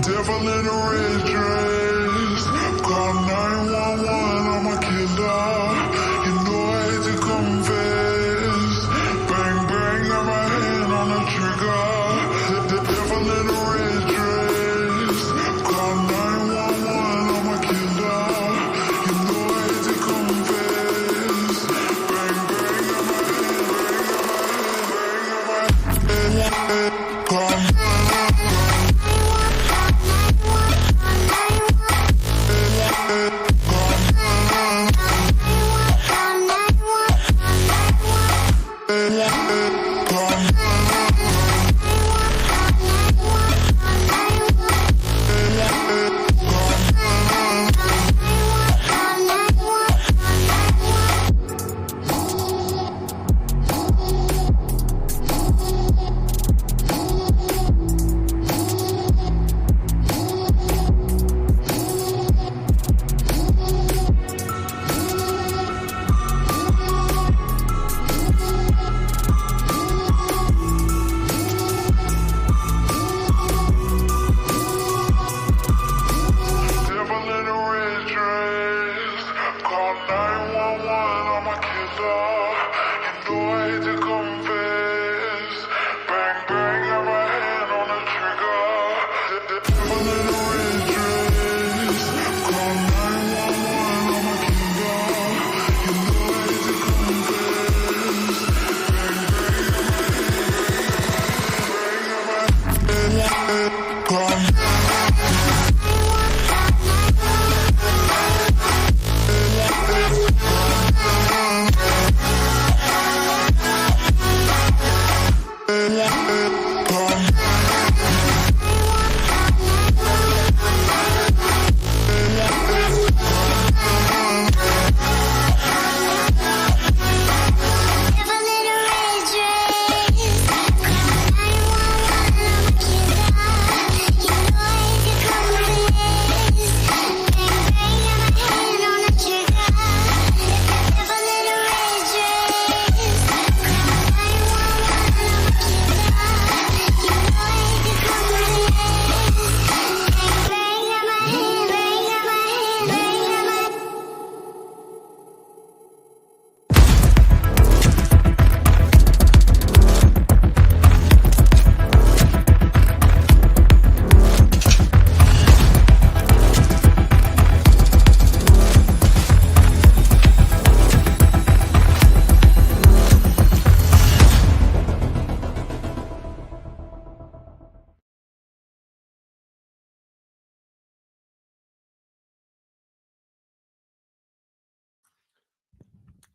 Devil in a red dress. Call 911, I'm a killer. You know I hate to confess. Bang, bang, got my hand on the trigger. The devil in a red dress. Call 911, I'm a killer. You know I hate to confess. Bang, bang, got my hand. Call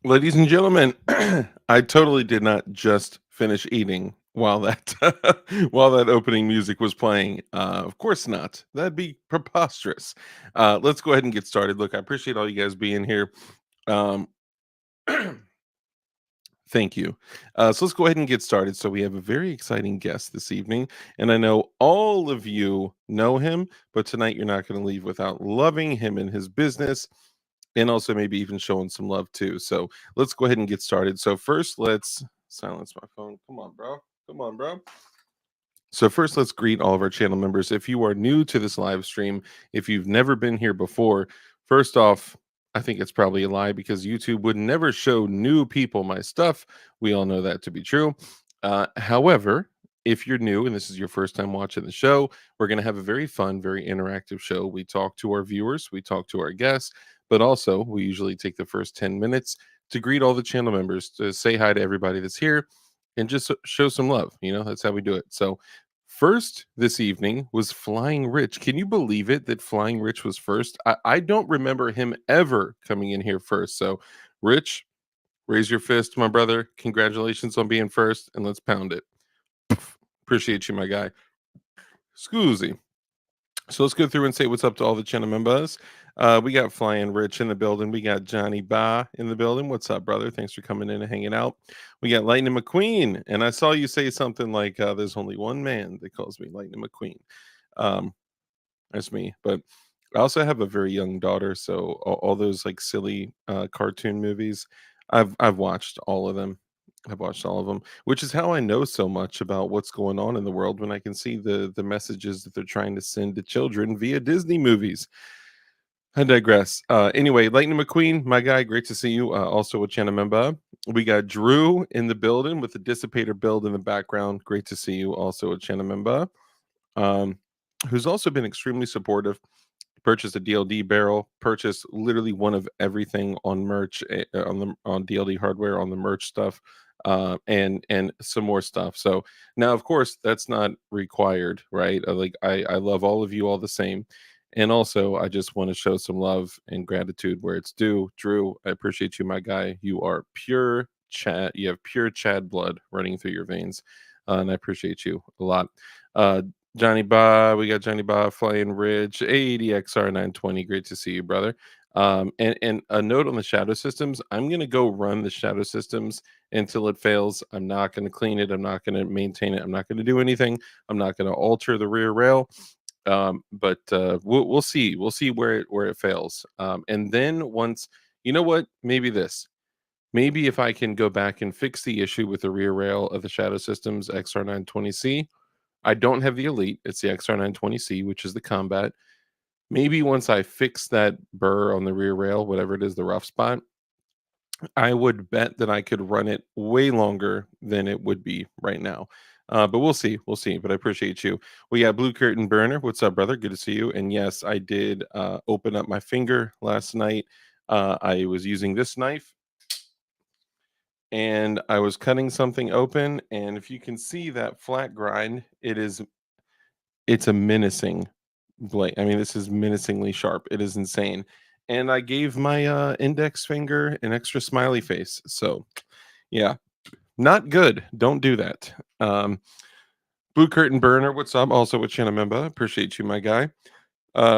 Ladies and gentlemen, I totally did not just finish eating while that while that opening music was playing. Of course not. That'd be preposterous. Let's go ahead and get started. Look, I appreciate all you guys being here. Um, Thank you. So let's go ahead and get started. So we have a very exciting guest this evening, and I know all of you know him, but tonight you're not going to leave without loving him and his business, and also maybe even showing some love too. So let's go ahead and get started. So first, let's silence my phone. Come on, bro. Come on, bro. So first, let's greet all of our channel members. If you are new to this live stream, if you've never been here before, first off, I think it's probably a lie because YouTube would never show new people my stuff. We all know that to be true. However, if you're new and this is your first time watching the show, we're going to have a very fun, very interactive show. We talk to our viewers, we talk to our guests, but also we usually take the first 10 minutes to greet all the channel members, to say hi to everybody that's here, and just show some love. That's how we do it. So first this evening was Flying Rich. Can you believe it that Flying Rich was first? I don't remember him ever coming in here first. So, Rich, raise your fist, my brother. Congratulations on being first, and let's pound it. Appreciate you, my guy. Scoozy. So let's go through and say what's up to all the channel members. We got Flying Rich in the building. We got Johnny Ba in the building. What's up, brother? Thanks for coming in and hanging out. We got Lightning McQueen. And I saw you say something like, there's only one man that calls me Lightning McQueen. That's me. But I also have a very young daughter. So all those like silly cartoon movies, I've watched all of them. I've watched all of them, which is how I know so much about what's going on in the world when I can see the messages that they're trying to send to children via Disney movies. I digress. Anyway, Lightning McQueen, my guy, great to see you. Also with Chanamemba. We got Drew in the building with the dissipator build in the background. Great to see you. Also with Chanamemba, um, who's also been extremely supportive. Purchased a DLD barrel, purchased literally one of everything on merch, on DLD hardware, on the merch stuff, and some more stuff. So now, of course, that's not required, right? I love all of you all the same, and also I just want to show some love and gratitude where it's due. Drew, I appreciate you, my guy. You are pure Chad. You have pure Chad blood running through your veins, and I appreciate you a lot. Uh, Johnny Ba, we got Johnny Ba, Flying Ridge, AEDXR 920. Great to see you, brother. And a note on the shadow systems. I'm gonna go run the shadow systems until it fails. I'm not gonna clean it. I'm not gonna maintain it. I'm not gonna do anything. I'm not gonna alter the rear rail. But we'll see. We'll see where it fails. And then once, you know what? Maybe this. Maybe if I can go back and fix the issue with the rear rail of the shadow systems XR920C. I don't have the Elite. It's the XR920C, which is the combat. Maybe once I fix that burr on the rear rail, whatever it is, the rough spot, I would bet that I could run it way longer than it would be right now. But we'll see. We'll see. But I appreciate you. We got Blue Curtain Burner. What's up, brother? Good to see you. And yes, I did open up my finger last night. I was using this knife and I was cutting something open. And if you can see that flat grind, it's a menacing blade. I mean, this is menacingly sharp. It is insane. And I gave my index finger an extra smiley face. So, yeah, not good. Don't do that. Blue Curtain Burner, what's up? Also with Chanamemba. Appreciate you, my guy.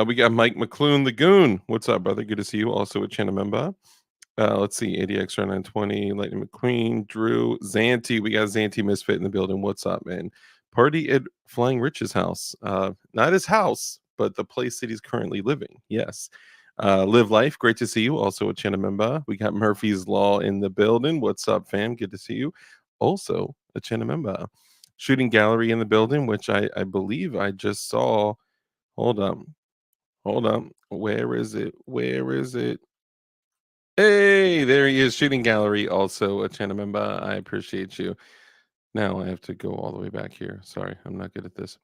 We got Mike McClune, the Goon. What's up, brother? Good to see you. Also with Chanamemba. Let's see, ADXR 920, Lightning McQueen, Drew, Zanti. We got Zanti Misfit in the building. What's up, man? Party at Flying Rich's house. Not his house, but the place that he's currently living. Yes. Live Life, great to see you. Also with Chinamemba. We got Murphy's Law in the building. What's up, fam? Good to see you. Also a Chinamemba. Shooting Gallery in the building, which I believe I just saw. Hold up. Hold up. Where is it? Where is it? Hey, there he is, Shooting Gallery, also a channel member. I appreciate you. Now I have to go all the way back here. Sorry, I'm not good at this.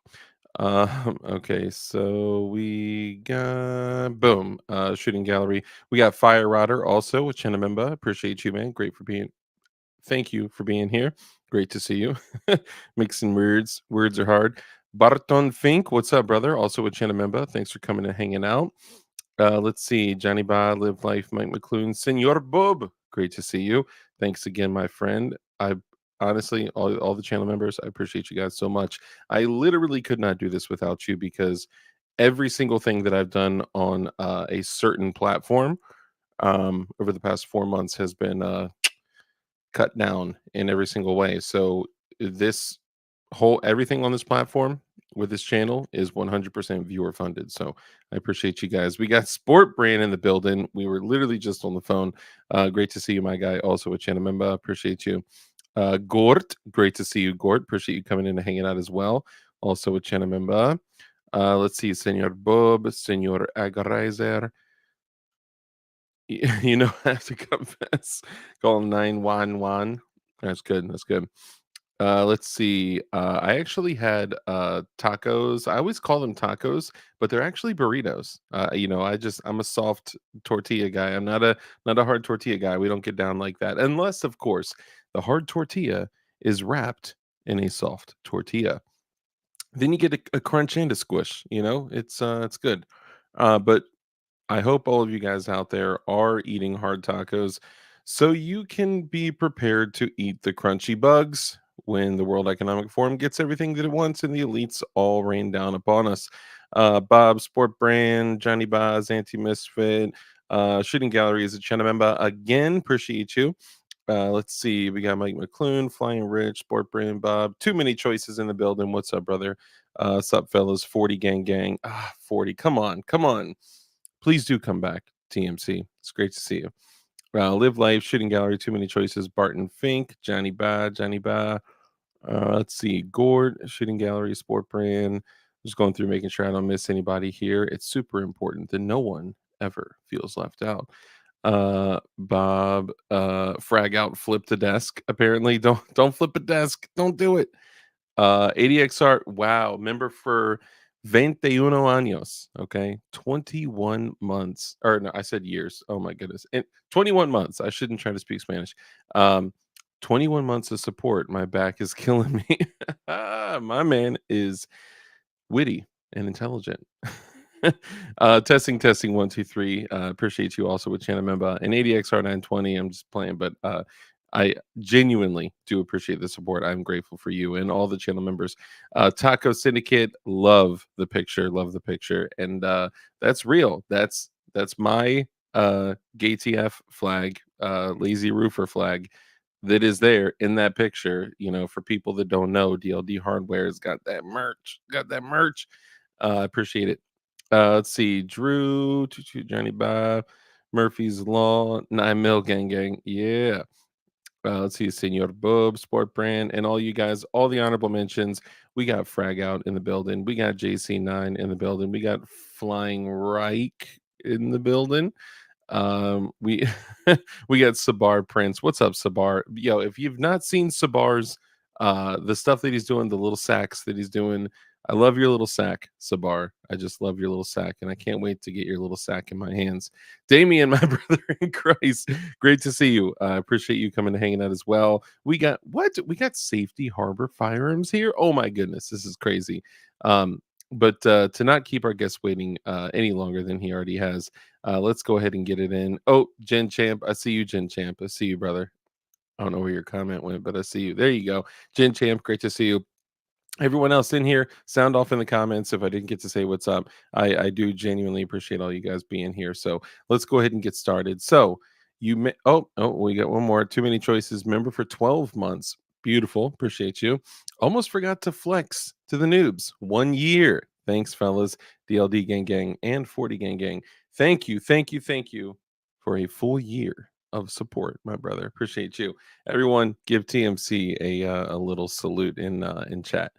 Okay, so we got boom, Shooting Gallery. We got Fire Rodder also a channel member. Appreciate you, man. Great for being. Thank you for being here. Great to see you. Mixing words. Words are hard. Barton Fink, what's up, brother? Also a channel member. Thanks for coming and hanging out. Let's see. Johnny Ba, Live Life, Mike McClune, Senor Bob. Great to see you. Thanks again, my friend. I honestly, all the channel members, I appreciate you guys so much. I literally could not do this without you because every single thing that I've done on a certain platform over the past 4 months has been cut down in every single way. So this whole everything on this platform with this channel is 100% viewer funded. So I appreciate you guys. We got Sport Brand in the building. We were literally just on the phone. Great to see you, my guy. Also a channel member. Appreciate you. Gort, great to see you, Gort. Appreciate you coming in and hanging out as well. Also a channel member. Let's see, Senor Bob, Senor Agarizer. You know, I have to confess. Call him 911. That's good. That's good. Let's see. I actually had tacos. I always call them tacos, but they're actually burritos. I'm a soft tortilla guy. I'm not a hard tortilla guy. We don't get down like that. Unless, of course, the hard tortilla is wrapped in a soft tortilla. Then you get a crunch and a squish, it's good. But I hope all of you guys out there are eating hard tacos so you can be prepared to eat the crunchy bugs when the World Economic Forum gets everything that it wants and the elites all rain down upon us. Bob, Sport Brand, Johnny Baz, Anti Misfit, Shooting Gallery is a channel member. Again, appreciate you. Let's see. We got Mike McClune, Flying Rich, Sport Brand, Bob. Too many choices in the building. What's up, brother? Sup, fellas? 40 gang gang. 40. Come on. Come on. Please do come back, TMC. It's great to see you. Live Life, Shooting Gallery, Too Many Choices, Barton Fink, Johnny Ba. Let's see, Gord, Shooting Gallery, Sport Brand. Just going through, making sure I don't miss anybody here. It's super important that no one ever feels left out. Bob, frag out, flip the desk. Apparently, don't flip a desk. Don't do it. ADXR, wow, member for 21 años. Okay, 21 months, or no, I said years. Oh my goodness, and 21 months. I shouldn't try to speak Spanish. 21 months of support. My back is killing me. My man is witty and intelligent. Testing 1 2 3. Appreciate you also with channel member and ADXR 920. I'm just playing, but I genuinely do appreciate the support. I'm grateful for you and all the channel members. Taco Syndicate, love the picture, and that's real. That's my GATF flag, lazy roofer flag, that is there in that picture. For people that don't know, DLD Hardware's got that merch. I appreciate it. Let's see, Drew, Johnny Bob, Murphy's Law, 9 Mil Gang. Yeah. Let's see, Senor Bub, Sport Brand, and all you guys, all the honorable mentions. We got Frag Out in the building. We got JC9 in the building. We got Flying Reich in the building. We we got Sabar Prince. What's up, Sabar? Yo, if you've not seen Sabar's the stuff that he's doing, the little sacks that he's doing, I love your little sack, Sabar. I just love your little sack, and I can't wait to get your little sack in my hands. Damien, my brother in Christ, great to see you. I appreciate you coming and hanging out as well. We got Safety Harbor Firearms here. Oh my goodness, this is crazy. But to not keep our guest waiting any longer than he already has, let's go ahead and get it in. Oh, Jen Champ, I see you, Jen Champ. I see you, brother. I don't know where your comment went, but I see you. There you go. Jen Champ, great to see you. Everyone else in here, sound off in the comments if I didn't get to say what's up. I do genuinely appreciate all you guys being here. So let's go ahead and get started. So we got one more. Too Many Choices member for 12 months. Beautiful. Appreciate you. Almost forgot to flex to the noobs. 1 year. Thanks, fellas. DLD Gang and 40 Gang. Thank you for a full year of support, my brother. Appreciate you. Everyone, give TMC a little salute in chat.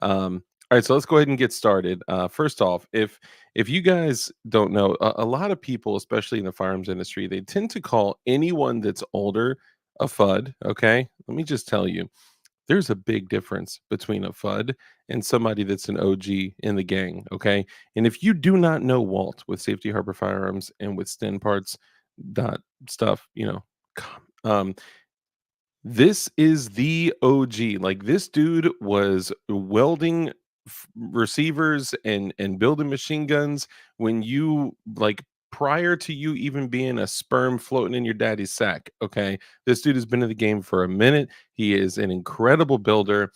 All right, so let's go ahead and get started. First off, if you guys don't know, a lot of people, especially in the firearms industry, they tend to call anyone that's older a FUD. Okay, let me just tell you, there's a big difference between a FUD and somebody that's an OG in the gang. Okay, and if you do not know Walt with Safety Harbor Firearms and with Sten Parts dot stuff, this is the OG. Like, this dude was welding receivers and building machine guns when you, like, prior to you even being a sperm floating in your daddy's sack. Okay, this dude has been in the game for a minute. He is an incredible builder,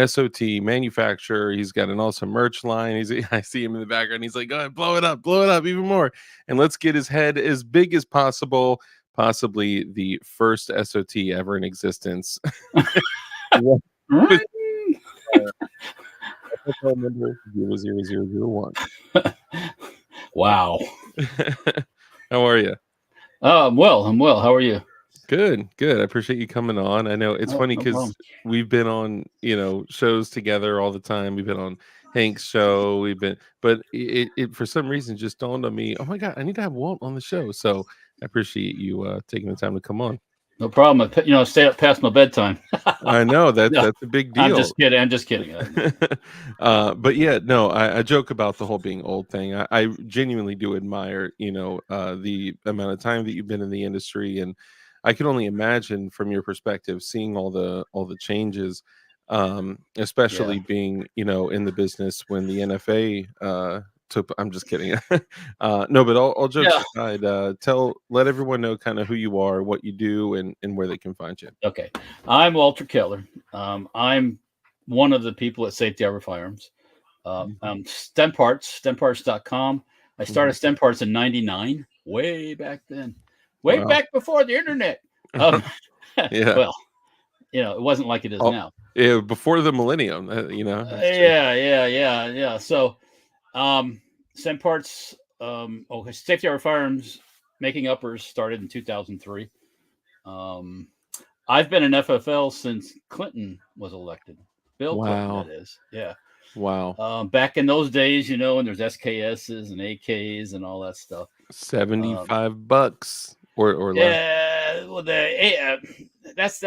SOT manufacturer. He's got an awesome merch line. I see him in the background. He's like, go ahead, blow it up even more, and let's get his head as big as possible. Possibly the first SOT ever in existence. Number 00001. Wow. How are you? I'm well. How are you? Good. I appreciate you coming on. I know it's funny because we've been on, shows together all the time. We've been on Hank's show. But it for some reason just dawned on me, oh my God, I need to have Walt on the show. So I appreciate you taking the time to come on. No problem. I stay up past my bedtime. I know that's a big deal. I'm just kidding. But yeah, no, I joke about the whole being old thing. I genuinely do admire, the amount of time that you've been in the industry, and I can only imagine from your perspective seeing all the changes, especially being, in the business when the NFA I'm just kidding. No, but all jokes aside, let everyone know kind of who you are, what you do, and where they can find you. Okay. I'm Walter Keller. I'm one of the people at Safety Harbor Firearms. I'm Sten Parts, stenparts.com. I started Sten Parts in 99, way back then. Back before the internet. Yeah. Well, it wasn't like it is now. Yeah, before the millennium, Yeah. So, Sten Parts, Safety Harbor Firearms making uppers started in 2003. Um, I've been in FFL since Clinton was elected. Bill Clinton, that Wow. is. Yeah. Wow. Back in those days, when there's SKSs and AKs and all that stuff. 75 bucks or less. Yeah, well, that's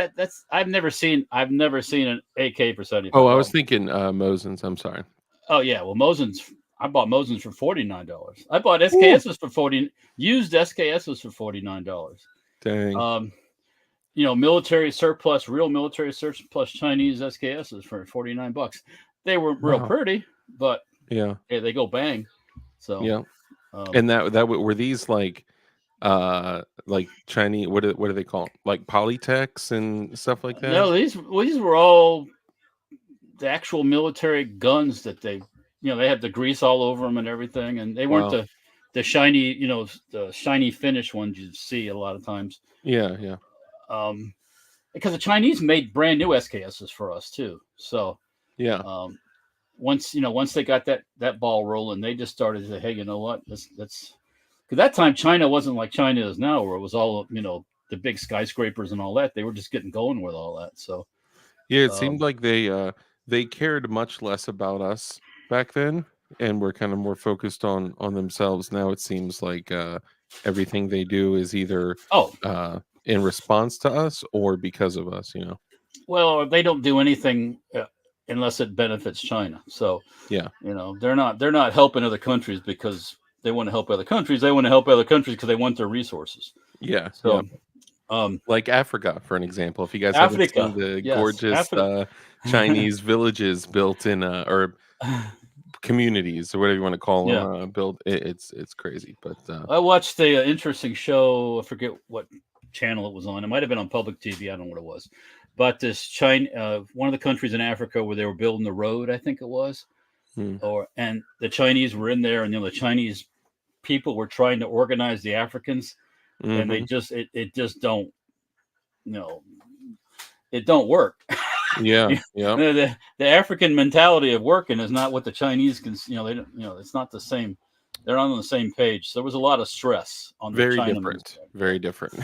I've never seen an AK for 75 Oh, I was dollars. thinking Mosins. I'm sorry. Oh yeah, well Mosins, I bought Mosins for $49. I bought Ooh, SKSs for 40 used SKSs for $49. dang. Military surplus, real military surplus Chinese SKSs for $49. They were real Wow. pretty, but Yeah. they go bang. So Yeah. um, And were these like Chinese, what do they call 'em? Like Polytechs and stuff like that? no, these were all the actual military guns that they had the grease all over them and everything, and they weren't Wow. the shiny, the shiny finish ones you see a lot of times. Yeah, yeah. Um, because the Chinese made brand new SKSs for us too. So Yeah. um, once they got that ball rolling, they just started to say, hey, you know what? That's because that time China wasn't like China is now, where it was all the big skyscrapers and all that. They were just getting going with all that. So Yeah, it seemed um, like they cared much less about us back then and were kind of more focused on themselves. Now it seems like everything they do is either oh in response to us or because of us, you know. well, they don't do anything unless it benefits China. So Yeah. they're not helping other countries because they want to help other countries. They want to help other countries because they want their resources. Yeah, yeah. So um, Like Africa, for an example. If you guys haven't seen Africa, the yes, gorgeous Africa. Chinese villages built in or communities or whatever you want to call them, Yeah, built it's crazy. But I watched a interesting show. I forget what channel it was on. It might have been on public TV. I don't know what it was. But this China, one of the countries in Africa where they were building the road, I think it was, hmm, and the Chinese were in there, and the Chinese people were trying to organize the Africans, and they mm-hmm. just it just don't you know it don't work. Yeah, yeah. The African mentality of working is not what the Chinese can. They don't. It's not the same. They're not on the same page. So there was a lot of stress on the Very Chinamen. different. Very different.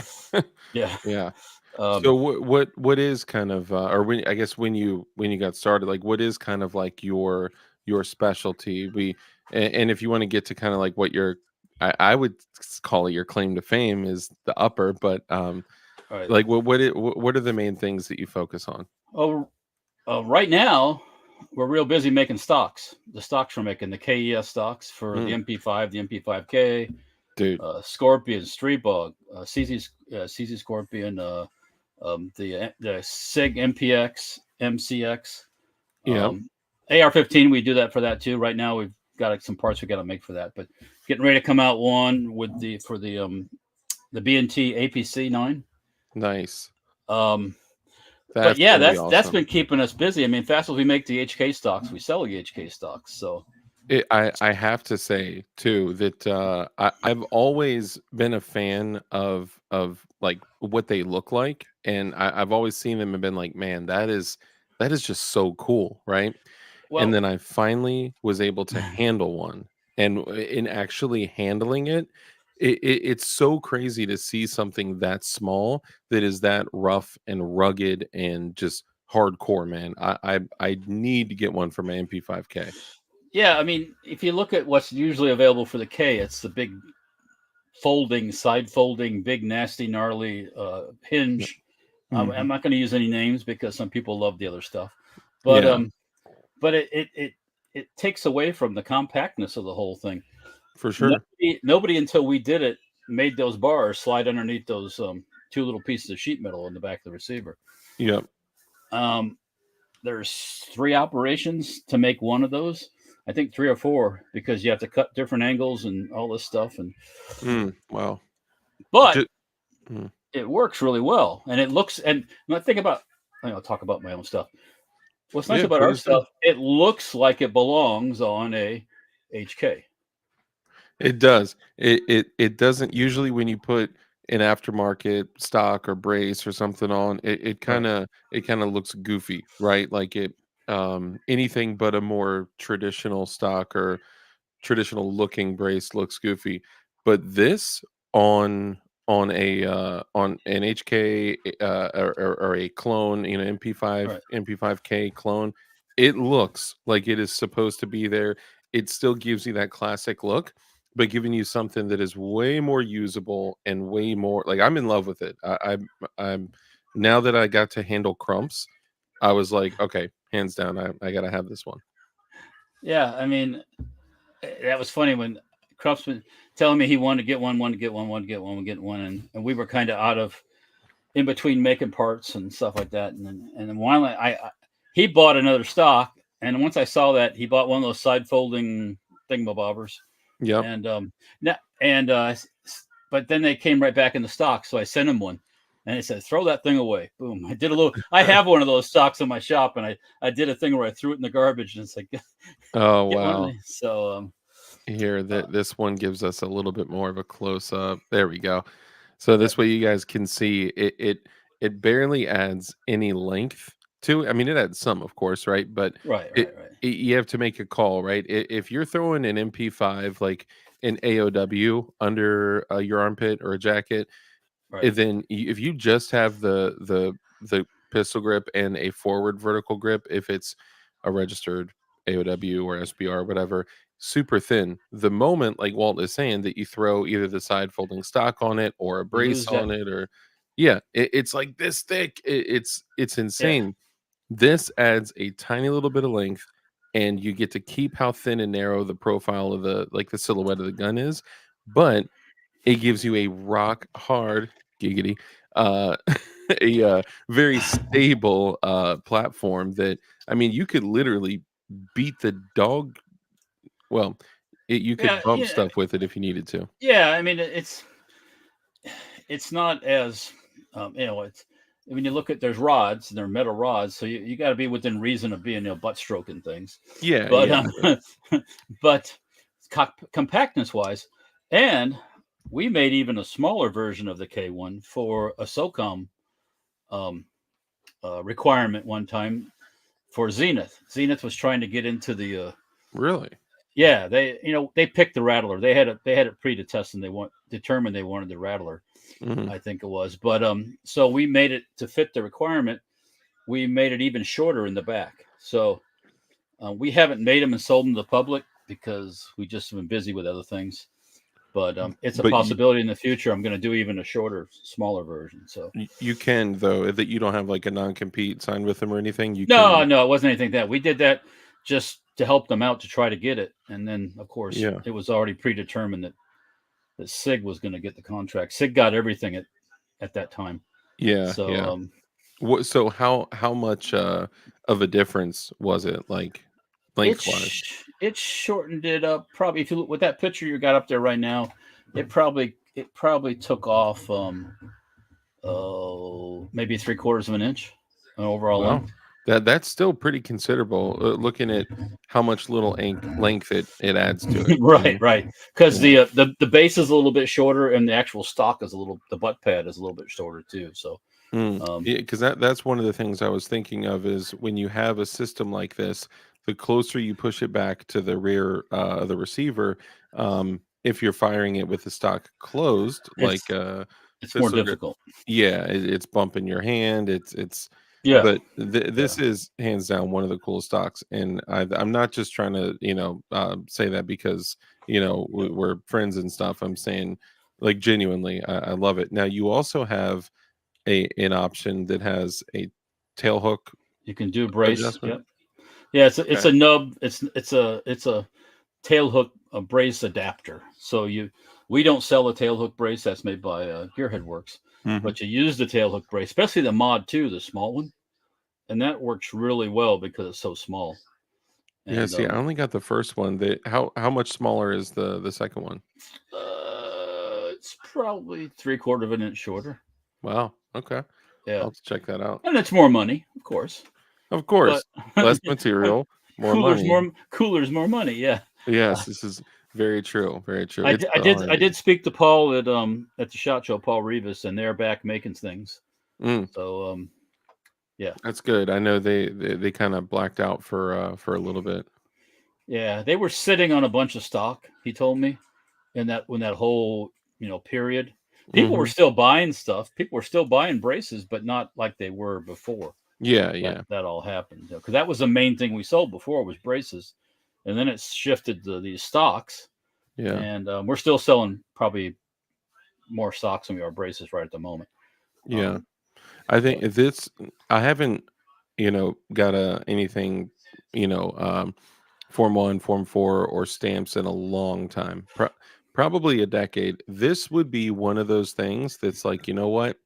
Yeah. Yeah. Um, So what is kind of or when I guess when you got started, like what is kind of like your specialty? And if you want to get to kind of like what your I would call it your claim to fame is the upper, but all right. like what are the main things that you focus on? Oh, right now we're real busy making stocks. The stocks we're making, the KES stocks for the Mm, MP5, the MP5K, dude. Scorpion, Street Bug, CZ Scorpion, the SIG MPX, MCX, Yeah. AR-15. We do that for that too. Right now we've got some parts we got to make for that, but getting ready to come out one with the B&T APC 9. Nice. Um, but That's yeah, gonna be that's awesome. been keeping us busy. I mean, fast as we make the HK stocks, we sell the HK stocks. So I have to say too that I've always been a fan of like what they look like, and I've always seen them and been like, man, that is just so cool, right? And well, then I finally was able to handle one, and in actually handling it, it's so crazy to see something that small that is that rough and rugged and just hardcore, man. I need to get one for my MP5K. yeah, I mean, if you look at what's usually available for the K, it's the big side folding, big nasty gnarly hinge. I'm Mhm. not going to use any names because some people love the other stuff, but Yeah, it takes away from the compactness of the whole thing. for sure. Nobody until we did it made those bars slide underneath those two little pieces of sheet metal in the back of the receiver. Yep. Um, there's 3 operations to make one of those. I think 3 or 4 because you have to cut different angles and all this stuff. Wow. But Ju- mm. it works really well, and it looks. And when I think about, I'll talk about my own stuff. What's nice Yeah, about our please do. stuff, it looks like it belongs on a HK. It does. It doesn't usually when you put an aftermarket stock or brace or something on, Right. it kind of looks goofy, right? Like it anything but a more traditional stock or traditional looking brace looks goofy. But this on on an HK or a clone, you know, Right. MP5K clone, it looks like it is supposed to be there. It still gives you that classic look, but giving you something that is way more usable and way more like I'm in love with it. I'm now that I got to handle crumps, I was like, okay, hands down, I gotta have this one. Yeah, I mean, that was funny when Krupp's been telling me he wanted to get one, wanted to get one, wanted to get one, get one, and we were kind of out of in between making parts and stuff like that. And then finally, he bought another stock, and once I saw that, he bought one of those side folding thingamabobbers, Yep. and now and but then they came right back in the stock, so I sent him one. And he said, "Throw that thing away." Boom! I did a little. I have one of those stocks in my shop, and I did a thing where I threw it in the garbage, and it's like, Oh get one of wow. these. So Here, uh, that this one gives us a little bit more of a close up. There we go. So yeah, this way you guys can see it barely adds any length to it. I mean, it adds some, of course, right? But right, it, right, right, you have to make a call, right? If you're throwing an MP5 like an AOW under your armpit or a jacket, right. then if you just have the pistol grip and a forward vertical grip, if it's a registered AOW or SBR, whatever, super thin. The moment, like Walt is saying, that you throw either the side folding stock on it or a You brace lose that. on it, or yeah, it's like this thick. It's Yeah, insane. This adds a tiny little bit of length, and you get to keep how thin and narrow the profile of the like the silhouette of the gun is, but it gives you a rock hard giggity, uh, a, very stable, platform that I mean, you could literally beat the dog well, you yeah, could bump yeah, stuff with it if you needed to. yeah. I mean, it's not as it's when you look at there's rods and they're metal rods, so you got to be within reason of being butt stroking things, Yeah, but yeah, yeah. but compactness wise, and we made even a smaller version of the K1 for a SOCOM um, requirement one time for Zenith. Zenith was trying to get into the Really? yeah, they picked the Rattler. They had it pre-test and they determined they wanted the Rattler, Mhm. I think it was. But so we made it to fit the requirement. We made it even shorter in the back. So we haven't made them and sold them to the public because we just have been busy with other things. But it's a But possibility in the future. I'm going to do even a shorter, smaller version. So you can though, that you don't have, like, a non-compete signed with them or anything, you no, can no, it wasn't anything that we did that just to help them out to try to get it, and then of course yeah. it was already predetermined that Sig was going to get the contract. Sig got everything at that time. Yeah, So yeah. What so how much, of a difference was it, like, lengthwise? it shortened it up probably. If you look with that picture you got up there right now, it probably took off oh maybe 3/4 of an inch overall Wow. length. That's still pretty considerable, looking at how much little ink length it adds to it, you Right, know? right. Because Yeah. the base is a little bit shorter, and the actual stock is the butt pad is a little bit shorter too. So, Mm. um, Yeah, 'cause that's one of the things I was thinking of is when you have a system like this, the closer you push it back to the rear, of the receiver, if you're firing it with the stock closed, like, it's it's more pistol grip, difficult. yeah, it's bumping your hand, it's Yeah, but yeah, this is hands down one of the coolest stocks, and I'm not just trying to, say that because, yeah. we're friends and stuff. I'm saying, like, genuinely, I love it. Now you also have a an option that has a tail hook You can do brace. adjustment? Yep. Yeah, it's Okay. a nub. It's a tail hook a brace adapter. So we don't sell a tail hook brace that's made by Gearhead Works, Mhm. but you use the tail hook brace, especially the Mod 2, the small one, and that works really well because it's so small. Yeah, And see, I only got the first one. How much smaller is the second one? it's probably 3/4 of an inch shorter. Wow, okay. Yeah, I'll have to check that out. and it's more money, of course, Of but course, less material, more money. cooler's more money. Yeah. Uh, Yes, this is very true, very true. I, It's di- I the did I harmony. did speak to Paul at the shot show, Paul Rivas, and they're back making things. Mm, So yeah, that's good. I know they kinda blacked out for a little bit. yeah, they were sitting on a bunch of stock. He told me, and that when that whole period. People were Mhm. still buying stuff. People were still buying braces, but not like they were before Yeah, yeah, that all happened. Because that was the main thing we sold before was braces, and then it's shifted to these stocks, yeah, and we're still selling probably more stocks than we are braces right at the moment. yeah. Um, I but think this. I haven't, got anything, Form 1, Form 4, or stamps in a long time. Probably a decade. This would be one of those things that's like, you know what?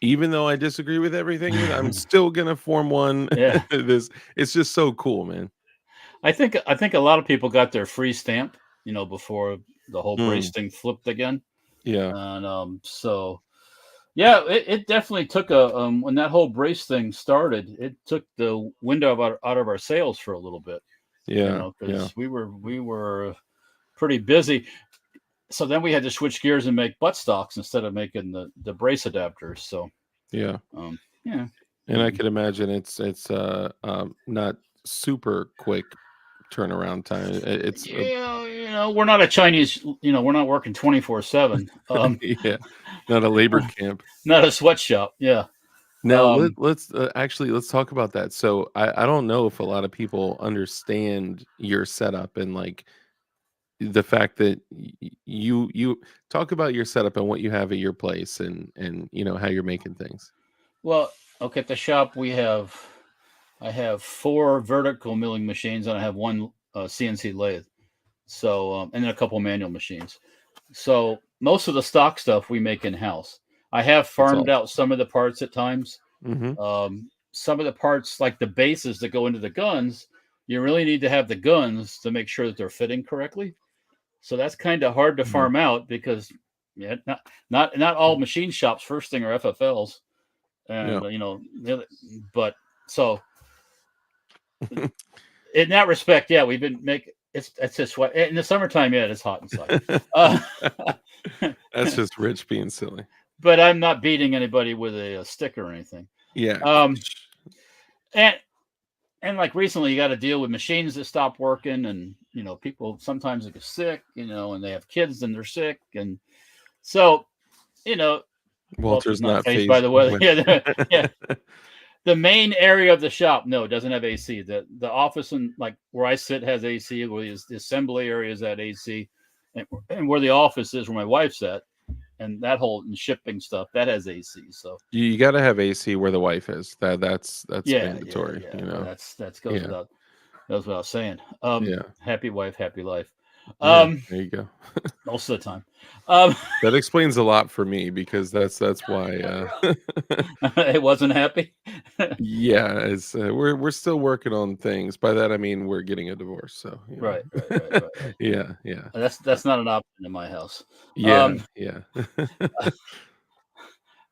Even though I disagree with everything, I'm still gonna form one. yeah, This it's just so cool, man. I think a lot of people got their free stamp, before the whole brace Mm, thing flipped again, yeah, and so yeah, it definitely took a when that whole brace thing started, it took the window out of our sales for a little bit, yeah, yeah, because we were pretty busy. So then we had to switch gears and make butt stocks instead of making the brace adapters. So yeah. yeah. And I Mm. could imagine it's not super quick turnaround time. It's Yeah, we're not a Chinese, we're not working 24/7. yeah, not a labor camp. Not a sweatshop. Yeah. Now Um, let's talk about that. So I don't know if a lot of people understand your setup and like the fact that you talk about your setup and what you have at your place and how you're making things. well, okay, at the shop I have four vertical milling machines and I have one CNC lathe. So and then a couple manual machines. So most of the stock stuff we make in house. I have That's farmed awesome. out some of the parts at times. Hmm. Some of the parts, like the bases that go into the guns, you really need to have the guns to make sure that they're fitting correctly. So that's kind of hard to Yeah. farm out because yeah, not all machine shops first thing are FFLs, Yeah. and but so in that respect, yeah, we've been making it's just what in the summertime. Yeah, it's hot inside. Uh, That's just rich being silly. but I'm not beating anybody with a stick or anything. Yeah. Um, and and like recently, you got to deal with machines that stop working, and people sometimes they get sick, and they have kids and they're sick, and so you know, Walter's Walter's not not phased by phased the weather. with Yeah, yeah. The main area of the shop, no, doesn't have AC. The office and like where I sit has AC. Where the assembly area is at AC, and where the office is, where my wife's at, and that whole and shipping stuff that has AC. So you got to have AC where the wife is. That's yeah, yeah, mandatory, yeah. Well, that's Yeah. goes without saying. Yeah. Happy wife, happy life. Yeah. Um, There you go. most of the time. Um, That explains a lot for me because that's why it wasn't happy. yeah, it's we're still working on things. By that I mean we're getting a divorce, so, Right, right, right, right, right. Yeah, yeah. That's not an option in my house. Yeah, Um, yeah.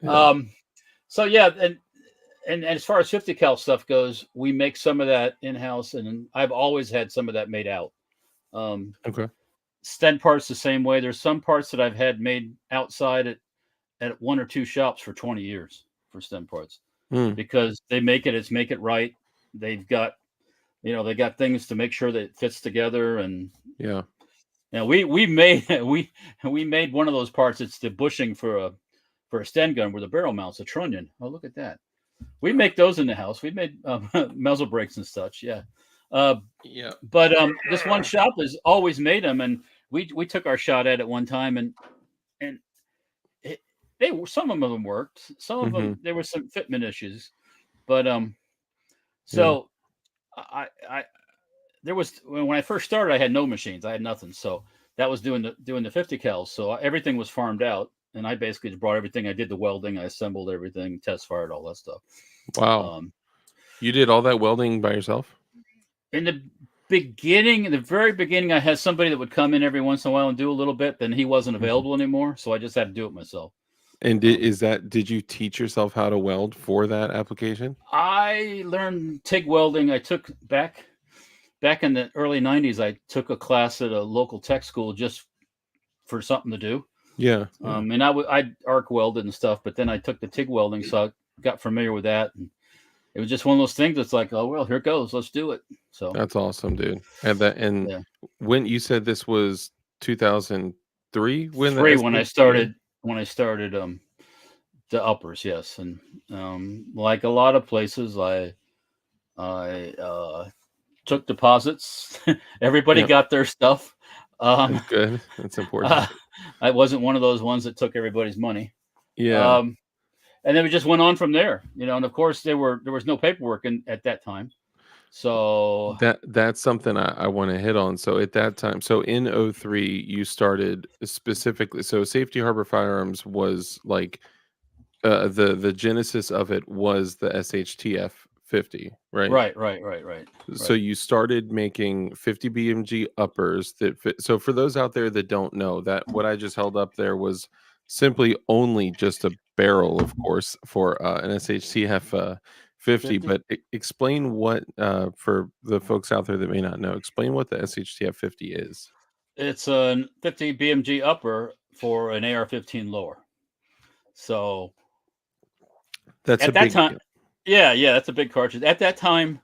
Yeah. um, so yeah, and as far as 50 cal stuff goes, we make some of that in house, and I've always had some of that made out. Um, Okay. Sten parts the same way. There's some parts that I've had made outside at one or two shops for 20 years for Sten parts Mm, because they make it right. They've got they got things to make sure that it fits together, and yeah. we made we made one of those parts. It's the bushing for a Sten gun where the barrel mounts a trunnion. Oh, look at that. We make those in the house. We made muzzle brakes and such. Yeah. Uh, Yeah. but this one shop has always made them, and we took our shot at it one time, and some of them worked. Some of them Mhm. there were some fitment issues, but Yeah. so I there was when I first started, I had no machines. I had nothing. So that was doing the 50 cals. So everything was farmed out, and I basically just brought everything. I did the welding, I assembled everything, test fired, all that stuff. Wow. Um, You did all that welding by yourself? in the in the very beginning, I had somebody that would come in every once in a while and do a little bit. Then he wasn't Mhm. available anymore, so I just had to do it myself. And Um, did you teach yourself how to weld for that application? I learned TIG welding. I took back in the early '90s. I took a class at a local tech school just for something to do. Yeah, yeah. And I arc welded and stuff, but then I took the TIG welding, so I got familiar with that. And it was just one of those things that's like, oh well, here it goes, let's do it. So That's awesome, dude. And yeah, when you said this was 2010, 03 when the Three when I SHTF? started the uppers, yes, and like a lot of places, I took deposits. Everybody Yeah, got their stuff. that's good. That's important. Uh, I wasn't one of those ones that took everybody's money. Yeah. Um, and then we just went on from there, and of course there was no paperwork at that time. So That's something I want to hit on. So at that time, so in '03, you started specifically. So Safety Harbor Firearms was like the genesis of it was the SHTF 50, right? right. So you started making 50 BMG uppers that fit. So for those out there that don't know, that what I just held up there was simply only just a barrel, of course, for an SHTF 50. 50. But explain what for the folks out there that may not know. Explain what the SHTF 50 is. It's a 50 BMG upper for an AR-15 lower. So That's a at that big time, deal. yeah, that's a big cartridge. At that time,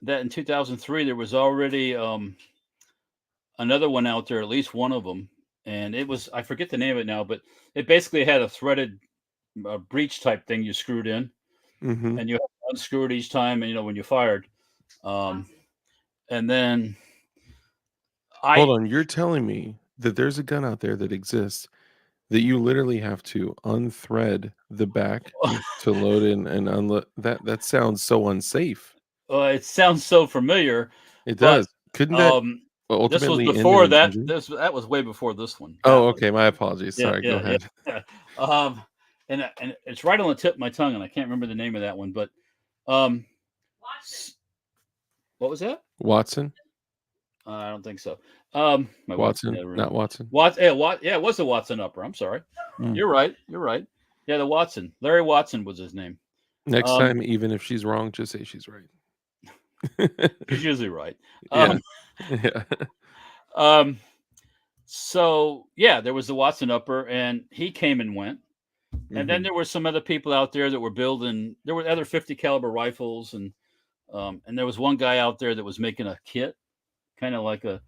that in 2003, there was already another one out there, at least one of them, and it was, I forget the name of it now, but it basically had a threaded breech type thing you screwed in, Hmm. and you had to unscrew it each time, and when you fired. And then Hold I on, you're telling me that there's a gun out there that exists that you literally have to unthread the back to load in and unload. That sounds so unsafe. it sounds so familiar, It but does. Couldn't that um, this was ultimately end in before an that. injury? That was way before this one. Oh, That one. okay. My apologies. Yeah, Sorry. Go yeah, ahead. yeah. um, and it's right on the tip of my tongue, and I can't remember the name of that one. But um, what was that? Watson. I don't think so. My wife's in the Watson. other Not room. Watson. Yeah, it was the Watson upper. I'm sorry. Mm. You're right. Yeah, the Watson. Larry Watson was his name. Next Um, time, even if she's wrong, just say she's right. he's usually right. Yeah. Um, Yeah. um, so yeah, there was the Watson upper, and he came and went. And then Mhm. there were some other people out there that were building. There were other 50 caliber rifles, and there was one guy out there that was making a kit, kind of like a,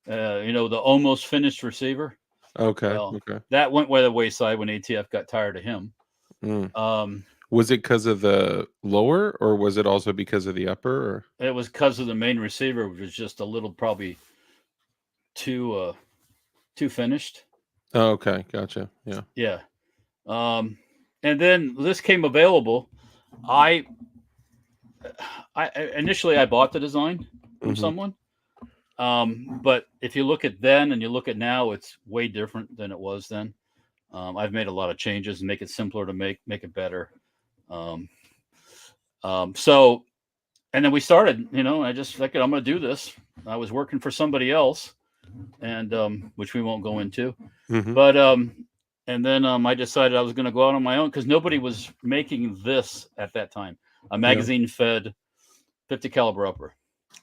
the almost finished receiver. Okay. Well, Okay. that went by the wayside when ATF got tired of him. Mm. Um, Was it because of the lower, or was it also because of the upper? Or? it was because of the main receiver, which was just a little probably too finished. Oh, okay. Gotcha. Yeah. Yeah. And then this came available. I initially I bought the design from Mhm. someone. But if you look at then and you look at now, it's way different than it was then. I've made a lot of changes and make it simpler to make it better. So, and then we started, I just like, I'm going to do this. I was working for somebody else, and which we won't go into, Mhm. but and then I decided I was going to go out on my own because nobody was making this at that time, a magazine fed 50 caliber upper.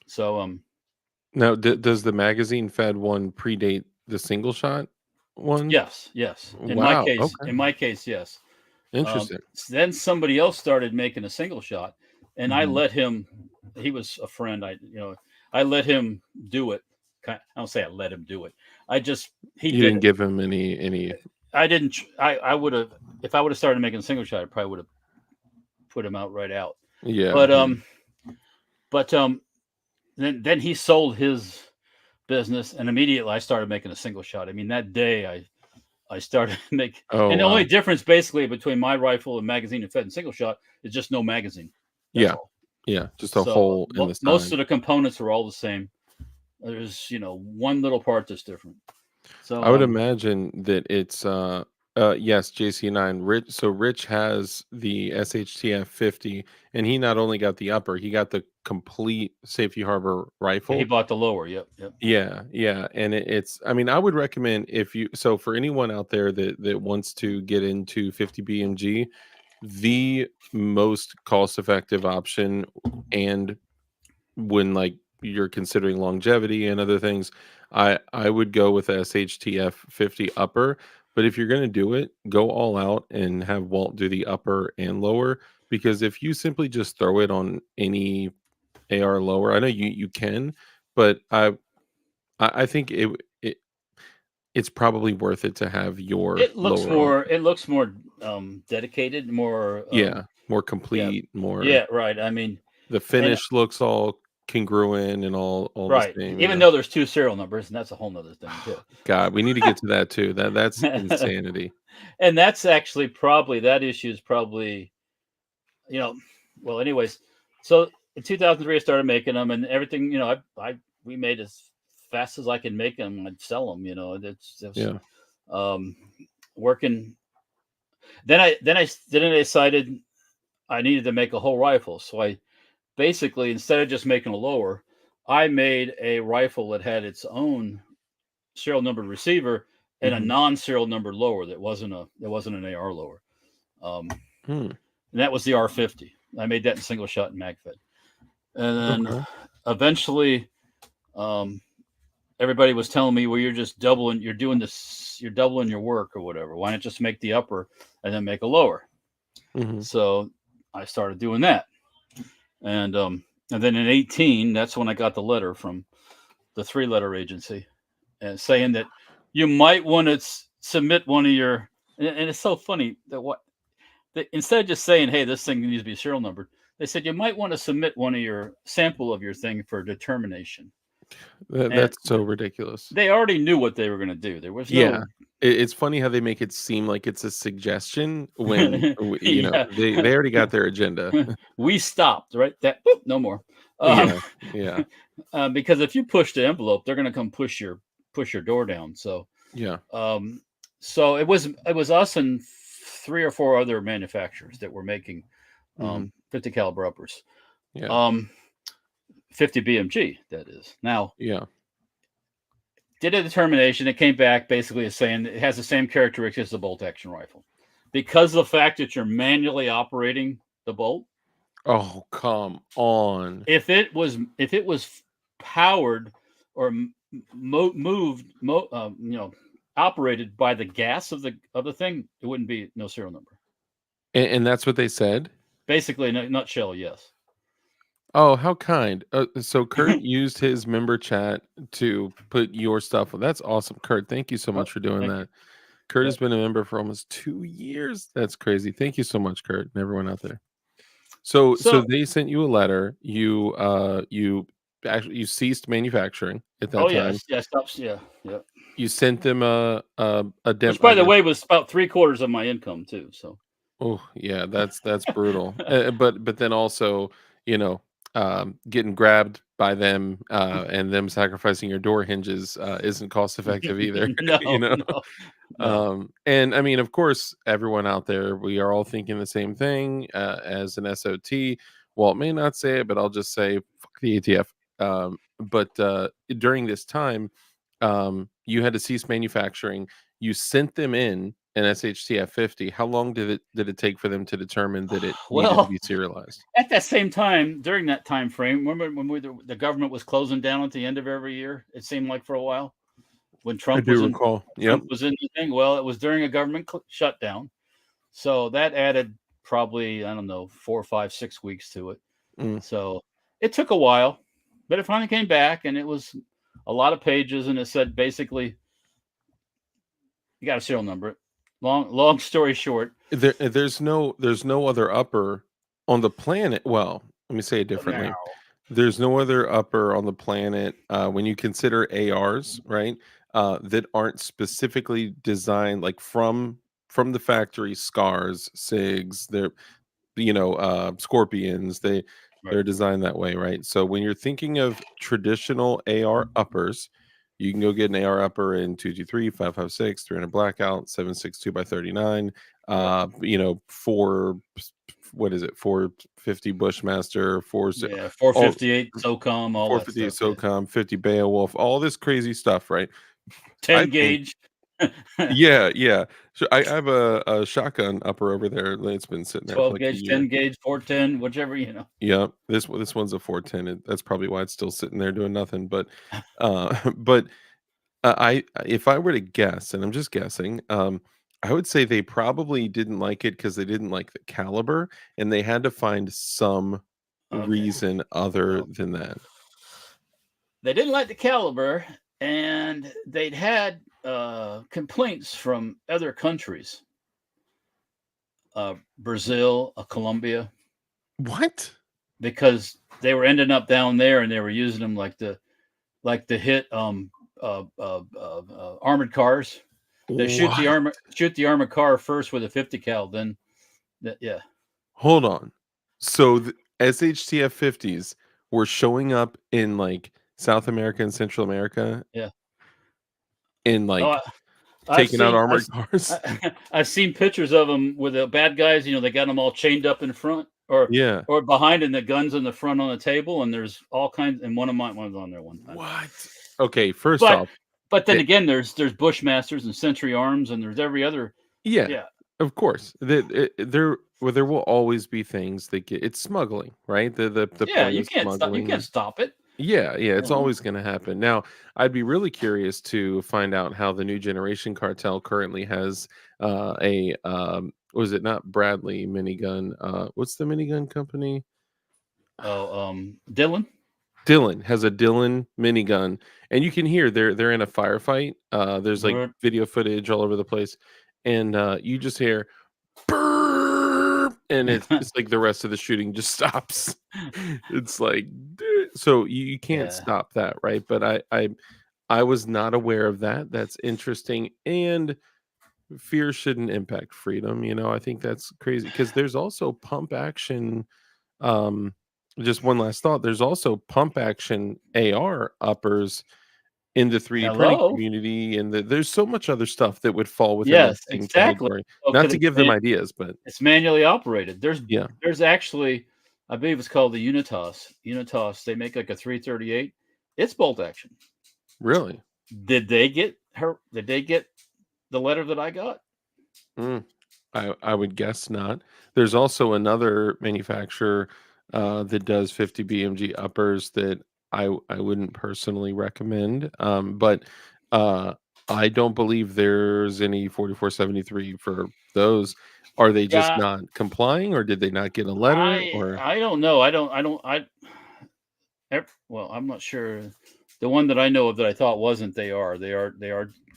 So Now, does the magazine fed one predate the single shot one? yes. Wow. Okay. In my case, yes. Interesting. Then somebody else started making a single shot, and I Mhm. let him. He was a friend. I let him do it. I don't say I let him do it. He You did didn't it. give him any. I didn't. I would have, if I would have started making a single shot, I probably would have put him out right out. Yeah. But Yeah. then he sold his business, and immediately I started making a single shot. I mean, that day I started to make, Oh, and the wow. only difference basically between my rifle and magazine and fed and single shot is just no magazine. That's Yeah. all. Yeah. Just a So hole in the most side. of the components are all the same. There's one little part that's different. So I would imagine that it's yes, JC9 Rich. So Rich has the SHTF 50, and he not only got the upper, he got the complete Safety Harbor he rifle. bought the lower. Yep. Yeah, yeah, and it's. I mean, I would recommend if you. So for anyone out there that wants to get into 50 BMG, the most cost effective option, and when like you're considering longevity and other things, I would go with a SHTF 50 upper. But if you're going to do it, go all out and have Walt do the upper and lower, because if you simply just throw it on any AR lower, I know you can, but I think it it's probably worth it to have your It looks lower arm. more. It looks more dedicated, more. Yeah, more Yeah, complete, more yeah, right. I mean, the and finish looks all congruent and all the right. same, you Even know. though there's 2 serial numbers, and that's a whole nother thing too. God, we need to get to that too. That's insanity. And that's actually probably that issue is probably, you know, well, anyways. So in 2003, I started making them, and everything. We made as fast as I could make them. I'd sell them. It's Yeah. working. Then I decided I needed to make a whole rifle. So I basically, instead of just making a lower, I made a rifle that had its own serial number receiver and a Mhm. non-serial number lower that wasn't an AR lower. Hmm. And that was the R50. I made that in single shot and MagFed. And then Okay. eventually, everybody was telling me, well, you're just doubling, you're doubling your work or whatever. Why not just make the upper and then make a lower? Mhm. So I started doing that. And then in 18, that's when I got the letter from the 3-letter agency and saying that you might want to submit one of your, and it's so funny that instead of just saying, hey, this thing needs to be serial numbered, they said you might want to submit one of your sample of your thing for determination. And That's so ridiculous. they already knew what they were going to do. There was Yeah. no, It's funny how they make it seem like it's a suggestion when yeah, they already got their agenda. we stopped, right? That, boop, no more. Yeah. Yeah. Because if you push the envelope, they're going to come push your door down. So, Yeah. so it was us and 3 or 4 other manufacturers that were making Mhm. 50 caliber uppers. Yeah. 50 BMG, that is. Now, Yeah. did a determination. It came back basically as saying it has the same characteristics as the bolt action rifle. Because of the fact that you're manually operating the bolt, Oh, come on. if it was powered or moved, operated by the gas of the thing, it wouldn't be no serial number. And that's what they said? Basically, in a nutshell, yes. Oh, how kind. So Kurt used his member chat to put your stuff. That's awesome, Kurt. Thank you so Oh, much for doing thank you. that. Kurt has Yep. been a member for almost 2 years. That's crazy. Thank you so much, Kurt, and everyone out there. So So, they sent you a letter. You actually you ceased manufacturing at that oh time. yes, yeah, stops, yeah. You sent them a demo, Which, I by the guess. way, was about 3/4 of my income too. So, Oh, yeah, that's brutal. But then also, you know, getting grabbed by them and them sacrificing your door hinges isn't cost effective either, you no, know. no, no. And I mean, of course, everyone out there, we are all thinking the same thing. As an SOT, Walt may not say it, but I'll just say fuck the ATF. But during this time, you had to cease manufacturing. You sent them in an SHTF 50. How long did it take for them to determine that it needed to Well, be serialized? at that same time, during that time frame, remember when the government was closing down at the end of every year? It seemed like for a while when I Trump was do in recall. Yep. the thing. Well, it was during a government shutdown, so that added probably, I don't know, 4, 5, 6 weeks to it. Mm. So it took a while, but it finally came back, and it was a lot of pages, and it said basically you got a serial number. Long story short, There's no other upper on the planet. Well, let me say it now differently. There's no other upper on the planet when you consider ARs, right? That aren't specifically designed like from the factory. Scars, SIGs, they're Scorpions. They're right, designed that way, right? So when you're thinking of traditional AR uppers, you can go get an AR upper in 223, 556, 300 blackout, 762 by 39. yep, Four, what is it? 450 Bushmaster, yeah, all 458 SOCOM, all that 450 stuff. Yeah. SOCOM, 50 Beowulf, all this crazy stuff, right? I 10 think, gauge. yeah, yeah. So I have a shotgun upper over there. It's been sitting there for 12 like a gauge, year. 10 gauge, 410, whichever, Yeah, this one's a 410. That's probably why it's still sitting there doing nothing. But, but I if I were to guess, and I'm just guessing, I would say they probably didn't like it because they didn't like the caliber, and they had to find some Okay. reason other Well, than that. they didn't like the caliber, and they'd had complaints from other countries, Brazil, Colombia, What? because they were ending up down there and they were using them like to hit armored cars. They shoot What? the armored car first with a 50 cal, then yeah. Hold on. So the SHTF 50s were showing up in like South America and Central America Yeah. in Oh, like I've taking out seen armored cars. I've seen pictures of them with the bad guys. You know, they got them all chained up in front Yeah. or behind, and the guns in the front on the table. And there's all kinds. And one was on there one time. What? Okay, first But off, but then it, again, there's Bushmasters and Century Arms, and there's every other. yeah, Yeah, of course. There will always be things that get it's smuggling, right? The yeah. point You of can't stop. You can't smuggling. stop it. Yeah, yeah, it's Mhm. always going to happen. Now, I'd be really curious to find out how the new generation cartel currently has a was it not Bradley minigun? What's the minigun company? Oh, Dylan. Dylan has a Dylan minigun, and you can hear they're in a firefight. There's like Brr. video footage all over the place, and you just hear "Burp," and it's like the rest of the shooting just stops. It's like so you can't Yeah. stop that, right? But I was not aware of that. That's interesting, and fear shouldn't impact freedom. You know, I think that's crazy because there's also pump action just one last thought. There's also pump action AR uppers in the 3D printing Hello. community, and there's so much other stuff that would fall within that Yes, same exactly. category. Oh, Not 'cause to give them ideas, but it's manually operated. yeah, There's actually, I believe it's called the Unitas. Unitas. They make like a 338. It's bolt action. really. Did they get her? Did they get the letter that I got? Mm, I would guess not. There's also another manufacturer that does 50 BMG uppers that I wouldn't personally recommend. But uh, I don't believe there's any 4473 for those. Are they just Yeah, not complying, or did they not get a letter? Or I don't know. Well, I'm not sure. The one that I know of that I thought wasn't. They are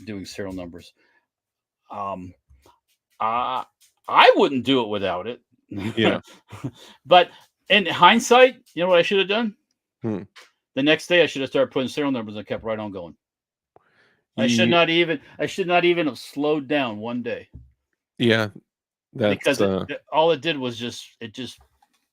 doing serial numbers. Um, I I wouldn't do it without it. yeah, But in hindsight, you know what I should have done? hmm. The next day, I should have started putting serial numbers and kept right on going. Ye- I should not even have slowed down one day yeah, that's because all it did was just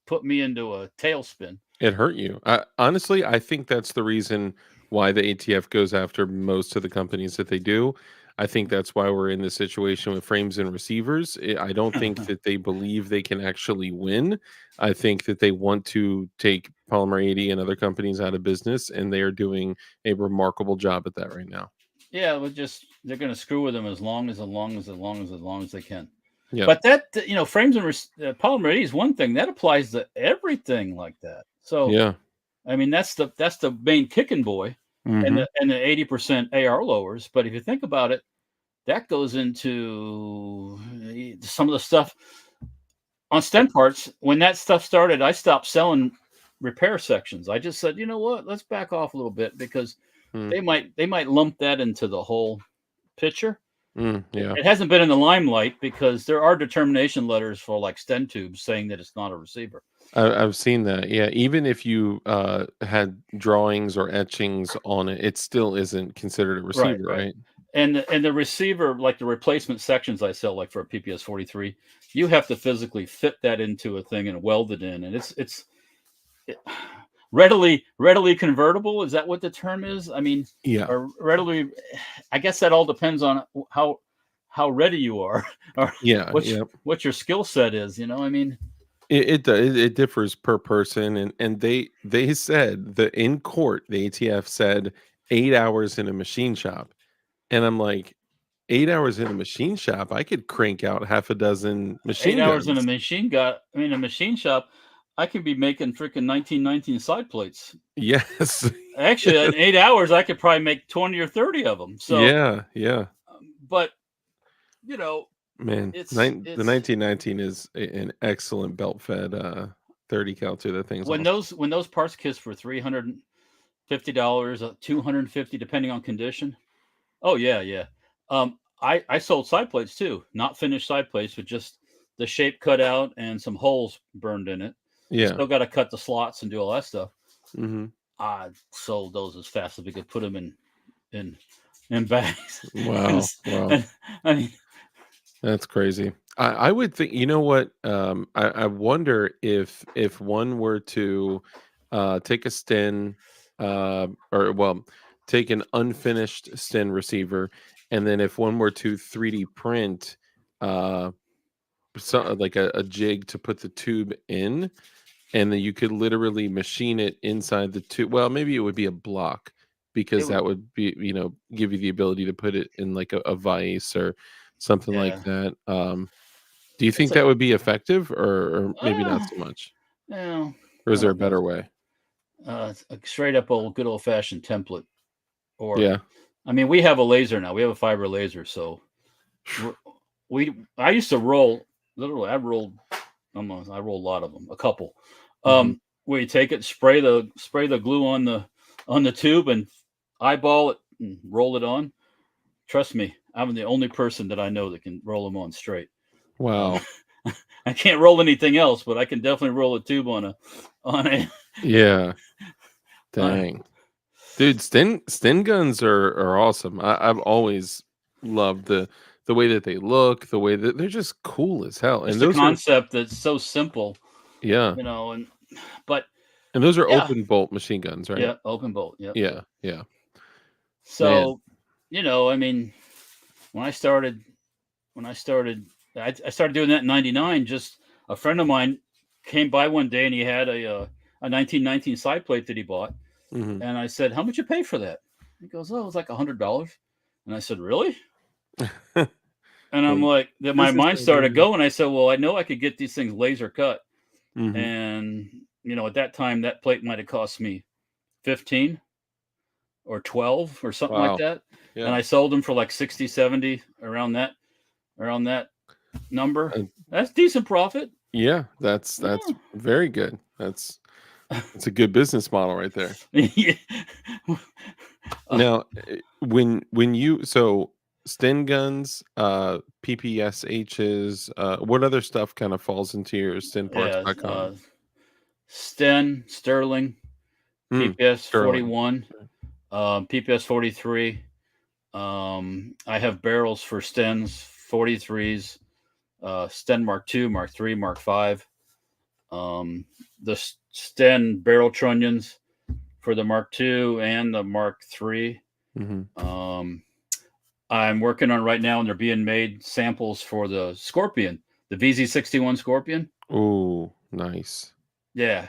put me into a tailspin. it hurt you. Honestly, I think that's the reason why the ATF goes after most of the companies that they do. I think that's why we're in this situation with frames and receivers. I don't think that they believe they can actually win. I think that they want to take Polymer 80 and other companies out of business, and they are doing a remarkable job at that right now. Yeah, they're going to screw with them as long as they can. Yeah, But that frames and polymer 80 is one thing that applies to everything like that. So yeah, I mean that's the main kicking boy hmm and the 80% AR lowers. But if you think about it, that goes into some of the stuff on Sten parts. When that stuff started, I stopped selling repair sections. I just said, you know what, let's back off a little bit because mm, they might lump that into the whole picture. yeah. It hasn't been in the limelight because there are determination letters for like Sten tubes saying that it's not a receiver. I've seen that. Yeah, even if you had drawings or etchings on it, it still isn't considered a Right, receiver, right. right? And the receiver, like the replacement sections I sell, like for a PPS 43, you have to physically fit that into a thing and weld it in, and it, readily convertible. Is that what the term is? I mean, Yeah, or readily. I guess that all depends on how ready you are, or yeah, yeah. what your skill set is. I mean, It does. It differs per person, and they said that in court, the ATF said 8 hours in a machine shop, and I'm like, 8 hours in a machine shop, I could crank out half a dozen 8 hours in a machine guns. machine shop, I could be making freaking 1919 side plates. Yes, Actually, in 8 hours, I could probably make 20 or 30 of them. So, yeah, yeah. but you know, Man, the it's 1919 is an excellent belt fed 30 cal too. That thing's awesome. when those parts kits were $350, $250 depending on condition. Oh yeah, yeah. I sold side plates too, not finished side plates, but just the shape cut out and some holes burned in it. You Yeah. still got to cut the slots and do all that stuff. Hmm. I sold those as fast as we could put them in bags. Wow. Wow. And, I mean, That's crazy. I would think, you know what? I wonder if one were to take a Sten, or well, take an unfinished Sten receiver, and then if one were to 3D print uh, like a jig to put the tube in, and then you could literally machine it inside the tube. Well, maybe it would be a block it because would, that would be, give you the ability to put it in like a vise or something like yeah. that. Do you It's think a, that would be effective, or maybe not so much? well, Or is I there a don't know. better way? A straight up good old fashioned template, or Yeah. I mean, we have a laser now. We have a fiber laser, so I used to roll. Literally, I rolled almost. I rolled a lot of them, a couple. Hmm. Where you take it, spray the glue on the tube, and eyeball it and roll it on. Trust me, I'm the only person that I know that can roll them on straight. Wow. I can't roll anything else, but I can definitely roll a tube on a Yeah. on a, Dang. Dude, Sten guns are awesome. I've always loved the way that they look, the way that they're just cool as hell. And just a those are, concept that's so simple, yeah. and but And those are yeah, open bolt machine guns, right? yeah, open bolt, yep. Yeah, yeah. Man. So, I mean, when I started, I started doing that in '99. Just a friend of mine came by one day and he had a 1919 side plate that he bought, Mhm. and I said, "How much you pay for that?" He goes, "Oh, it was like $100." And I said, "Really?" And I'm Like, like, that my this is mind so started good. going. I said, "Well, I know I could get these things laser cut, Mhm. and at that time that plate might have cost me 15 or 12 or something like Wow. that, and Yeah. I sold them for like 60, 70 around that number. Uh, That's decent profit." yeah, that's Yeah. very good. That's a good business model right there. Yeah. Now, when you so Sten guns, PPSHs, what other stuff kind of falls into your Yeah. stenparts.com? Sten, Sterling, Hmm. PPS Sterling. 41, PPS 43. I have barrels for Stens 43s, Sten Mark II, Mark III, Mark V. The Sten barrel trunnions for the Mark II and the Mark III. Mhm. I'm working on right now, and they're being made samples for the Scorpion, the VZ61 Scorpion. Ooh, nice. Yeah.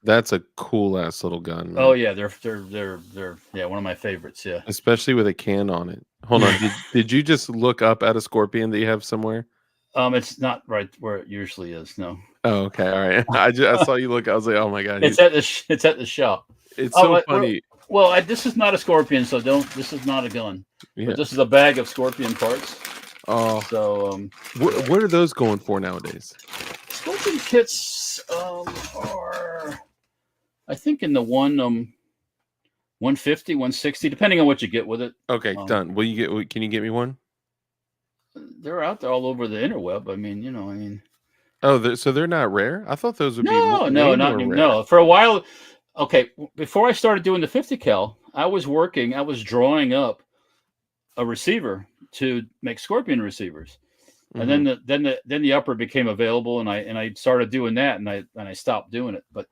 That's a cool ass little gun, Oh man. yeah, they're yeah, one of my favorites. Yeah. Especially with a can on it. Hold on. Did you just look up at a scorpion that you have somewhere? It's not right where it usually is. No. Oh, okay. All right. I saw you look. I was like, oh my god, It's at the shop. it's Oh, so funny. this is not a Scorpion, so don't. This is not a gun, Yeah. but this is a bag of Scorpion parts. Oh, So what are those going for nowadays? Scorpion kits are, I think, in the 150, 160, depending on what you get with it. Okay, done. Will you get? Can you get me one? They're out there all over the interweb. I mean. Oh, so they're not rare. I thought those would be No, way not more rare. no. For a while, okay. Before I started doing the 50 cal, I was drawing up a receiver to make Scorpion receivers, and Mhm. then the upper became available, and I started doing that, and I stopped doing it. But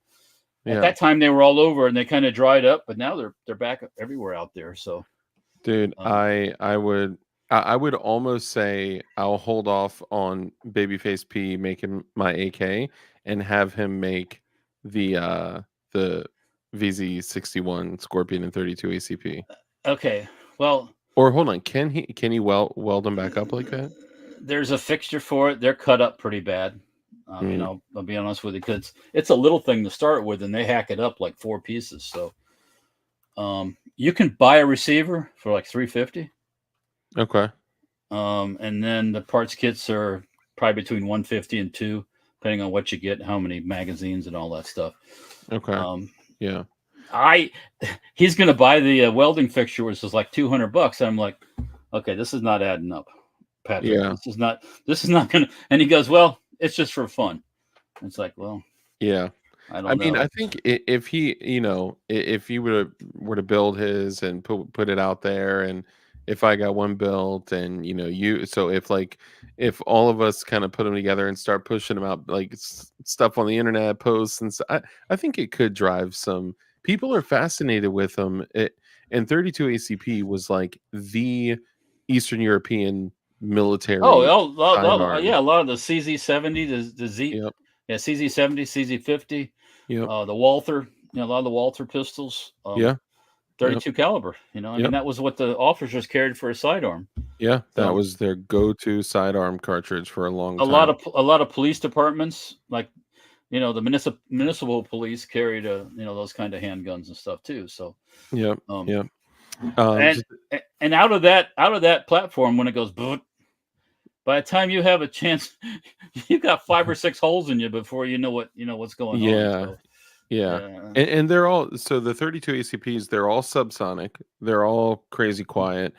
at Yeah, that time, they were all over, and they kind of dried up. But now they're back everywhere out there. So, dude, um, I would almost say I'll hold off on Babyface P making my AK and have him make the VZ61 Scorpion and 32 ACP. okay, well, Or hold on, can he weld them back up like that? there's a fixture for it. They're cut up pretty bad. Mm. I'll be honest with you, because it's a little thing to start with, and they hack it up like 4 pieces. So, you can buy a receiver for like $350, Okay. and then the parts kits are probably between $150 and $200, depending on what you get, how many magazines, and all that stuff. Okay. Um, Yeah. he's going to buy the welding fixture, which is like $200. I'm like, okay, this is not adding up, Patrick. Yeah. This is not gonna. And he goes, well, it's just for fun. It's like, well, Yeah. I I don't mean, know. I think if he, if he were to build his and put it out there, and if I got one built, and so if all of us kind of put them together and start pushing them out, like stuff on the internet, posts, and I think it could drive some people are fascinated with them. And 32 ACP was like the Eastern European Oh, military yeah, sidearm. a lot of the CZ70, the Z, Yep. yeah, CZ70, CZ50, Yep. the Walther, a lot of the Walther pistols, Yeah. Yep. 32 caliber. I mean, Yep. that was what the officers carried for a sidearm. Yeah, that So was their go-to sidearm cartridge for a long a lot time. of a lot of police departments, like the municipal police carried those kind of handguns and stuff too. So Yep, um, yep. and Just and out of that platform, when it goes, by the time you have a chance, you've got 5 or 6 holes in you before you know what's going on. yeah, So yeah. yeah, And they're all so the 32 ACPs, they're all subsonic. They're all crazy quiet,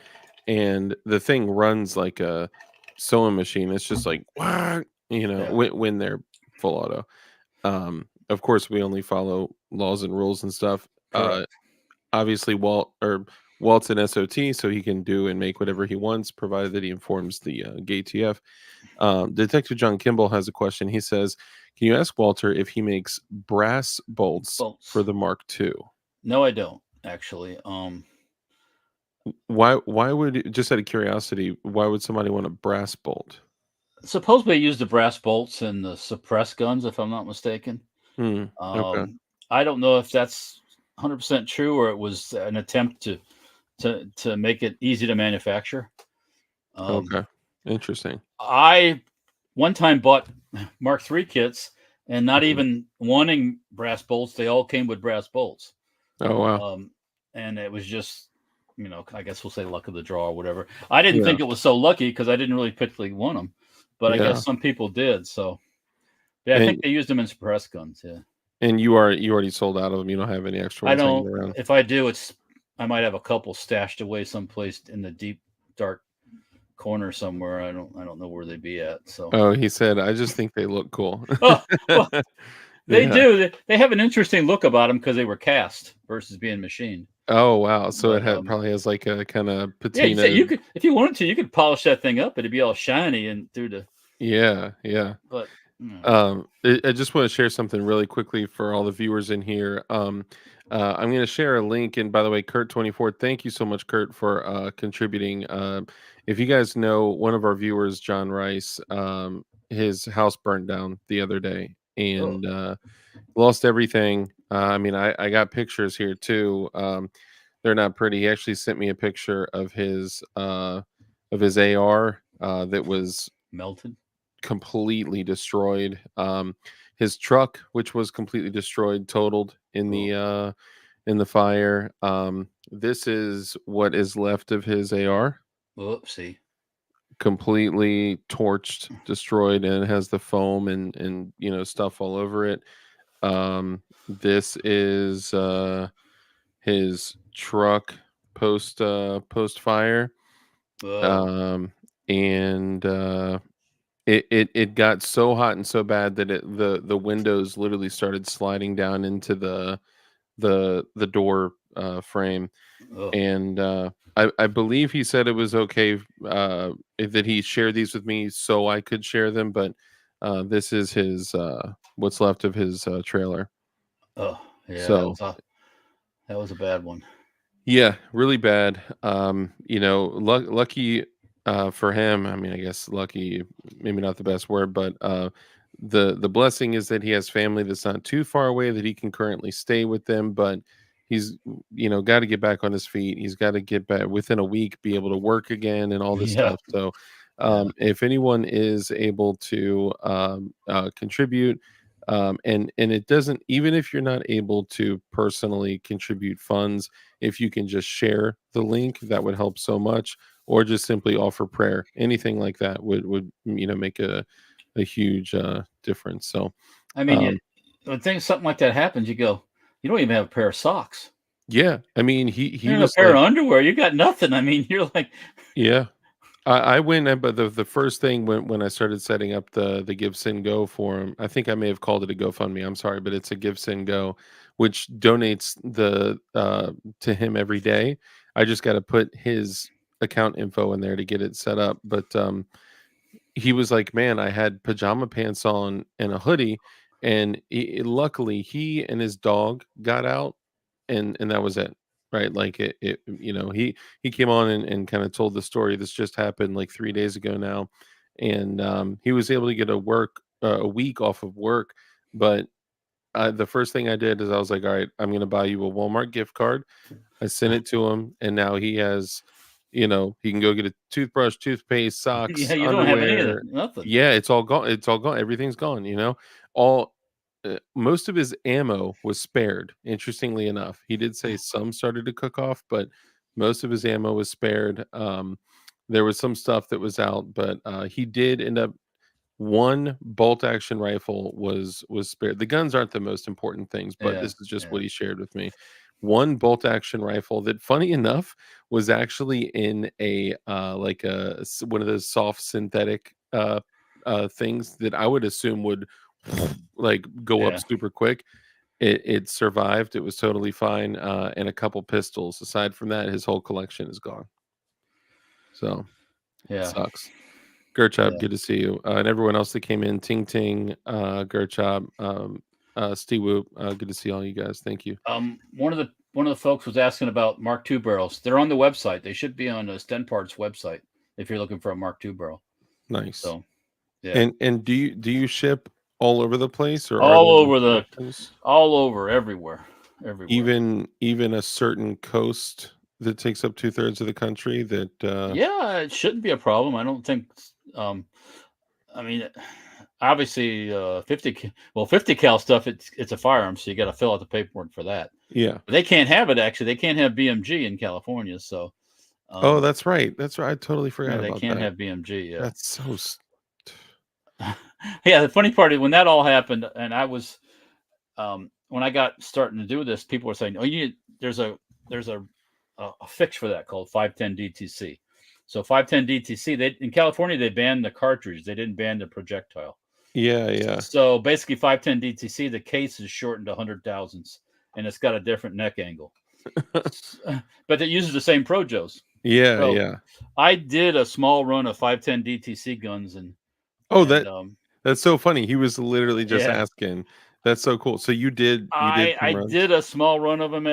and the thing runs like a sewing machine. It's just like wah, yeah, when they're full auto. Of course, we only follow laws and rules and stuff. correct. Obviously, Walt's an SOT, so he can do and make whatever he wants, provided that he informs the GATF. Detective John Kimball has a question. He says, "Can you ask Walter if he makes brass bolts for Bolts. the Mark II? No, I don't actually. Why would just out of curiosity, why would somebody want a brass bolt?" Supposedly I used the brass bolts in the suppress guns, if I'm not mistaken. Okay. I don't know if that's 100% true, or it was an attempt to make it easy to manufacture. Okay. Interesting. I one time bought Mark III kits, and not Mhm. even wanting brass bolts, they all came with brass bolts. Oh wow. And it was just, I guess we'll say luck of the draw or whatever. I didn't Yeah. think it was so lucky because I didn't really particularly want them, but I Yeah. guess some people did. So yeah, I think And they used them in suppress guns. Yeah. you already sold out of them. You don't have any extra I ones hanging don't. around. If I do, I might have a couple stashed away someplace in the deep dark corner somewhere. I don't know where they'd be at. So Oh, he said, "I just think they look cool." oh well, they Yeah. do. They have an interesting look about them because they were cast versus being machined. Oh, wow. So it But had probably has like a kinda yeah, you patina. could, if you wanted to, you could polish that thing up. It'd be all shiny and through the. Yeah, yeah. But I just wanna share something really quickly for all the viewers in here. I'm gonna share a link, and by the way, Kurt24, thank you so much, Kurt, for, contributing. If you guys know one of our viewers, John Rice, his house burned down the other day, oh, and, lost everything. I mean, I got pictures here too. They're not pretty. He actually sent me a picture of his AR that was melted. completely destroyed. His truck, which was completely destroyed, totaled Oh, in the fire. This is what is left of his AR, whoopsie. completely torched, destroyed, and it has the foam and stuff all over it. This is his truck post fire. Oh, And it got so hot and so bad that the windows literally started sliding down into the door frame. oh. And I believe he said it was okay that he shared these with me so I could share them, but this is his what's left of his trailer. Oh, yeah, that So was a bad one. yeah, really bad. Lucky for him. I mean, I guess lucky, maybe not the best word, but the blessing is that he has family that's not too far away that he can currently stay with them. But he's got to get back on his feet. He's got to get back within a week, be able to work again, and all this Yeah, stuff. So, yeah. if anyone is able to contribute. And it doesn't, even if you're not able to personally contribute funds, if you can just share the link, that would help so much, or just simply offer prayer. Anything like that would make a huge difference. So I mean, um when something like that happens, you go, you don't even have a pair of socks. Yeah, I mean, he You're in a was pair like, of underwear. You got nothing. I mean, you're like, yeah. I went in, but the first thing when I started setting up the Give Send Go for him, I think I may have called it a GoFundMe. I'm sorry, but it's a Give Send Go, which donates the to him every day. I just got to put his account info in there to get it set up. But he was like, "Man, I had pajama pants on and a hoodie, and luckily he and his dog got out, and that was it." Right? Like he came on and kind of told the story. This just happened like 3 days ago now, and he was able to get a week off of work. But the first thing I did is I was like, "All right, I'm going to buy you a Walmart gift card." I sent it to him, and now he has, he can go get a toothbrush, toothpaste, yeah, socks, you don't have any of that. underwear. Nothing. Yeah, it's all gone. It's all gone. Everything's gone. All most of his ammo was spared. Interestingly enough, he did say some started to cook off, but most of his ammo was spared. There was some stuff that was out, but he did end up one bolt action rifle was spared. The guns aren't the most important things, but Yeah, this is just yeah, what he shared with me. One bolt action rifle that, funny enough, was actually in a like one of those soft synthetic things that I would assume would like go up yeah, super quick. It survived. It was totally fine. And a couple pistols. Aside from that, his whole collection is gone. So yeah, sucks. Gerchop, yeah. good to see you. And everyone else that came in, Ting Ting, Gerchop, Steve Whoop, good to see all you guys. Thank you. One of the folks was asking about Mark II barrels. They're on the website. They should be on the Sten Parts website if you're looking for a Mark II barrel. Nice. So yeah, And do you ship all over the place, or are all there over locations? everywhere, everywhere. Even a certain coast that takes up 2/3 of the country that Yeah, it shouldn't be a problem. I don't think. Um, I mean, obviously, 50 cal stuff. It's a firearm, so you got to fill out the paperwork for that. yeah. But they can't have it. Actually, they can't have BMG in California. So, Oh, um, that's right. That's right. I totally yeah, forgot they about can't that. have BMG. Yeah. That's so Yeah, the funny part is when that all happened, and I was when I got starting to do this, people were saying, "Oh, there's a fix for that called 510 DTC." So 510 DTC, they in California they banned the cartridge, they didn't ban the projectile. yeah, yeah. So basically, 510 DTC, the case is shortened to 100 thousandths, and it's got a different neck angle, but it uses the same Projos. Yeah, So yeah. I did a small run of 510 DTC guns, and Oh, and that's so funny. He was literally just yeah, asking. That's so cool. So you did I some runs? did a small run of them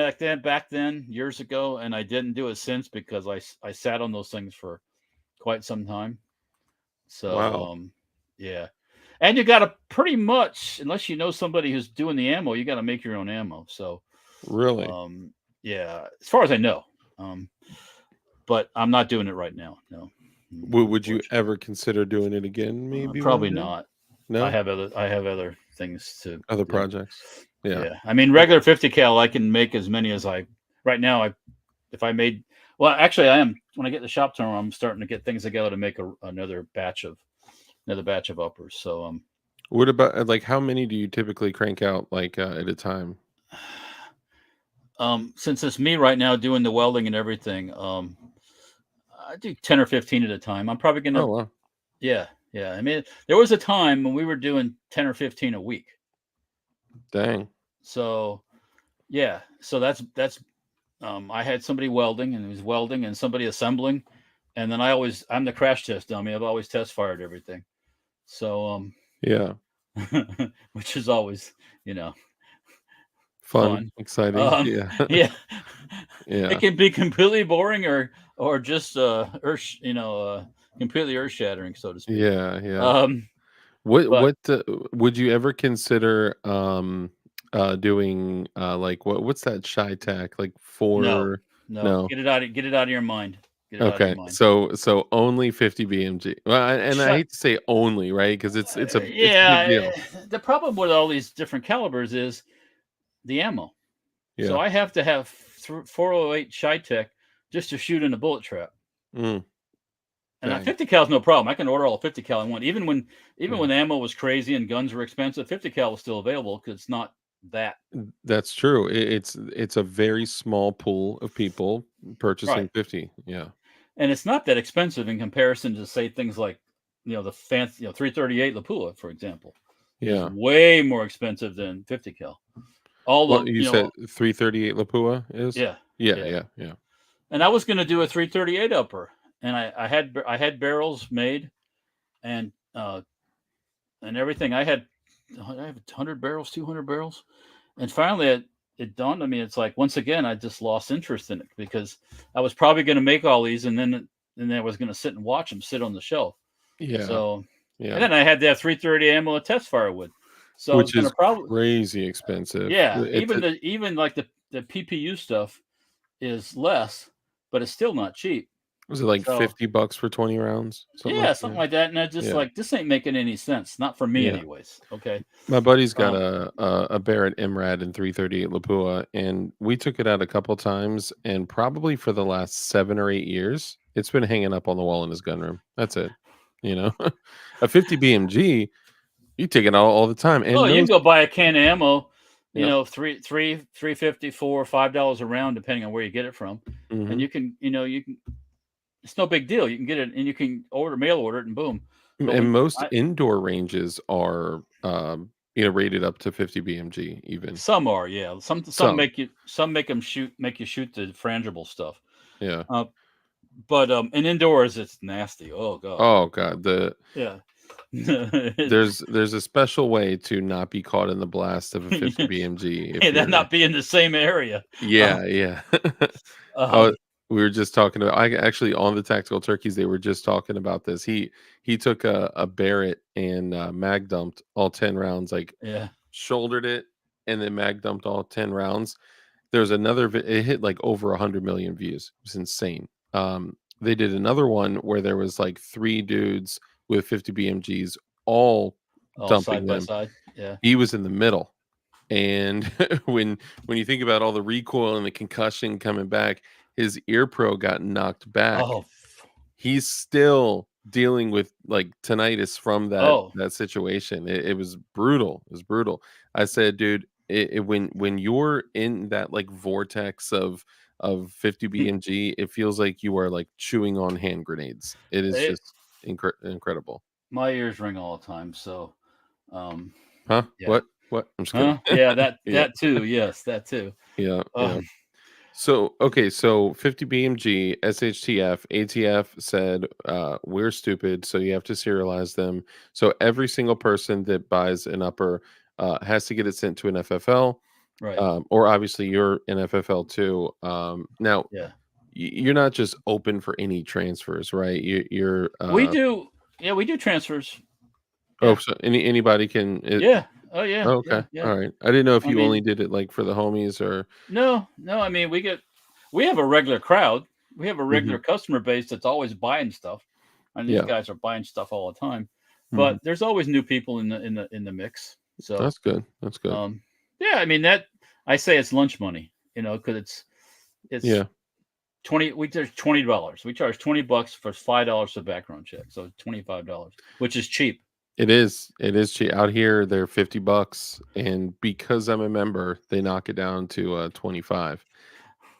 back then years ago, and I didn't do it since because I sat on those things for quite some time. So Wow. yeah, and you got to pretty much, unless you know somebody who's doing the ammo, you got to make your own ammo. So Really? um, yeah, as far as I know, um, but I'm not doing it right now. No, Would you unfortunately, ever consider doing it again maybe one probably day? not. No? I have other things to Other do. projects? Yeah. Yeah, I mean, regular 50 cal, I can make as many as I. Right now, if I made, well, actually, I am. When I get the shop tomorrow, I'm starting to get things together to make another batch of uppers. So What about like how many do you typically crank out like at a time? since it's me right now doing the welding and everything, I do 10 or 15 at a time. I'm probably Oh gonna, wow. yeah, yeah. I mean, there was a time when we were doing 10 or 15 a week. Dang. So yeah, so that's I had somebody welding and he was welding and somebody assembling, and then I'm the crash test dummy. I've always test fired everything. So Yeah. which is always, you know, Fun, fun. exciting. Yeah. Yeah, it Yeah. can be completely boring or just completely earth shattering, so to speak. Yeah, yeah. Um, What but what would you ever consider doing like what's that shy tack like no, for no, no. get it out of your mind. Get it out of your Okay. mind. So only 50 BMG. Well, and I Shut. hate to say only, right? Because it's a big Yeah, deal. the problem with all these different calibers is the ammo. So Yeah. I have to have 408 Tech just to shoot in a bullet trap. Mm, And dang. 50 cal is no problem. I can order all 50 cal I want. Even Yeah. when ammo was crazy and guns were expensive, 50 cal was still available because it's not that. That's true. It's a very small pool of people purchasing Right. 50. Yeah. And it's not that expensive in comparison to say things like, the fancy, 338 Lapua, for example, is Yeah. way more expensive than 50 cal. All Well, the, you said 338 Lapua is? yeah, Yeah, yeah. yeah. And I was going to do a 338 upper, and I had barrels made, and everything. I have 100 barrels, 200 barrels, and finally it dawned on me. It's like, once again, I just lost interest in it because I was probably going to make all these, and then I was going to sit and watch them sit on the shelf. Yeah. So, and Yeah. then I had that 330 ammo test firewood. So I was Which going to is probably, crazy expensive. yeah, It's a, even like the PPU stuff is less, but it's still not cheap. was it like So $50 for 20 rounds? Something like yeah, something that. like that. And I just Yeah. like, this ain't making any sense. Not for me, Yeah. anyways. Okay. My buddy's got Um, a Barrett MRAD in 338 Lapua, and we took it out a couple times, and probably for the last 7 or 8 years, it's been hanging up on the wall in his gun room. That's it. You know, a 50 BMG, you take it out all the time, oh, and you can those. go buy a can of ammo, Yep. $3.50, $4, $5 a round, depending on where you get it from. And Hmm. you can, it's no big deal. You can get it, and you can mail order it, and boom. But And when most indoor ranges are, rated up to 50 BMG even. some are, yeah, some Some. make them make you shoot the frangible stuff. Yeah. Uh, but in indoors, it's nasty. Oh god, Oh god, yeah. there's a special way to not be caught in the blast of a 50 BMG if Hey, that you're. not be in the same area. Uh, Yeah, yeah. Oh, um, we were just talking about, I actually, on the Tactical Turkeys, they were just talking about this. He took a Barrett and mag dumped all 10 rounds, like yeah. shouldered it and then mag dumped all 10 rounds. There's another it hit like over 100 million views. It was insane. They did another one where there was like 3 dudes with 50 BMGs all Oh, dumping side by them. side. Yeah. He was in the middle. And when you think about all the recoil and the concussion coming back, his ear pro got knocked back. Oh. He's still dealing with like tinnitus from that Oh. situation. It was brutal. It was brutal. I said, dude, when you're in that like vortex of 50 BMG, it feels like you are like chewing on hand grenades. It is It, just incredible. my ears ring all the time. So, um, Huh? yeah. What? I'm just kidding. Huh? Yeah. That Yeah. that too. Yes, that too. Yeah. Yeah. Um, So, okay, so 50 BMG, SHTF, ATF said, we're stupid, so you have to serialize them. So every single person that buys an upper has to get it sent to an FFL, right. or obviously you're an FFL too. Now, Yeah. you're not just open for any transfers, right? You're We do. Yeah, we do transfers. oh, Yeah. so anybody can. Yeah. Oh yeah. Oh, Yeah. okay, Yeah. all right. I didn't know if I you only mean, did it like for the homies or. no. I mean, we have a regular crowd. We have a Mhm. regular customer base that's always buying stuff, and these Yeah, guys are buying stuff all the time. mhm. But there's always new people in the mix. So, That's good. That's good. yeah. I mean, that I say it's lunch money. Because it's Yeah. 20. We charge $20. We charge $20 for $5 for background check. So $25, which is cheap. It is. It is cheap. Out here, they're $50, and because I'm a member, they knock it down to 25,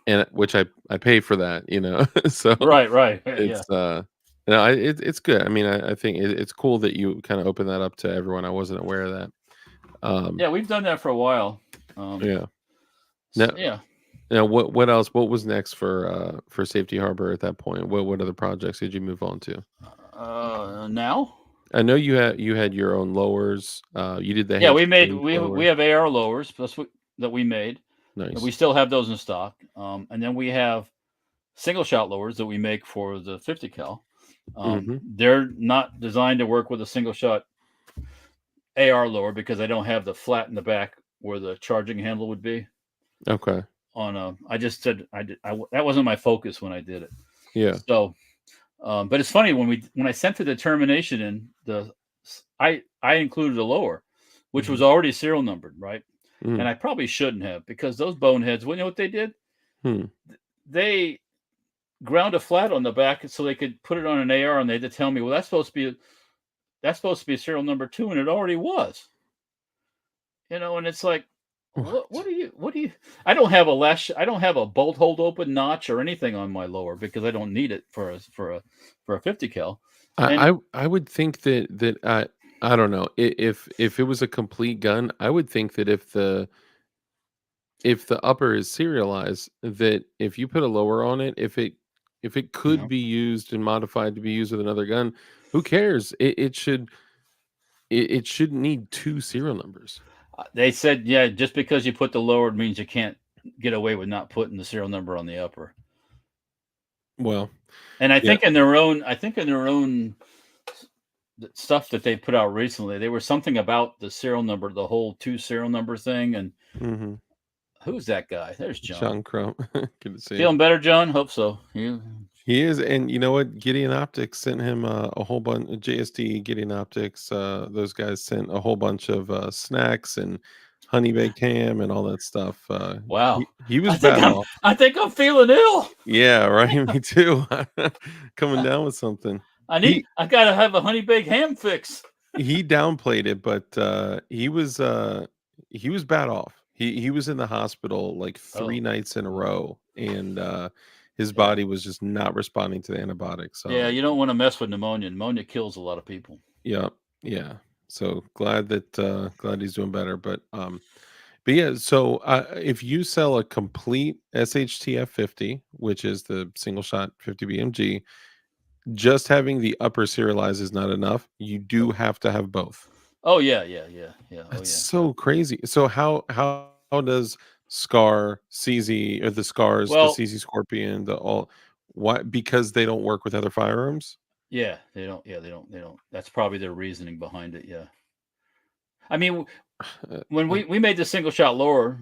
and which I pay for that, So Right. Right. Yeah. it's no, it's good. I mean, I think it's cool that you kind of open that up to everyone. I wasn't aware of that. Yeah. We've done that for a while. Yeah. Now, Yeah. what else? What was next for Safety Harbor at that point? What other projects did you move on to? Now. I know you had your own lowers. You did the Yeah, Hanson we made range we lower. we have AR lowers that we made. And we Nice. still have those in stock. And then we have single shot lowers that we make for the 50 cal. Hmm. They're not designed to work with a single shot AR lower because I don't have the flat in the back where the charging handle would be. Okay. I just said that wasn't my focus when I did it. Yeah. So, but it's funny when I sent the determination in I included a lower, which was already serial numbered, right? Mm. And I probably shouldn't have, because those boneheads, you know what they did? Hmm. They ground a flat on the back so they could put it on an AR, and they had to tell me, well, that's supposed to be serial number 2, and it already was. And it's like, What do you I don't have a I don't have a bolt hold open notch or anything on my lower because I don't need it for a 50 cal. And I would think that I don't know if it was a complete gun, I would think that if the upper is serialized, that if you put a lower on it, if it you could know, be used and modified to be used with another gun, who cares? It shouldn't need two serial numbers. they said yeah, just because you put the lower means you can't get away with not putting the serial number on the upper. Well, And yeah. I think in their own stuff that they put out recently, there was something about the serial number, the whole two serial number thing. And Hmm. who's that guy? There's John. Sean Crump. Good to see you. Feeling better, John? Hope so. You He is, and you know what? Gideon Optics sent him a whole bunch. JSD Gideon Optics, those guys sent a whole bunch of snacks and honey baked ham and all that stuff. wow. He was bad off. I think I'm feeling ill. Yeah, right. Me too. Coming down with something. I gotta have a honey baked ham fix. He downplayed it, but he was bad off. He was in the hospital like Oh, 3 nights in a row, and his yeah. body was just not responding to the antibiotics. Yeah, you don't want to mess with pneumonia. Pneumonia kills a lot of people. Yeah, yeah. So glad that glad he's doing better. But yeah, so if you sell a complete SHTF 50, which is the single shot 50 BMG, just having the upper serialized is not enough. You do Nope. have to have both. Oh yeah, yeah, yeah, yeah. Oh That's yeah. so crazy. So how does Scar, CZ, or the Scars, the Well, CZ Scorpion, the all why because they don't work with other firearms? yeah, they don't. Yeah, they don't. That's probably their reasoning behind it. Yeah. I mean, when Uh, we made the single shot lower,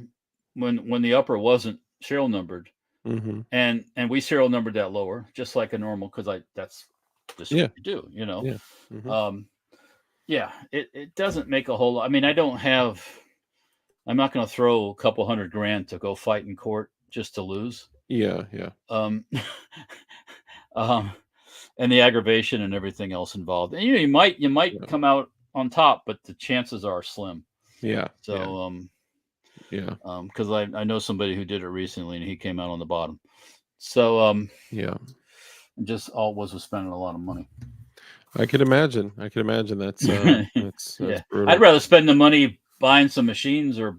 when the upper wasn't serial numbered, mhm. and we serial numbered that lower just like a normal because I that's just what Yeah, you do, you know. yeah. Mhm. Um, yeah, it doesn't make a whole lot. I mean, I don't have. I'm not going to throw a couple $100,000 to go fight in court just to lose. Yeah, yeah. Um, um, and the aggravation and everything else involved. And you might Yeah. come out on top, but the chances are slim. Yeah, yeah, So yeah, because I know somebody who did it recently and he came out on the bottom. So yeah. just all it was spending a lot of money. I could imagine. I could imagine that's Yeah, I'd brutal. rather spend the money buying some machines or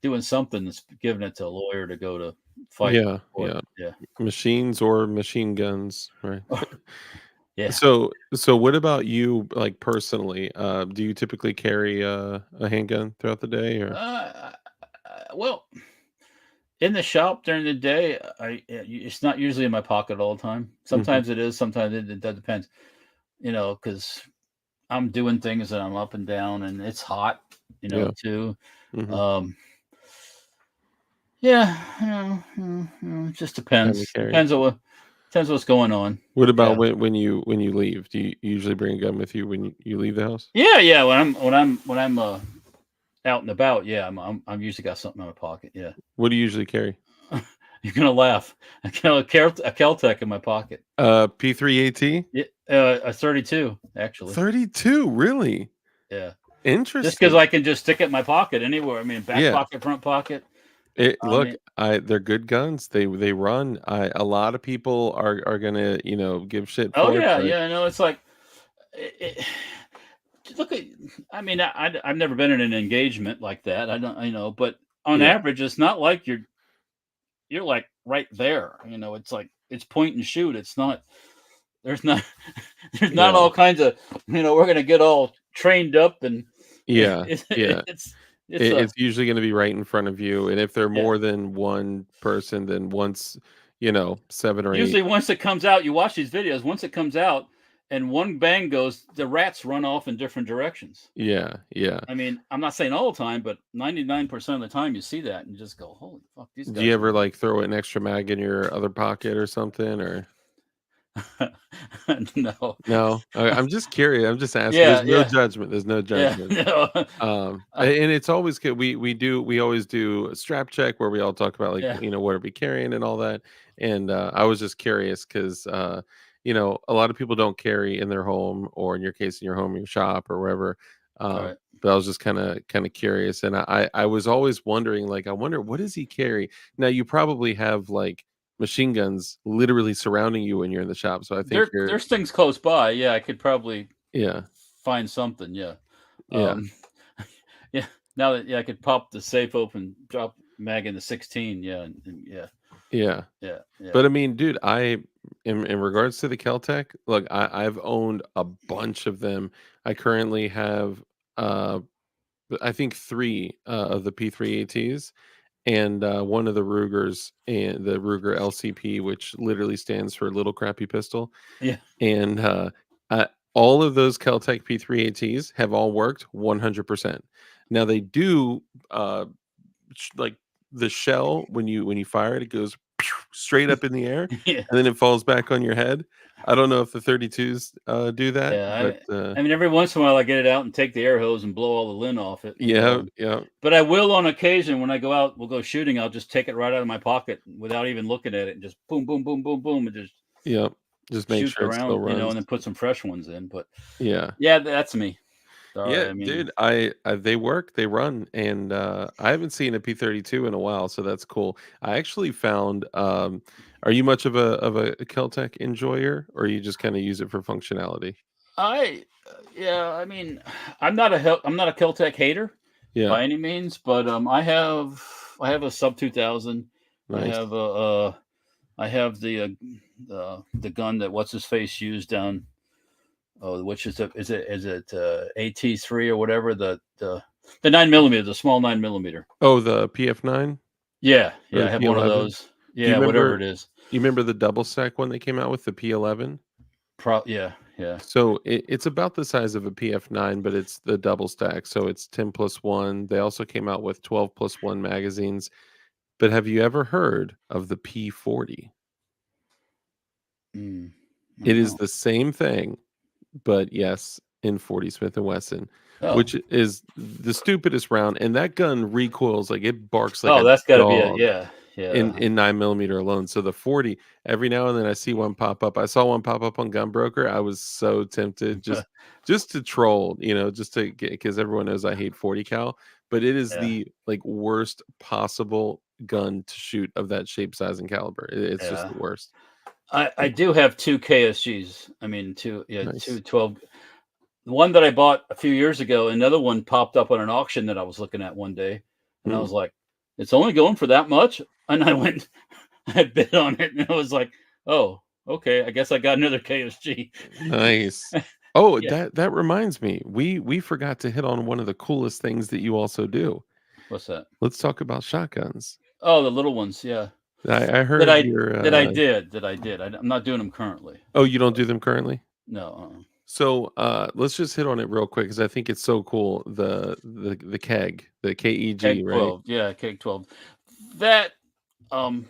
doing something that's giving it to a lawyer to go to fight in Yeah, court. yeah. Yeah. Machines or machine guns, right? Yeah. So what about you, like, personally? Do you typically carry a handgun throughout the day or Well, in the shop during the day, it's not usually in my pocket all the time. Mhm. Sometimes it is, sometimes it that depends, because I'm doing things and I'm up and down and it's hot, Yeah. too. Mhm. Um, yeah, it just Time to depends. carry. Depends what's going on. What about Yeah. when you leave? Do you usually bring a gun with you when you leave the house? Yeah, yeah. When I'm out and about, yeah, I'm usually got something in my pocket. Yeah. What do you usually carry? You're gonna laugh. I got a Kel-Tec in my pocket. P3AT? Yeah, a 32 actually. 32, really? Yeah, just because Interesting. I can just stick it in my pocket anywhere. I mean, back Yeah. pocket, front pocket. I Look, mean, they're good guns. They run. A lot of people are gonna, give shit oh for it, yeah, but yeah. No, it's like, look at. I mean, I've never been in an engagement like that. I don't, but on yeah, average, it's not like you're like right there. It's like it's point and shoot. It's not. There's not. There's not yeah, all kinds of. We're gonna get all trained up and yeah, yeah. it's a It's usually gonna be right in front of you, and if they're yeah. more than one person, then once, 7 or 8. Usually, once it comes out, you watch these videos. Once it comes out, and one bang goes, the rats run off in different directions. Yeah, yeah. I mean, I'm not saying all the time, but 99% of the time, you see that and you just go, "Holy fuck, these Do you guys ever, like, throw an extra mag in your other pocket or something, or are." No, no? I'm just curious. I'm just asking. yeah, There's no yeah, judgment. There's no yeah. judgment. No, And it's always good. We always do a strap check where we all talk about, like, yeah. what are we carrying and all that. And I was just curious because a lot of people don't carry in their home, or in your case in your home, your shop or wherever. Right. But I was just kind of curious, and I was always wondering, like, I wonder what does he carry? Now you probably have like machine guns literally surrounding you when you're in the shop, so I think you're There's things close by. Yeah, I could probably yeah, find something. Yeah. yeah, Um, yeah. Now that I could pop the safe open, drop mag in the 16. Yeah, and yeah, yeah. yeah, yeah, But I mean, dude, in regards to the Keltec, look, I've owned a bunch of them. I currently have uh I think three of the P3ATs and one of the Rugers and the Ruger LCP, which literally stands for Little Crappy Pistol. yeah. And uh, all of those Keltec P3ATs have all worked 100%. Now they do like the shell when you fire it, it goes straight up in the air Yeah. and then it falls back on your head. I don't know if the 32s do that, Yeah, but I mean, every once in a while I get it out and take the air hose and blow all the lint off it. yeah, yeah, But I will on occasion when I go out, we'll go shooting. I'll just take it right out of my pocket without even looking at it, and just boom, boom, boom, boom, boom, and just yeah. Just make shoot sure it still around, runs. and then put some fresh ones in. But Yeah. yeah, that's me. Sorry, Yeah, I mean, dude, I they work, they run, and I haven't seen a P32 in a while, so that's cool. I actually found are you much of a Keltec enjoyer, or you just kind of use it for functionality? yeah, I mean, I'm not a Keltec hater Yeah, by any means, but I have a sub 2000. I nice. have I have the gun that what's his face used down. Oh, which is it AT3 or whatever, the 9 millimeter, the small 9 millimeter. Oh, the PF9 Yeah, or yeah, the I have one of P11? those. Do you Yeah, whatever remember it is. you remember the double stack one they came out with, the P11? Yeah, yeah, So it's about the size of a PF9, but it's the double stack, so it's 10 plus 1. They also came out with 12 plus 1 magazines. But have you ever heard of the P40? mm, I It don't is know. the same thing, but yes, in 40 Smith& and Wesson, Oh, which is the stupidest round, and that gun recoils like it barks like oh, a that's got to be a dog yeah, yeah, in 9 millimeter alone. So the 40, every now and then I see one pop up. I saw one pop up on Gunbroker. I was so tempted just to troll, just to get because everyone knows I hate 40 cal, but it is yeah, the like worst possible gun to shoot of that shape, size, and caliber. It's just yeah. the worst. I do have two KSGs. I mean, Nice. two 12. The one that I bought a few years ago, another one popped up on an auction that I was looking at one day, and I Mm, was like, "It's only going for that much?" And I went, I bid on it, and I was like, "Oh, okay. I guess I got another KSG." nice. Oh, Yeah. that reminds me. We forgot to hit on one of the coolest things that you also do. What's that? Let's talk about shotguns. Oh, the little ones. Yeah. I That heard you're I did. I'm not doing them currently. oh, you don't do them currently? No. So let's just hit on it real quick because I think it's so cool. The keg, the KEG, Keg right? 12. Yeah, Keg 12. That um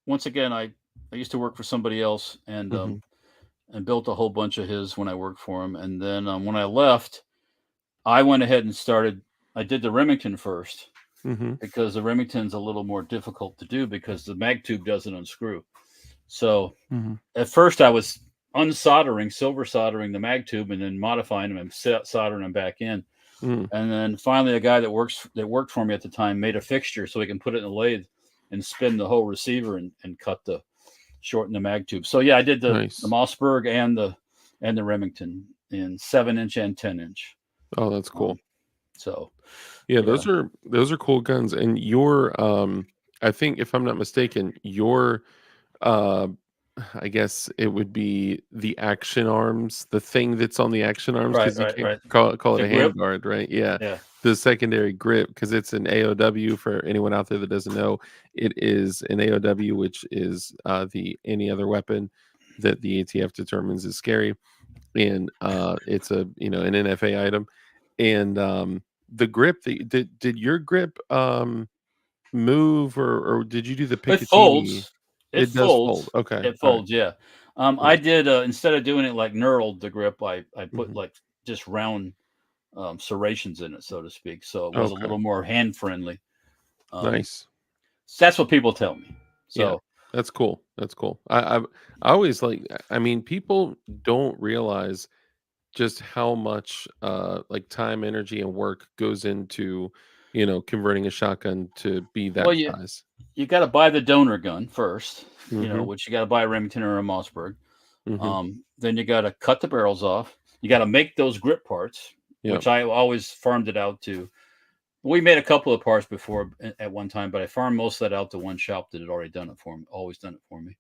once again, I used to work for somebody else Hmm. and built a whole bunch of his when I worked for him. And then when I left, I went ahead and started. I did the Remington first Hmm. because the Remington's a little more difficult to do because the mag tube doesn't unscrew. So Hmm. at first, I was silver soldering the mag tube and then modifying them and soldering them back in. Mm, And then finally, a guy that worked for me at the time made a fixture so he can put it in the lathe and spin the whole receiver and shorten the mag tube. So yeah, I did the nice. Mossberg and the Remington in 7 inch and 10 inch. Oh, that's Um, cool. so Yeah, yeah, those are cool guns. And your I think if I'm not mistaken, your uh I guess it would be the action arms, the thing that's on the action arms, right, because you right, can't right. call it The a grip, handguard, right? Yeah. yeah, The secondary grip, because it's an AOW for anyone out there that doesn't know. It is an AOW, which is the any other weapon that the ATF determines is scary. And it's a an NFA item. And the grip, did your grip move or did you do the it Picatinny? folds. It It does fold. folds. Okay. It All right. folds. Yeah. I Nice. did instead of doing it like knurled the grip, I put Mhm. like just round serrations in it, so to speak. So it was a Okay. little more hand friendly. Um, Nice. so that's what people tell me. Yeah. So That's cool. That's cool. I always like I mean, people don't realize just how much like time, energy, and work goes into, converting a shotgun to be Well, that size. you got to buy the donor gun first, Mm-hmm. which you got to buy a Remington or a Mossberg. Mm-hmm. Then you got to cut the barrels off. You got to make those grip parts, Yep. which I always farmed it out to. We made a couple of parts before at one time, but I farmed most of that out to one shop that had already done it for me, always done it for me.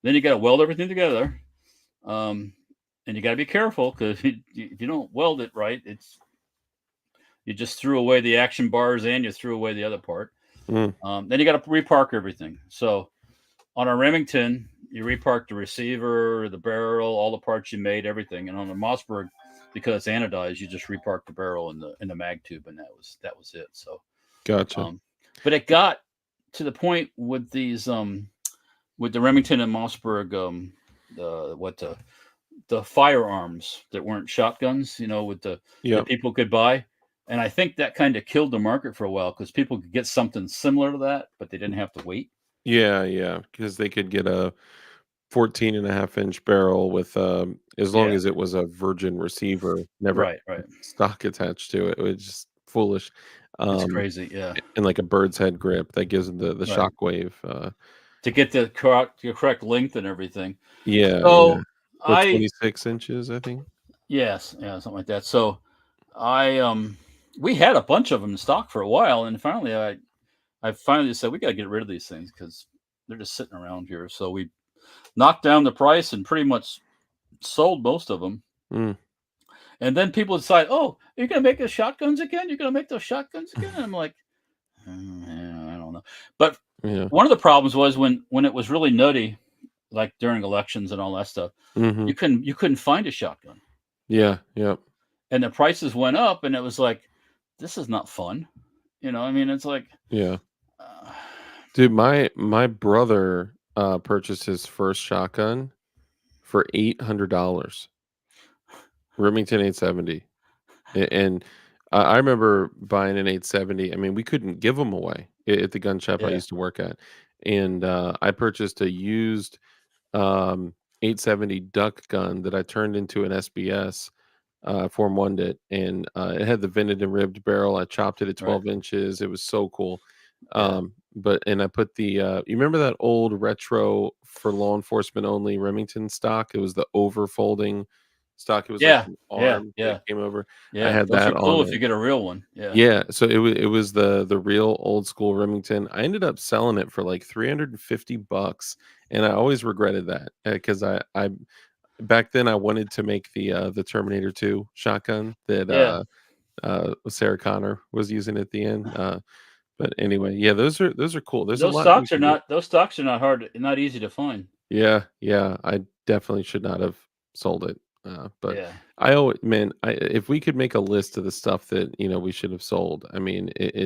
Then you got to weld everything together. And you got to be careful because if you don't weld it right, you just threw away the action bars and you threw away the other part. Mm. Then you got to repark everything. So on a Remington, you repark the receiver, the barrel, all the parts you made, everything. And on the Mossberg, because it's anodized, you just repark the barrel in the mag tube, and that was it. So, Gotcha. but it got to the point with these with the Remington and Mossberg the firearms that weren't shotguns, with that Yep. people could buy. And I think that kind of killed the market for a while because people could get something similar to that, but they didn't have to wait. Yeah, because they could get a 14.5-inch barrel with as long Yeah, as it was a virgin receiver, never right. stock attached to it. It was just foolish. It's Um, crazy. Yeah, and like a bird's head grip that gives them the right. shockwave. To get the correct length and everything. Yeah. So What, I 26 inches, I think? yes, yeah, something like that. So I we had a bunch of them in stock for a while, and finally I finally said we got to get rid of these things because they're just sitting around here. So we knocked down the price and pretty much sold most of them. Mm. And then people decide, oh, you're gonna make those shotguns again? You're gonna make those shotguns again? And I'm like, yeah, I don't know. But Yeah. one of the problems was when it was really nutty, like during elections and all that stuff, Mhm. you couldn't find a shotgun, Yeah, yep. and the prices went up, and it was like, this is not fun. I mean, it's like, Yeah. uh, Dude, my brother, purchased his first shotgun for $800. Remington 870. And I remember buying an 870. I mean, we couldn't give them away at the gun shop I yeah, used to work at. And, I purchased a used, 870 duck gun that I turned into an SBS. Form 1 it, and, it had the vented and ribbed barrel. I chopped it at right, 12 inches. It was so cool. yeah, But I put you remember that old retro for law enforcement only Remington stock? It was the over folding stock. It was like yeah, an yeah, arm that yeah, came over. I yeah. had Those are that cool on if it. you get a real one. Yeah, Yeah, so it was the real old school Remington. I ended up selling it for like $350, and I always regretted that because I back then I wanted to make the Terminator 2 shotgun that yeah. Sarah Connor was using at the end. But anyway, yeah, those are cool. There's a Those lot you stocks are can do. not hard, not easy to find. Yeah, I definitely should not have sold it. But Yeah, man, if we could make a list of the stuff that we should have sold, I mean, it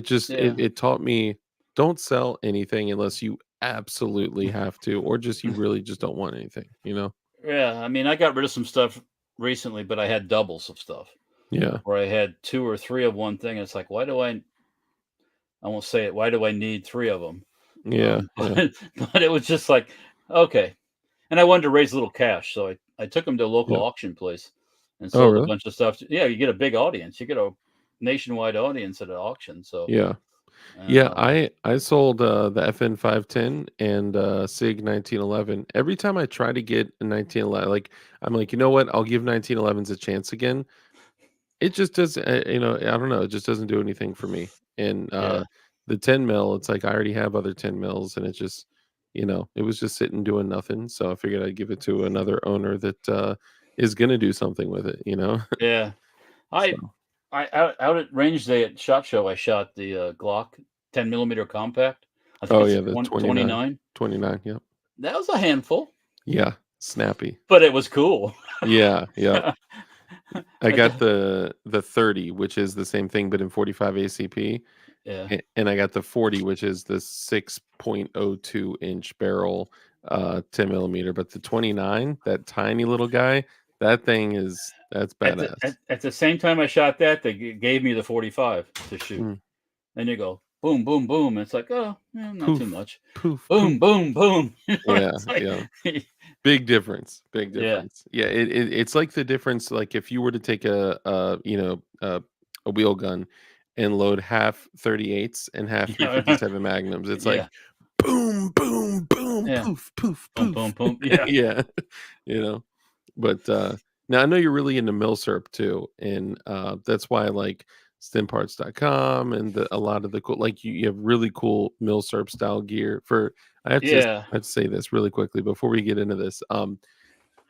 just yeah, it taught me don't sell anything unless you absolutely have to, or just you really just don't want anything. yeah. I mean, I got rid of some stuff recently, but I had doubles of stuff Yeah, where I had two or three of one thing. It's like, why do I won't say it. Why do I need three of them? yeah, yeah. But it was just like, okay. And I wanted to raise a little cash, so I took them to a local Yep. auction place and Oh, sold a really? bunch of stuff. Yeah, you get a big audience. You get a nationwide audience at an auction. So, Yeah. and Yeah, I sold, the FN 510 and, SIG 1911. Every time I try to get a 1911, like, I'm like, "You know what? I'll give 1911s a chance again." It just does I don't know, it just doesn't do anything for me. And, yeah, the 10 mil, it's like I already have other 10 mils, and it just it was just sitting doing nothing, so I figured I'd give it to another owner that, is gonna do something with it? yeah. I So out at range day at SHOT Show, I shot the Glock 10 millimeter compact. I think Oh, it's a yeah, the 29. 29. 29, yep. That was a handful, Yeah, snappy. but it was cool. Yeah. I I got d- the 30, which is the same thing, but in 45 ACP, yeah, and I got the 40, which is the 6.02-inch barrel, 10 millimeter. But the 29, that tiny little guy, that's badass. at the same time I shot that, they gave me the 45 to shoot. Mm. And you go boom, boom, boom. It's like, oh, not too Poof, much. poof, poof. Boom, boom, boom. Yeah, It's like, yeah. Big difference. Big Yeah. difference. Yeah, it's like the difference. Like if you were to take a wheel gun and load half 38s and half 357 Magnums, it's Yeah. like boom, boom, boom, Yeah. poof, poof, Boom, poof. boom, boom. Yeah. Yeah, you know. But now I know you're really into milsurp too, and that's why I like stemparts.com and a lot of the cool, like you have really cool milsurp style gear. For Yeah. I have to say this really quickly before we get into this.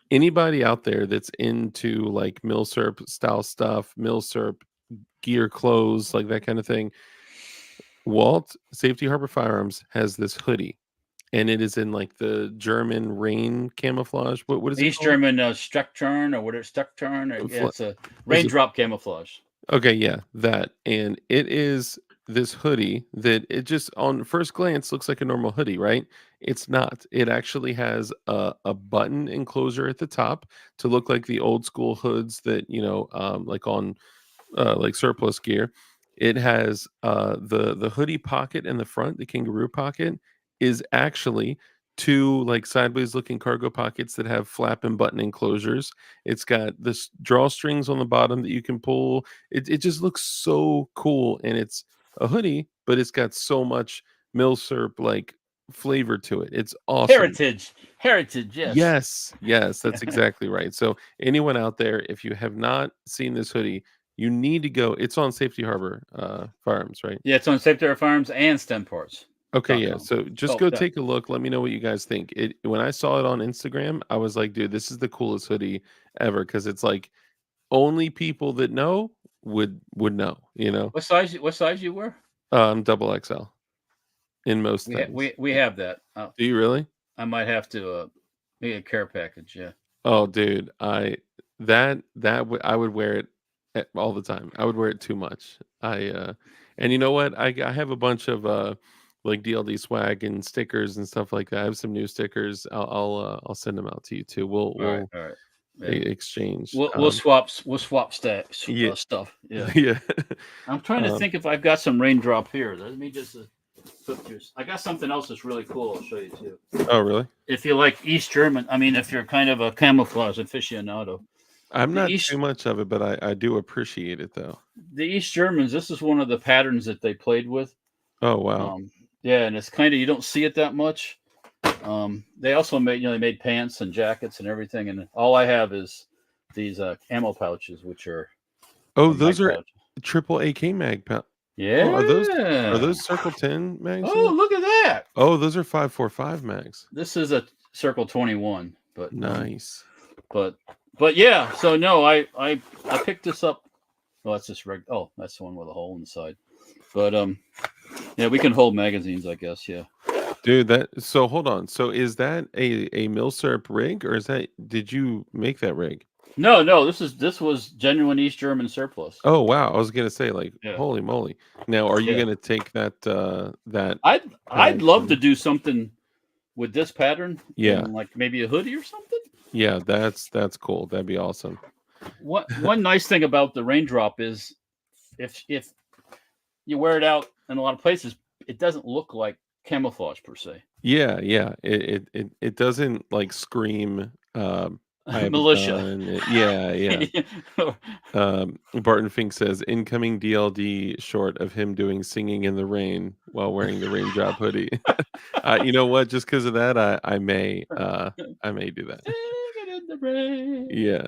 Anybody out there that's into like milsurp style stuff, milsurp gear, clothes, like that kind of thing, Walt Safety Harbor Firearms has this hoodie, and it is in like the German rain camouflage. What is it East called? German Struckturn or whatever Struckturn. Yeah, it's a Is it- raindrop camouflage. Okay, yeah, that. And it is this hoodie that it just on first glance looks like a normal hoodie, right? It's not. It actually has a button enclosure at the top to look like the old school hoods that, like on like surplus gear. It has the hoodie pocket in the front, the kangaroo pocket is actually two like sideways looking cargo pockets that have flap and button enclosures. It's got this drawstrings on the bottom that you can pull. It just looks so cool, and it's a hoodie, but it's got so much milsurp like flavor to it. It's awesome. Heritage. Yes. Yes, that's exactly right. So anyone out there, if you have not seen this hoodie, you need to go. It's on Safety Harbor Firearms, right? Yeah, it's on Safety Harbor Firearms and StemParts.com. Okay, yeah. So just Oh, go yeah. take a look. Let me know what you guys think. It when I saw it on Instagram, I was like, dude, this is the coolest hoodie ever because it's like only people that know would know, you know. What size you wear? Double XL in most things. We have that. Do you really? I might have to make a care package. Yeah. Oh, dude, I would wear it all the time. I would wear it too much. And you know what? I have a bunch of like DLD swag and stickers and stuff like that. I have some new stickers. I'll send them out to you too. We'll All right. Yeah. exchange. We'll swap stuff. Yeah. Stuff. Yeah. Yeah. I'm trying to think if I've got some raindrop here. Let me just put yours. I got something else that's really cool. I'll show you too. Oh, really? If you like East German, I mean, if you're kind of a camouflage aficionado, I'm not too much of it, but I do appreciate it though. The East Germans, this is one of the patterns that they played with. Oh, wow. Yeah, and it's kind of, you don't see it that much. They also made, they made pants and jackets and everything, and all I have is these ammo pouches, which are those are triple AK mag pouch. Yeah. Are those Circle 10 mags? Oh, look at that. Oh, those are 5.45 mags. This is a Circle 21, but nice. But yeah, so no, I picked this up. Oh, that's just oh, that's the one with a hole inside. But yeah, we can hold magazines, I guess. Yeah. Dude, so hold on. So is that a milsurp rig, or did you make that rig? No, this was genuine East German surplus. Oh, wow. I was gonna say, like, holy moly. Now, are you gonna take that I'd love to do something with this pattern. Yeah. Like maybe a hoodie or something. Yeah, that's cool. That'd be awesome. One nice thing about the raindrop is if you wear it out in a lot of places, it doesn't look like camouflage per se. Yeah. It doesn't like scream militia. Yeah. Barton Fink says incoming DLD short of him doing singing in the rain while wearing the raindrop hoodie. You know what? Just because of that, I may do that. Singing in the rain. Yeah.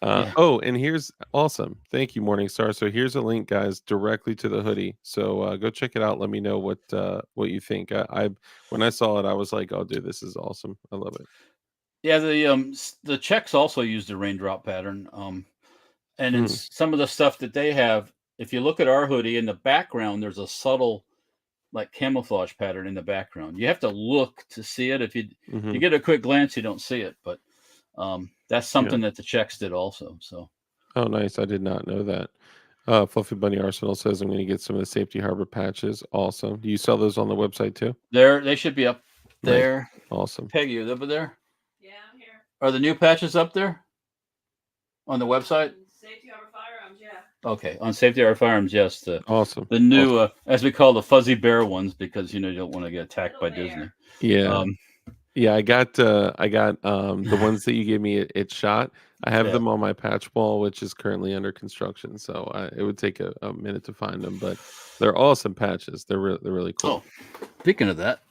Oh, and here's awesome. Thank you, Morningstar. So here's a link, guys, directly to the hoodie. So go check it out. Let me know what you think. When I saw it, I was like, oh, dude, this is awesome. I love it. Yeah, the Czechs also use the raindrop pattern. And in some of the stuff that they have, if you look at our hoodie in the background, there's a subtle like camouflage pattern in the background. You have to look to see it. If you get a quick glance, you don't see it. But that's something that the Czechs did also. So. Oh, nice. I did not know that. Fluffy Bunny Arsenal says I'm going to get some of the Safety Harbor patches. Awesome. Do you sell those on the website too? They should be up there. Nice. Awesome. Peggy, over there? Yeah, I'm here. Are the new patches up there on the website? Safety Harbor Firearms, yeah. Okay, on Safety Harbor Firearms, yes. Awesome. The new, as we call the fuzzy bear ones, because you don't want to get attacked by Disney. Yeah. Yeah, I got the ones that you gave me at Shot. I have Yeah. them on my patch wall, which is currently under construction. So it would take a minute to find them, but they're awesome patches. They're really cool. Oh, speaking of that,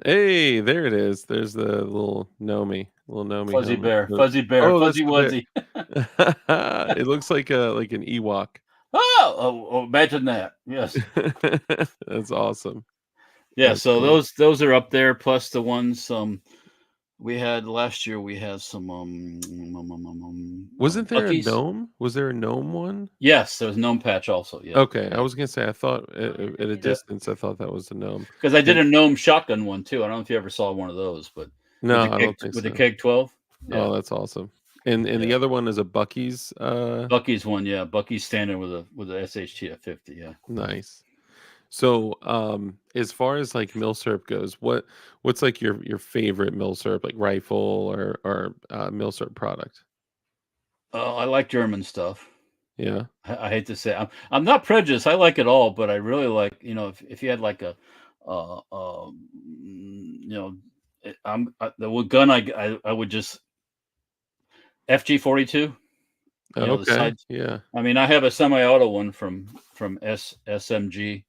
Hey, there it is. There's the little Nomi fuzzy helmet. bear, fuzzy bear, Oh, that's fuzzy the bear. wuzzy. It looks like an Ewok. Oh, imagine that. Yes. That's awesome. Yeah. That's So cool. those are up there. Plus the ones we had last year. We had some Wasn't there a Bucky's. gnome? Was there a gnome one? Yes, there was gnome patch also. Yeah. Okay, I Yeah. was gonna say I thought at a Yeah. distance I thought that was the gnome. Because I did And a gnome shotgun one too. I don't know if you ever saw one of those, but no, I don't think with the so. keg 12. Yeah. Oh, that's awesome. And the Yeah. other one is a Bucky's. Bucky's one. Yeah. Bucky's standard with a SHT at 50. Yeah. Nice. So, as far as like milsurp goes, what's like your favorite milsurp, like rifle or milsurp product? I like German stuff. Yeah. I hate to say I'm not prejudiced. I like it all, but I really like if you had like a the gun I would just FG 42. The Okay. side. Yeah. I mean, I have a semi-auto one from SMG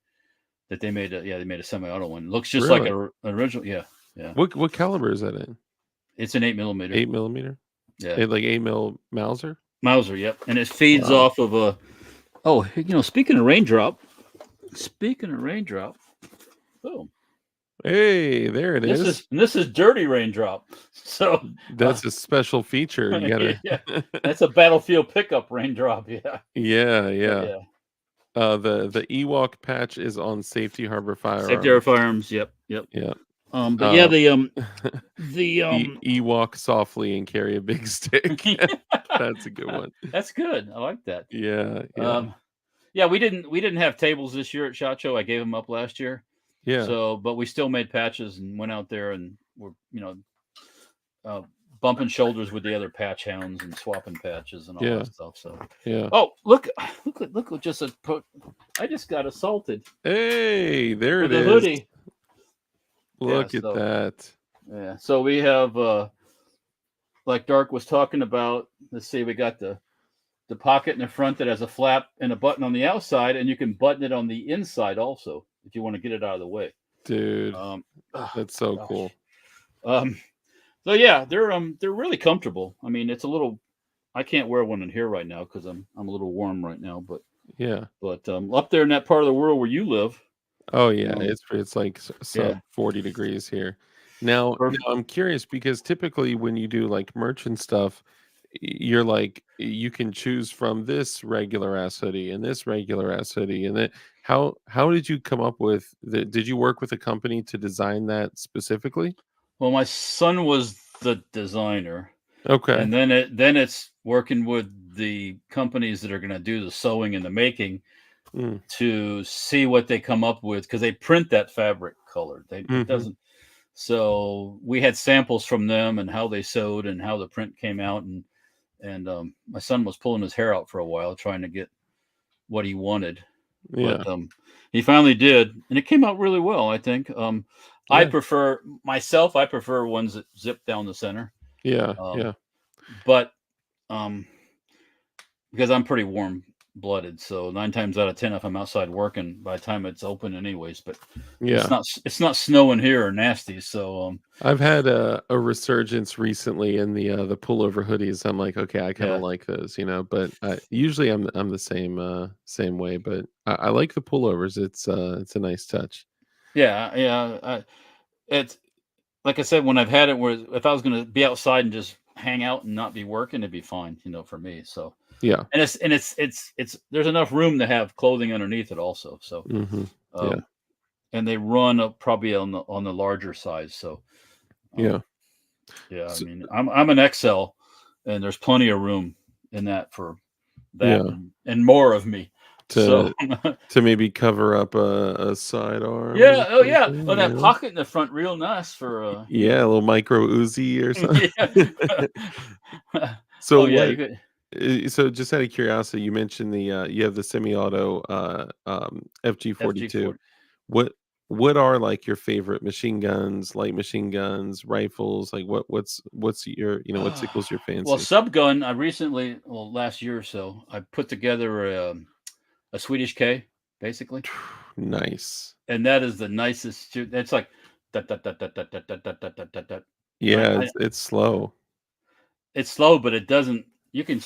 that they made. They made a semi-auto one. It looks just like Really? an original. Yeah, yeah. What caliber is that in? It's an 8mm. 8mm? Yeah, Like 8mm Mauser? Mauser. Yep, and it feeds Wow. off of a. Oh, speaking of raindrop. Boom. Hey, there it is. This is dirty raindrop. So That's a special feature. You gotta. yeah, that's a battlefield pickup raindrop. Yeah, Yeah, yeah. yeah. The Ewok patch is on Safety Harbor Firearm. Safety Harbor Firearms. Yep. Yeah. But yeah, the Ewok softly and carry a big stick. That's a good one. That's good. I like that. Yeah, yeah. Yeah, we didn't have tables this year at SHOT Show. I gave them up last year. Yeah. So, but we still made patches and went out there and were bumping shoulders with the other patch hounds and swapping patches and all that stuff. So yeah. Oh, look! Just I just got assaulted. Hey, there it with a is. hoodie. Look at that. Yeah. So we have like Dark was talking about. Let's see, we got the pocket in the front that has a flap and a button on the outside, and you can button it on the inside also if you want to get it out of the way. Dude, that's so cool. So yeah, they're really comfortable. I mean, it's a little. I can't wear one in here right now because I'm a little warm right now. But yeah, but up there in that part of the world where you live. Oh yeah, it's like sub 40 degrees here. Now I'm curious because typically when you do like merchant stuff, you're like you can choose from this regular ass hoodie and this regular ass hoodie and that. How did you come up with that? Did you work with a company to design that specifically? Well, my son was the designer. Okay. And then it's working with the companies that are going to do the sewing and the making to see what they come up with because they print that fabric colored. It doesn't. So we had samples from them and how they sewed and how the print came out and my son was pulling his hair out for a while trying to get what he wanted. Yeah. But he finally did, and it came out really well, I think. I prefer ones that zip down the center. Yeah. But because I'm pretty warm blooded, so 9 times out of 10, if I'm outside working, by the time it's open anyways, but it's not snowing here or nasty. So I've had a resurgence recently in the pullover hoodies. I'm like, okay, I kind of like those, but usually I'm the same way, but I like the pullovers. It's a nice touch. Yeah. It's like I said, when I've had it where if I was going to be outside and just hang out and not be working, it'd be fine, for me. So yeah, and it's there's enough room to have clothing underneath it also. So and they run probably on the larger size. So I mean, I'm an XL, and there's plenty of room in that for that and more of me. To maybe cover up a sidearm. Yeah. Oh yeah. Oh, that pocket in the front, real nice for a little micro Uzi or something. So so just out of curiosity, you mentioned you have the semi-auto FG 42. What what are like your favorite machine guns, light machine guns, rifles? Like what's your what tickles your Well, fancy? subgun. I recently, well, last year or so, I put together a Swedish K, basically, Nice. and that is the nicest. It's like that that that that that that that that that that that. And Yeah, it's slow. it's slow, but it doesn't. You can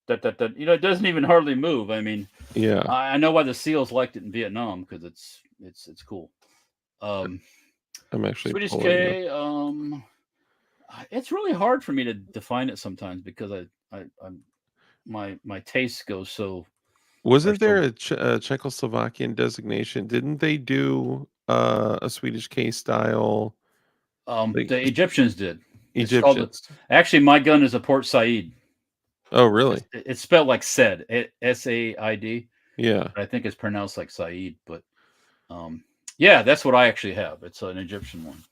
that. It doesn't even hardly move. I mean, Yeah, I know why the SEALs liked it in Vietnam because it's cool. Um, I'm actually Swedish pulling up. K. It's really hard for me to define it sometimes because I'm my taste goes so are Wasn't there so. a Czechoslovakian designation? Didn't they do a Swedish case style like The Egyptians did. It's called Egyptians? actually my gun is a Port Said. Oh, really? It's spelled like said, SAID. Yeah. I think it's pronounced like Said, but yeah, that's what I actually have. It's an Egyptian one.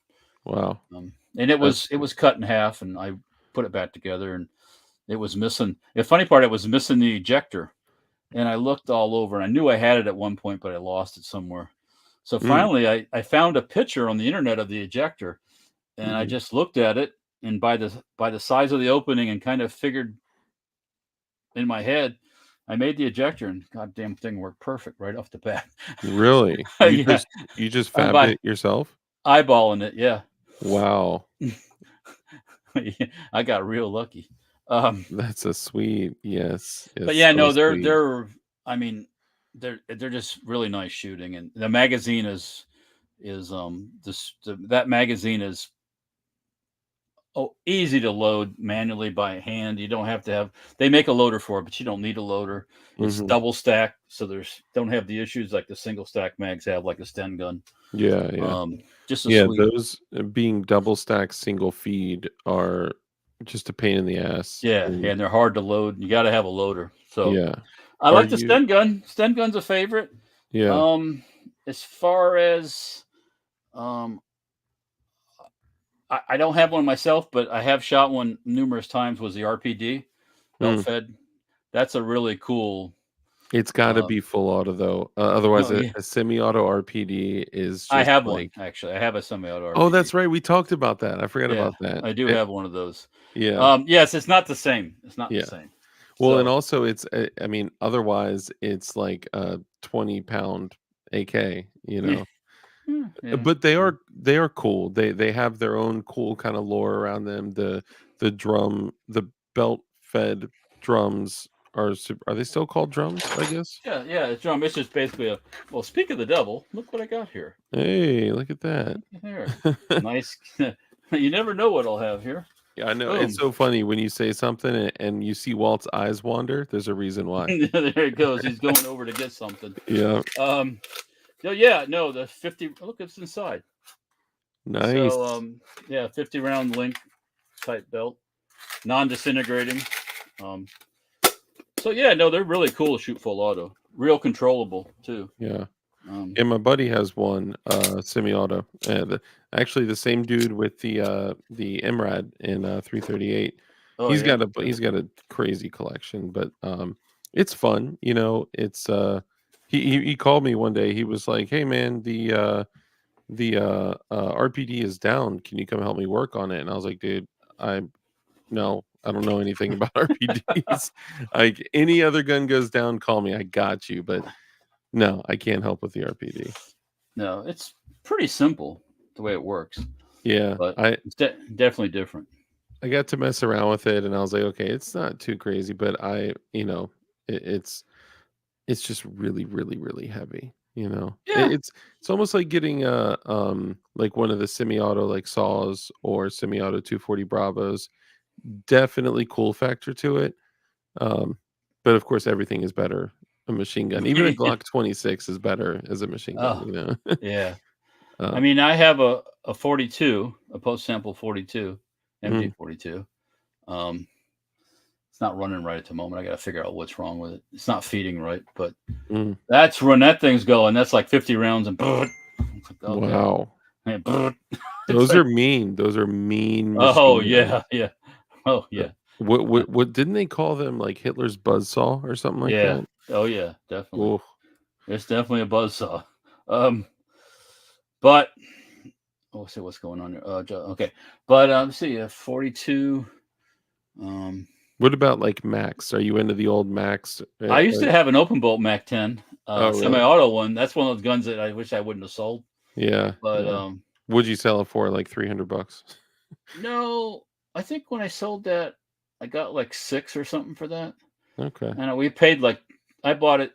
Wow. And it That's was cut in half, and I put it back together, and it was missing. The funny part, it was missing the ejector, and I looked all over, and I knew I had it at one point, but I lost it somewhere. So mm, finally, I found a picture on the internet of the ejector, and I mhm. just looked at it, and by the size of the opening, and kind of figured in my head, I made the ejector, and goddamn thing worked perfect right off the bat. Really? Yeah, You just I'm fabbed by it yourself? eyeballing it. Yeah, Wow. I got real lucky. Um, That's a sweet. Yes. but It's yeah, so no, they're sweet. they're. I mean, they're just really nice shooting, and the magazine is that magazine is easy to load manually by hand. You don't have to have. They make a loader for it, but you don't need a loader. It's Mhm. double stack, so there's don't have the issues like the single stack mags have, like a Sten gun. Yeah, yeah. Just a Yeah, sweet. those being double stack single feed are just a pain in the ass. Yeah, And and they're hard to load. You got to have a loader. So yeah. I Are like the you Sten gun. Sten gun's a favorite. Yeah. Um, as far as um, I don't have one myself, but I have shot one numerous times. Was the RPD belt Mm. fed? That's a really cool. It's gotta Uh, be full auto though. Otherwise no, yeah, a semi-auto RPD is I just have one like actually. I have a semi-auto Oh, RPD. that's right. We talked about that. I forgot Yeah, about that. I do It have one of those. yeah. Yes, it's not the same. It's not the Yeah. same. Well, and So also it's I mean, otherwise it's like a 20-pound AK, you yeah, know. yeah. But they are cool. They have their own cool kind of lore around them. The belt fed drums are they still called drums, I guess? Yeah, yeah, it's drum. It's just basically a. Well, speak of the devil, look what I got here. Hey, look at that. Look at there. Nice. You never know what I'll have here. Yeah, I know. It's Boom. so funny when you say something and you see Walt's eyes wander. There's a reason why. There it goes. He's going over to get something. Yeah. No, yeah, no, the 50. Look, it's inside. So, Nice. yeah, 50 round link type belt, non disintegrating. Um, so yeah, no, they're really cool to shoot full auto. Real controllable too. Yeah. Um, Yeah, my buddy has one semi-auto. Actually the same dude with the MRAD in 338. oh yeah. He's got a crazy collection, but it's fun, it's he called me one day. He was like, "Hey man, the RPD is down. Can you come help me work on it?" And I was like, "Dude, I no, I don't know anything about RPDs. Like any other gun goes down, call me. I got you, but no, I can't help with the RPD." No, it's pretty simple the way it works, Yeah, but I it's definitely different. I got to mess around with it, and I was like, okay, it's not too crazy, but it's just really, really, really heavy. Yeah. It's almost like getting like one of the semi-auto like saws or semi-auto 240 Bravos. Definitely cool factor to it. Um, but of course, everything is better a machine gun. Even a Glock 26 is better as a machine gun. Oh, yeah. I Um, mean, I have a 42, a post sample 42, MG mm, 42. Um, it's not running right at the moment. I got to figure out what's wrong with it. It's not feeding right, but mm. that's when that thing's going. That's like 50 rounds and it's like, okay. Wow. And it's Those like, are mean. Those are mean oh machine guns. yeah, yeah. Oh yeah. What didn't they call them, like Hitler's buzzsaw or something like Yeah. that? Oh yeah, definitely. Oh, It's definitely a buzzsaw. Um, But let's see what's going on here. Okay, but let's see, 42. What about like Max? Are you into the old Max? I used to have an open bolt Mac 10, Oh, really? semi-auto one. That's one of those guns that I wish I wouldn't have sold. Yeah. But yeah. Would you sell it for like $300? no, I think when I sold that, I got like 6 or something for that. Okay. And we paid like, I bought it.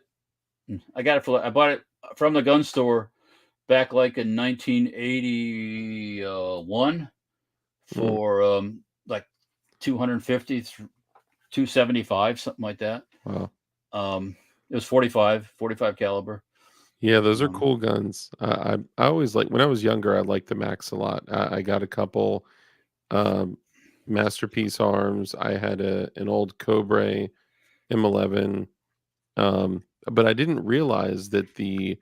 I bought it from the gun store back like in 1981 for like 250, 275, something like that. Wow. It was 45 caliber. Yeah, those are cool guns. I always like when I was younger, I liked the Max a lot. I got a couple Masterpiece arms. I had an old Cobra M11, but I didn't realize that the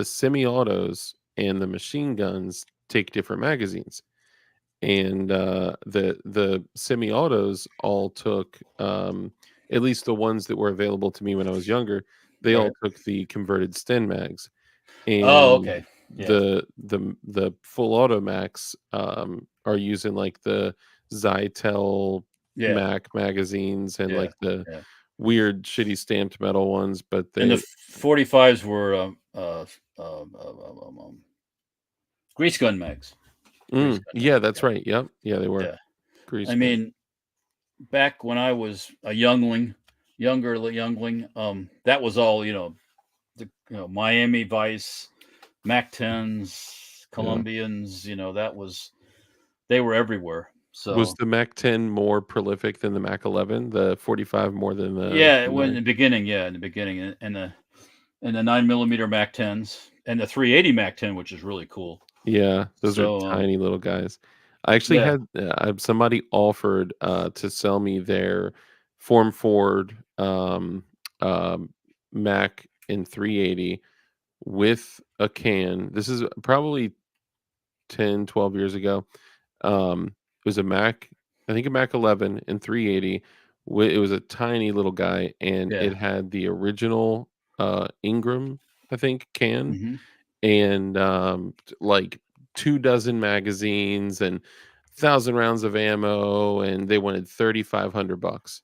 semi-autos and the machine guns take different magazines. And the semi-autos all took at least the ones that were available to me when I was younger, they all Right. took the converted Sten mags. Oh, And okay. Yeah. the full auto max are using like the Zytel Yeah. Mac magazines and Yeah. like the Yeah. weird shitty stamped metal ones, but And the they 45s were grease gun mags. Grease gun yeah, mags. that's right. Yep. Yeah, they were. Yeah. Grease I gun. mean, back when I was a younger youngling, that was all, Miami Vice, Mac 10s, Colombians, they were everywhere. Was So the Mac 10 more prolific than the Mac 11? The 45 more than yeah, the when in 9? the beginning, and the 9mm Mac 10s and the 380 Mac 10, which is really cool. Yeah, those are So tiny little guys. I actually yeah, had somebody offered to sell me their Form Ford Mac in 380 with a can. This is probably 10, 12 years ago. It was a Mac, I think a Mac 11 in 380. It was a tiny little guy, and yeah. it had the original Ingram, I think, can, Hmm. and like 2 dozen magazines and 1,000 rounds of ammo, and they wanted $3,500.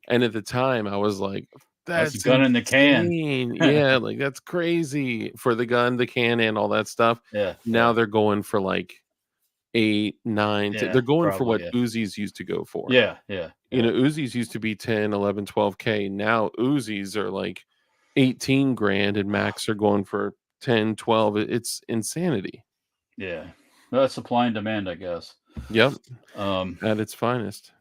And at the time, I was like, That's a "That's gun in the can. insane!" Yeah, like that's crazy for the gun, the can, and all that stuff. Yeah, Now yeah, they're going for like 8, 9. yeah. They're going for Probably, what yeah, Uzis used to go for. yeah, yeah, You yeah, know, Uzis used to be 10, 11, 12K. Now Uzis are like 18 grand and Macs are going for 10, 12. It's insanity. yeah. Well, that's supply and demand, I guess. Yep, Um, at its finest.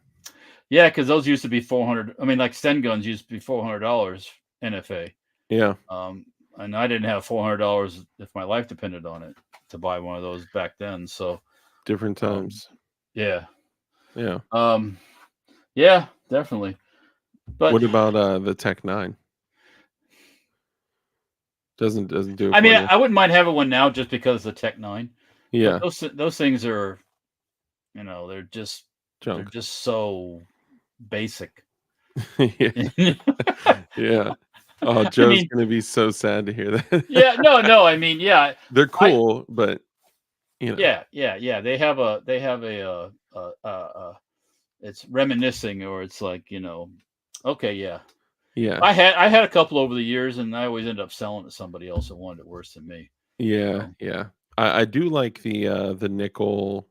yeah, because those used to be 400. I mean, like Sten guns used to be $400 NFA. Yeah, And I didn't have $400 if my life depended on it to buy one of those back then. So, different times. yeah, Yeah. yeah, definitely. But What about the Tech 9? Doesn't do it I for mean, you. I wouldn't mind having one now just because of the Tech 9. Yeah, But those things are, they're just junk. so basic. Yeah, I yeah. Oh, Joe's mean, gonna be so sad to hear that. yeah, no, I mean, yeah, They're cool, but yeah. They have it's reminiscing, or it's like, okay, yeah. yeah, I had a couple over the years, and I always end up selling to somebody else that wanted it worse than me. yeah, yeah. I do like the nickel,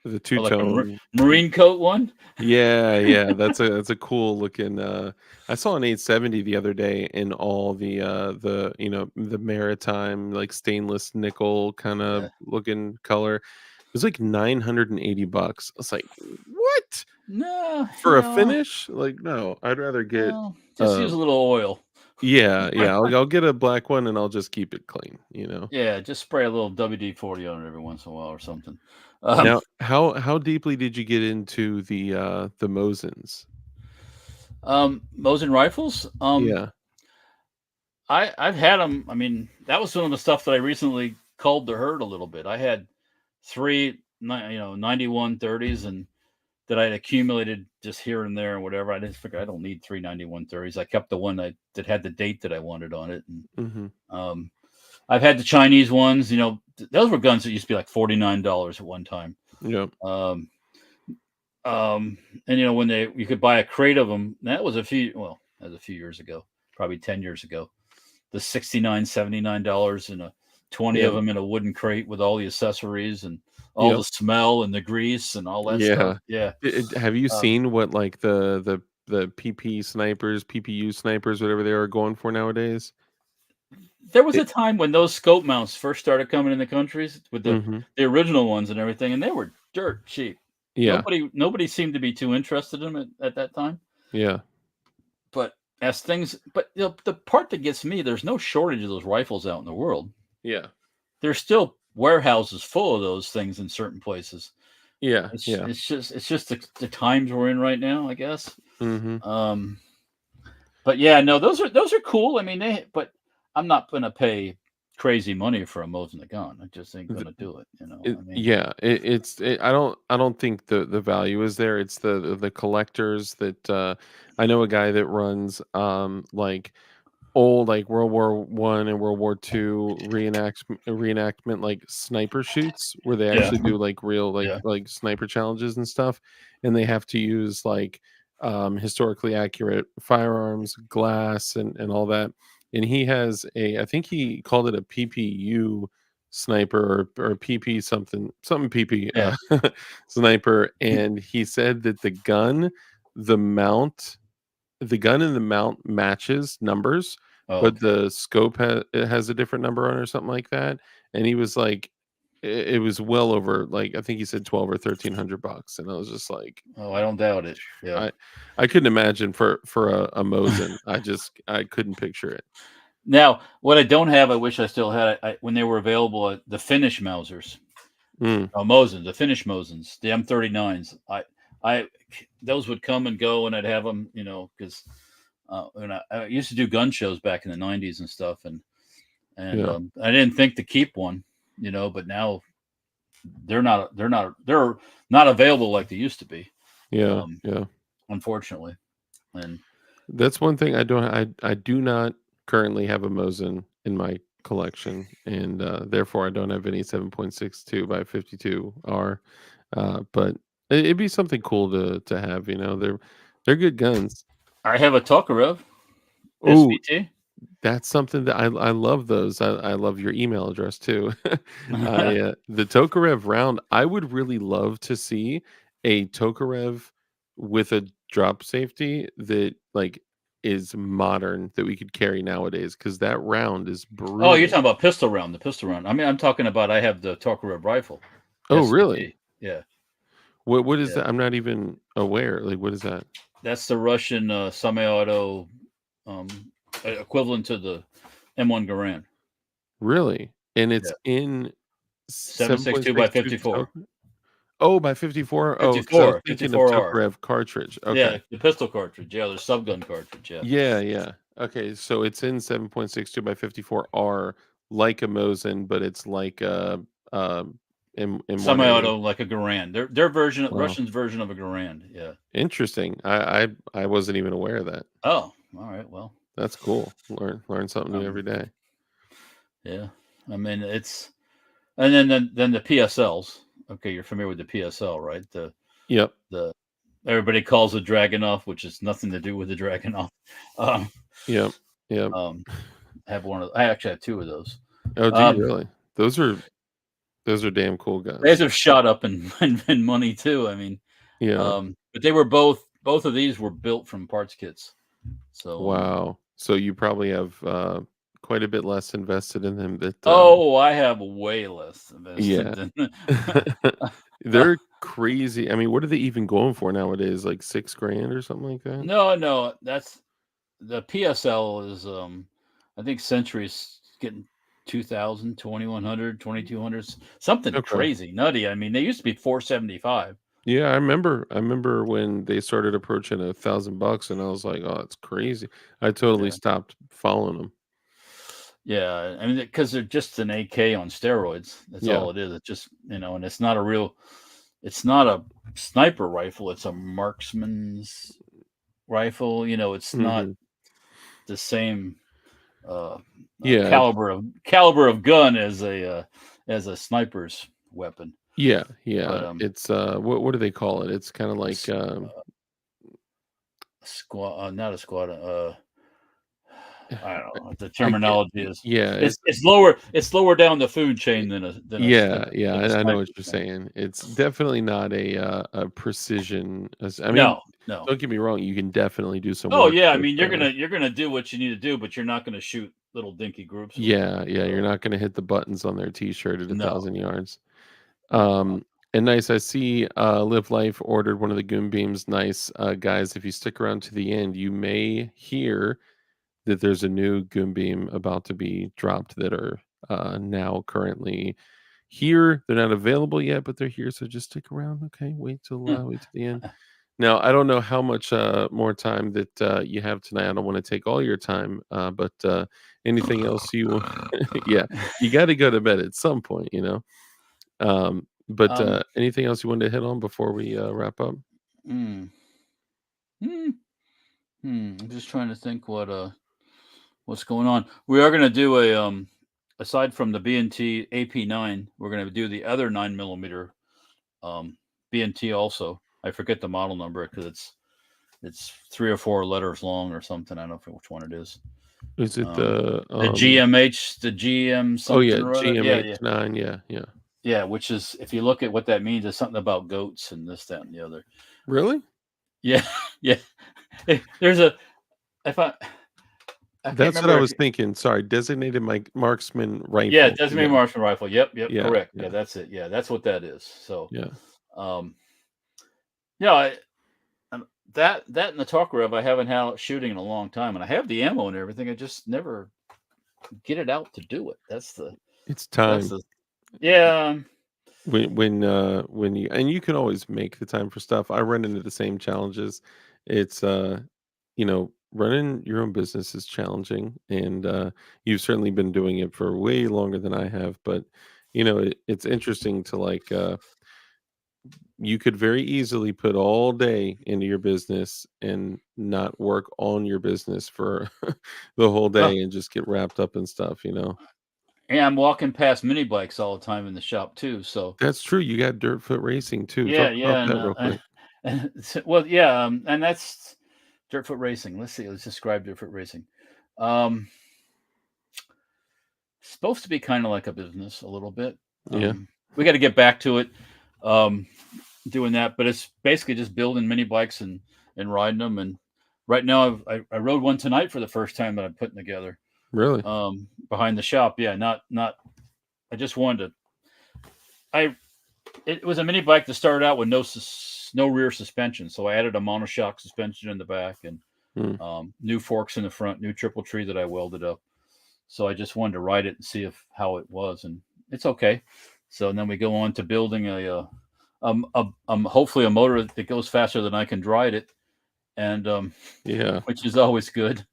the Oh, like a two-tone. marine coat one. Yeah, yeah, that's a cool looking. I saw an 870 the other day in all the the maritime like stainless nickel kind of Yeah. looking color. It was like $980. I was like, what No, for a finish? Like, no, I'd rather get no, just use a little oil. yeah, yeah. I'll get a black one and I'll just keep it clean. Yeah, just spray a little WD-40 on it every once in a while or something. Um, Now, how deeply did you get into the Mosins? Mosin rifles. Yeah. I've had them. I mean, that was some of the stuff that I recently culled the herd a little bit. I had 91 30s, and that I'd accumulated just here and there and whatever. I didn't figure I don't need 3 91 30s. I kept the one that had the date that I wanted on it. And Hmm. I've had the Chinese ones. Those were guns that used to be like $49 at one time. Yep. And when you could buy a crate of them, that was a few years ago, probably 10 years ago. The $69, $79 and 20 of them in a wooden crate with all the accessories and all the smell and the grease and all that stuff. Yeah. Have you seen what like the PP snipers, PPU snipers, whatever they are going for nowadays? There was a time when those scope mounts first started coming in the countries with the original ones and everything, and they were dirt cheap. Yeah. Nobody seemed to be too interested in them at that time. Yeah. But the part that gets me, there's no shortage of those rifles out in the world. Yeah. There's still warehouses full of those things in certain places. Yeah. It's just the times we're in right now, I guess. Mm-hmm. But yeah, no, those are cool. I mean, but I'm not gonna pay crazy money for a Mosin gun. I just ain't gonna do it. I don't think the value is there. It's the collectors that I know a guy that runs like old like World War I and World War II reenactment like sniper shoots where they actually do like real like sniper challenges and stuff, and they have to use like historically accurate firearms, glass, and all that. And he has I think he called it a PPU sniper or PP something PP sniper, and he said that the gun and the mount matches numbers, but the scope has a different number on it or something like that. And he was like, it was well over, like, I think he said $1,200 or $1,300, and I was just like, oh, I don't doubt it. Yeah, I couldn't imagine for a Mosin. I couldn't picture it. Now, what I don't have, I wish I still had it when they were available. The Finnish Mausers, Mosins, the Finnish Mosins, the M39s. Those would come and go, and I'd have them, because when I used to do gun shows back in the '90s and stuff, and I didn't think to keep one, but now they're not available like they used to be. Yeah, unfortunately, and that's one thing I do not currently have a Mosin in my collection, and therefore I don't have any 7.62 by 52 R, but it'd be something cool to have. They're good guns. I have a Tokarev SVT. That's something that I love those. I love your email address too. The Tokarev round, I would really love to see a Tokarev with a drop safety that like is modern that we could carry nowadays, because that round is brutal. Oh, you're talking about the pistol round. I mean, I'm talking about, I have the Tokarev rifle. Oh, SVT. Really? Yeah. What is that? I'm not even aware. Like, what is that? That's the Russian semi-auto equivalent to the M1 Garand. Really? And it's in 7.62 by 54. Oh, by 54. 54. Oh, 54. I was thinking of Tokarev cartridge. Okay. Yeah, the pistol cartridge. Yeah, the subgun cartridge. Yeah. Okay, so it's in 7.62 by 54R, like a Mosin, but it's like a semi-auto, like a Garand. Their version, Russian's version of a Garand. Yeah. Interesting. I wasn't even aware of that. Oh, all right. Well, that's cool. Learn something new every day. Yeah, I mean and then the PSLs. Okay, you're familiar with the PSL, right? Yep. Everybody calls it Dragunov, which is nothing to do with the Dragunov. Yep. I actually have two of those. Oh, do you really? Those are damn cool guns. These have shot up in money too. I mean, but they were both of these were built from parts kits. So wow. So you probably have quite a bit less invested in them. I have way less invested. Yeah. They're crazy. I mean, what are they even going for nowadays? Like $6,000 or something like that? No, that's the PSL is I think Century's getting 2,000, 2,100, 2,200, something crazy nutty. I mean, they used to be $475. Yeah, I remember when they started approaching $1,000, and I was like, "Oh, it's crazy." I totally stopped following them. Yeah, I mean, because they're just an AK on steroids. That's all it is. It's just, and it's not a sniper rifle. It's a marksman's rifle. It's not the same. Yeah, caliber of gun as a sniper's weapon. yeah, But it's what do they call it? It's kind of like squad, not a squad. I don't know what the I can't. terminology is. Yeah, It's lower down the food chain than a yeah, I know what sniper's you're gun. saying. It's definitely not a precision. I mean, No, no. don't get me wrong. You can definitely do some Oh work yeah, I with. mean you're gonna do what you need to do, but you're not gonna shoot little dinky groups with it. Yeah, you're not going to hit the buttons on their T-shirt at a No, thousand yards. no. And nice. I see. Live Life ordered one of the Goon Beams. Nice, guys. If you stick around to the end, you may hear that there's a new Goon Beam about to be dropped that are now currently here. They're not available yet, but they're here. So just stick around. Okay, wait till the end. Now I don't know how much more time that you have tonight. I don't want to take all your time, but anything else you? Yeah, you got to go to bed at some point, you know. But anything else you wanted to hit on before we wrap up? Hmm. Hmm. I'm just trying to think what's going on. We are gonna do a aside from the B&T AP9, we're gonna do the other 9mm B&T also. I forget the model number because it's 3 or 4 letters long or something. I don't know which one it is. Is it The GMH, the GM Oh yeah, something or other. Yeah. GMH9. Yeah. Yeah, which is, if you look at what that means, it's something about goats and this, that, and the other. Really? Yeah, yeah. There's a if I can't That's what I remember. was thinking. Sorry, designated marksman rifle. Yeah, designated marksman rifle. Yep, Yeah, correct. yeah. Yeah, that's it. Yeah, that's what that is. So, Yeah. yeah, that and the talk rev I haven't had out shooting in a long time, and I have the ammo and everything. I just never get it out to do it. It's time. Yeah. When you, and you can always make the time for stuff. I run into the same challenges. It's running your own business is challenging, and you've certainly been doing it for way longer than I have. But it's interesting to like you could very easily put all day into your business and not work on your business for the whole Oh, day and just get wrapped up in stuff. yeah, I'm walking past mini bikes all the time in the shop too. So That's true. You got Dirt Foot Racing too. yeah, Talk about yeah, that real quick. well, yeah, and that's Dirt Foot Racing. Let's see. Let's describe Dirt Foot Racing. Supposed to be kind of like a business a little bit. Yeah. We got to get back to it, doing that. But it's basically just building mini bikes and riding them. And right now, I rode one tonight for the first time that I'm putting together. Really? Behind the shop. Yeah, not. I just wanted to. It was a mini bike that started out with no rear suspension, so I added a monoshock suspension in the back and new forks in the front, new triple tree that I welded up. So I just wanted to ride it and see how it was, and it's okay. So then we go on to building hopefully a motor that goes faster than I can ride it, and Yeah. which is always good.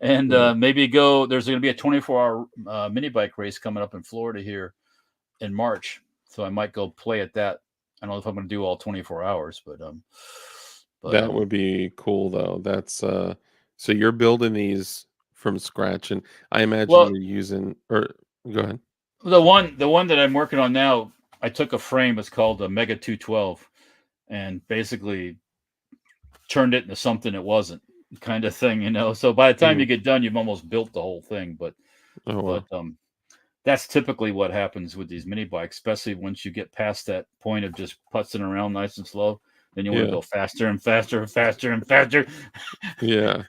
And maybe there's going to be a 24-hour mini bike race coming up in Florida here in March. So I might go play at that. I don't know if I'm going to do all 24 hours, but that would be cool though. That's so you're building these from scratch, and I imagine you're using, or go ahead. The one that I'm working on now, I took a frame. It's called a Mega 212, and basically turned it into something it wasn't, kind of thing, So by the time you get done, you've almost built the whole thing. But that's typically what happens with these mini bikes, especially once you get past that point of just putzing around nice and slow. Then you want to go faster and faster and faster and faster. Yeah.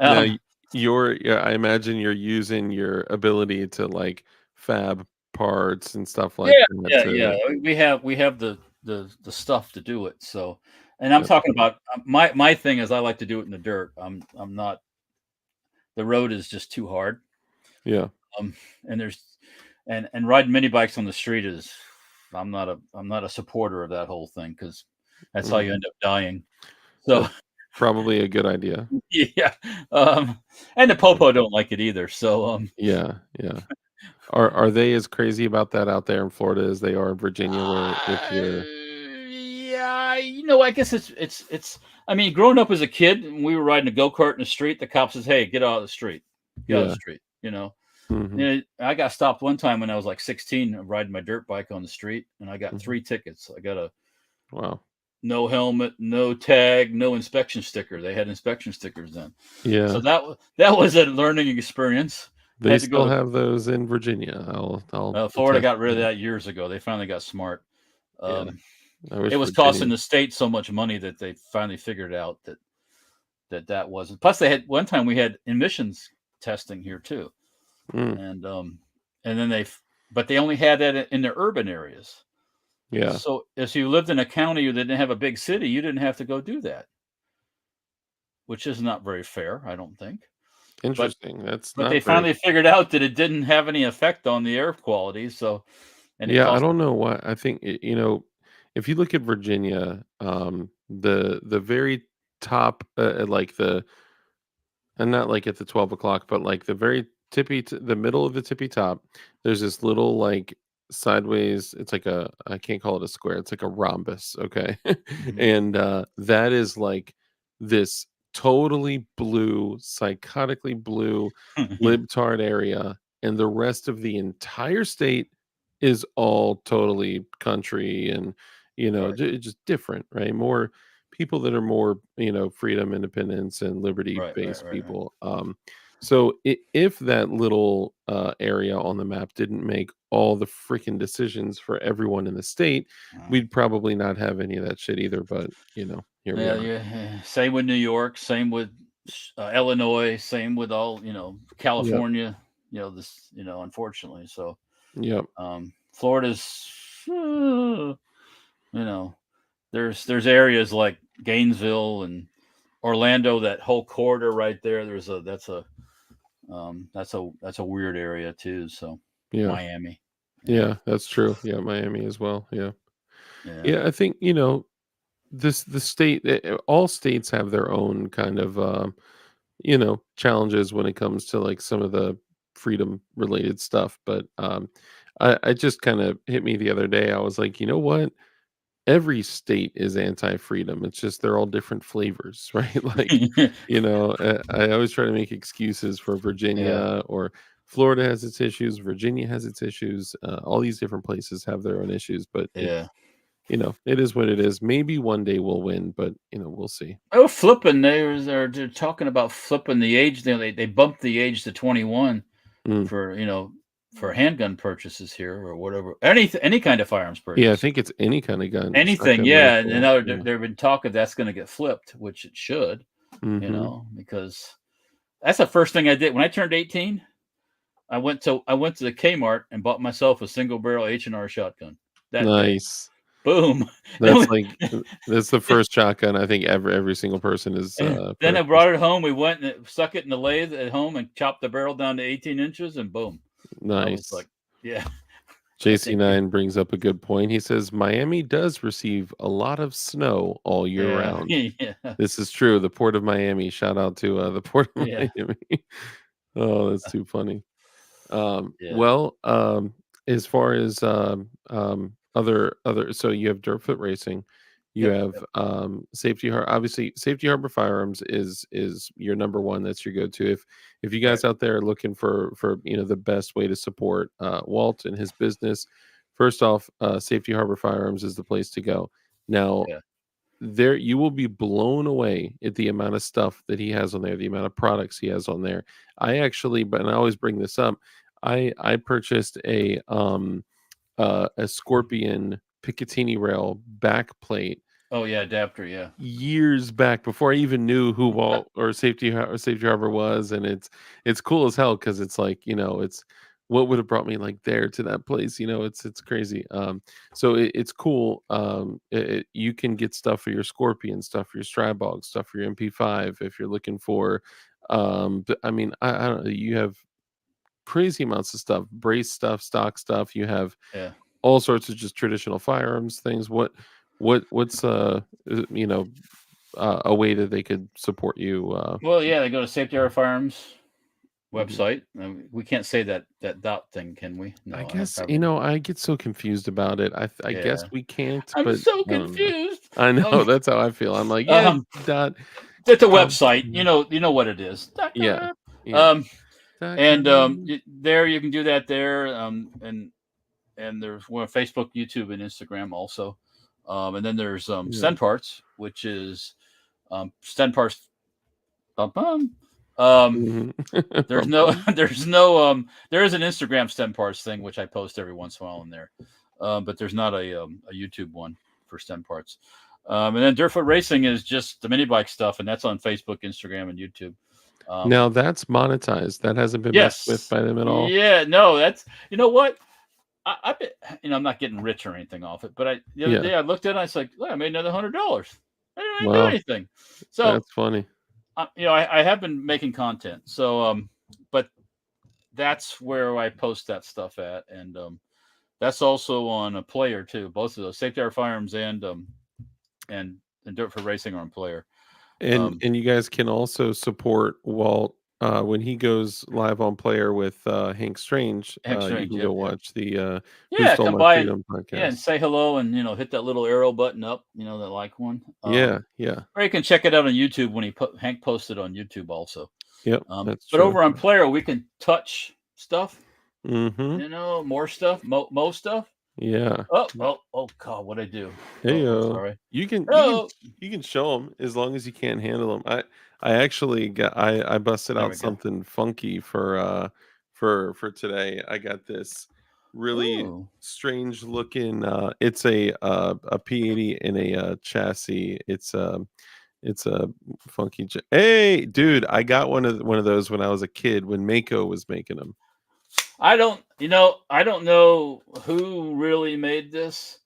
Now I imagine you're using your ability to like fab parts and stuff like that. Yeah. We have the stuff to do it. So, and I'm talking about my thing is I like to do it in the dirt. I'm not. The road is just too hard. Yeah. And riding mini bikes on the street is, I'm not a supporter of that whole thing, because that's how you end up dying. So probably a good idea. Yeah. And the popo don't like it either. So yeah. Are they as crazy about that out there in Florida as they are in Virginia, where if you're I guess it's I mean, growing up as a kid, and we were riding a go-kart in the street, the cop says, "Hey, get out of the street." Get out of Yeah. the street. You know. Mhm. I got stopped one time when I was like 16 riding my dirt bike on the street, and I got Mhm. 3 tickets. I got a Wow. no helmet, no tag, no inspection sticker. They had inspection stickers then. So Yeah. that was a learning experience. They Had to go still to have those in Virginia. I'll Florida. attest Got rid to of that. that years ago. They finally got smart. Yeah. Um, I it wish was costing Virginia. the state so much money that they finally figured out that wasn't. Plus, they had one time we had emissions testing here too, Mm, and then but they only had that in the urban areas. yeah. So if you lived in a county or didn't have a big city, you didn't have to go do that, which is not very fair, I don't think. But Interesting. That's but they not very. finally figured out that it didn't have any effect on the air quality. So and it Yeah, I cost. don't know why. I think if you look at Virginia, the very top, like the and not like at the 12 o'clock, but like the very the middle of the tippy top, there's this little like sideways, it's like I can't call it a square, it's like a rhombus, okay? Mhm. And that is like this totally blue, psychotically blue Yeah, libtard area, and the rest of the entire state is all totally country and right, just different, right? More people that are more freedom, independence, and liberty right, right, based right, right. people. So if that little area on the map didn't make all the freaking decisions for everyone in the state, Uh, we'd probably not have any of that shit either, but here we yeah, are. yeah. Same with New York. Same with Illinois. Same with all Yep. California. This unfortunately. So Yep. Florida's you know there's areas like Gainesville and Orlando. That whole corridor right there. That's a weird area too. So Yeah. Miami. Yeah. Yeah, that's true. Yeah, Miami as well. Yeah. Yeah. Yeah, I think, the state, all states have their own kind of challenges when it comes to like some of the freedom related stuff. But I just kind of hit me the other day. I was like, you know what? Every state is anti-freedom. It's just they're all different flavors, right? Like, I always try to make excuses for Yeah. Virginia, or Florida has its issues, Virginia has its issues. All these different places have their own issues, but Yeah. it is what it is. Maybe one day we'll win, but we'll see. Oh, flipping. They're talking about flipping the age. They bumped the age to 21 Mm. for for handgun purchases here or whatever. Any kind of firearms Yeah, I purchase. think it's any kind of gun, Anything, shotgun, yeah. And rifle. now Yeah. there have been talk of that's going to get flipped, which it should. Hmm. Because that's the first thing I did when I turned 18. I went to the Kmart and bought myself a single barrel H&R shotgun that day. Nice. Boom. That's like that's the first shotgun I think every single person is Then I purchased. brought it home. We went and stuck it in the lathe at home and chopped the barrel down to 18 inches, and boom. I was Nice. like, yeah, I think, JC9 brings up a good point. He says Miami does receive a lot of snow all year yeah, round. yeah, This is true. The Port of Miami. Shout out to the Port of yeah, Miami. Oh, that's too funny. yeah, Well, as far as other, so you have Dirtfoot Racing, you yep, have yep, Obviously, Safety Harbor Firearms is your number one. That's your go-to. If you right, guys out there are looking for the best way to support Walt and his business, first off, Safety Harbor Firearms is the place to go. Now, yeah, there you will be blown away at the amount of stuff that he has on there, the amount of products he has on there. But I always bring this up. I purchased a Scorpion Picatinny rail back plate oh yeah, adapter, yeah, years back before I even knew who Walt or Safety Harbor was, and it's cool as hell because it's like it's what would have brought me like there to that place. It's crazy. So it's cool. You can get stuff for your Scorpion, stuff for your Strybog, stuff for your MP5 if you're looking for. But I mean, I don't know. You have crazy amounts of stuff, brace stuff, stock stuff. You have yeah. all sorts of just traditional firearms things. What's a way that they could support you? Well, yeah, they go to Safety Harbor Firearms Mhm. website. We can't say that dot thing, can we? I No, I guess probably not. I get so confused about it. I guess Yeah, we can't, I'm but so I don't know. confused. I know Um, that's how I feel. I'm like, yeah, um, dot. it's a Um, website. mhm. You know what it is. Yeah, yeah. Um, And there you can do that there. And there's one Facebook, YouTube, and Instagram also. And then there's Sten Parts, which is Sten Parts. There's no there is an Instagram Sten Parts thing which I post every once in a while in there, but there's not a YouTube one for Sten Parts. And then Dirtfoot Racing is just the mini bike stuff, and that's on Facebook, Instagram, and YouTube. Now that's monetized. That hasn't been messed with by them at all. Yeah, no, that's what. I bet, I'm not getting rich or anything off it, but the other day I looked at it, and I was like, I made another $100. I didn't do anything. So that's funny. I have been making content, so but that's where I post that stuff at, and that's also on a Player too. Both of those, Safety Hour Firearms and Dirtfoot Racing are on Player. And you guys can also support Walt when he goes live on Player with Hank Strange. You can go watch the Who Stole My Freedom podcast. Yeah, and say hello, and hit that little arrow button up, the like one. Yeah. Or you can check it out on YouTube when Hank posted on YouTube also. Yep. But over on Player, we can touch stuff. Mm-hmm. More stuff, most stuff. Yeah. Oh God, what'd I do? Hey, sorry. You can show them as long as you can't handle them. I actually I busted out something funky for today. I got this really strange looking. It's a P80 in a chassis. It's a funky. Hey, dude, I got one of those when I was a kid when Mako was making them. I don't know who really made this.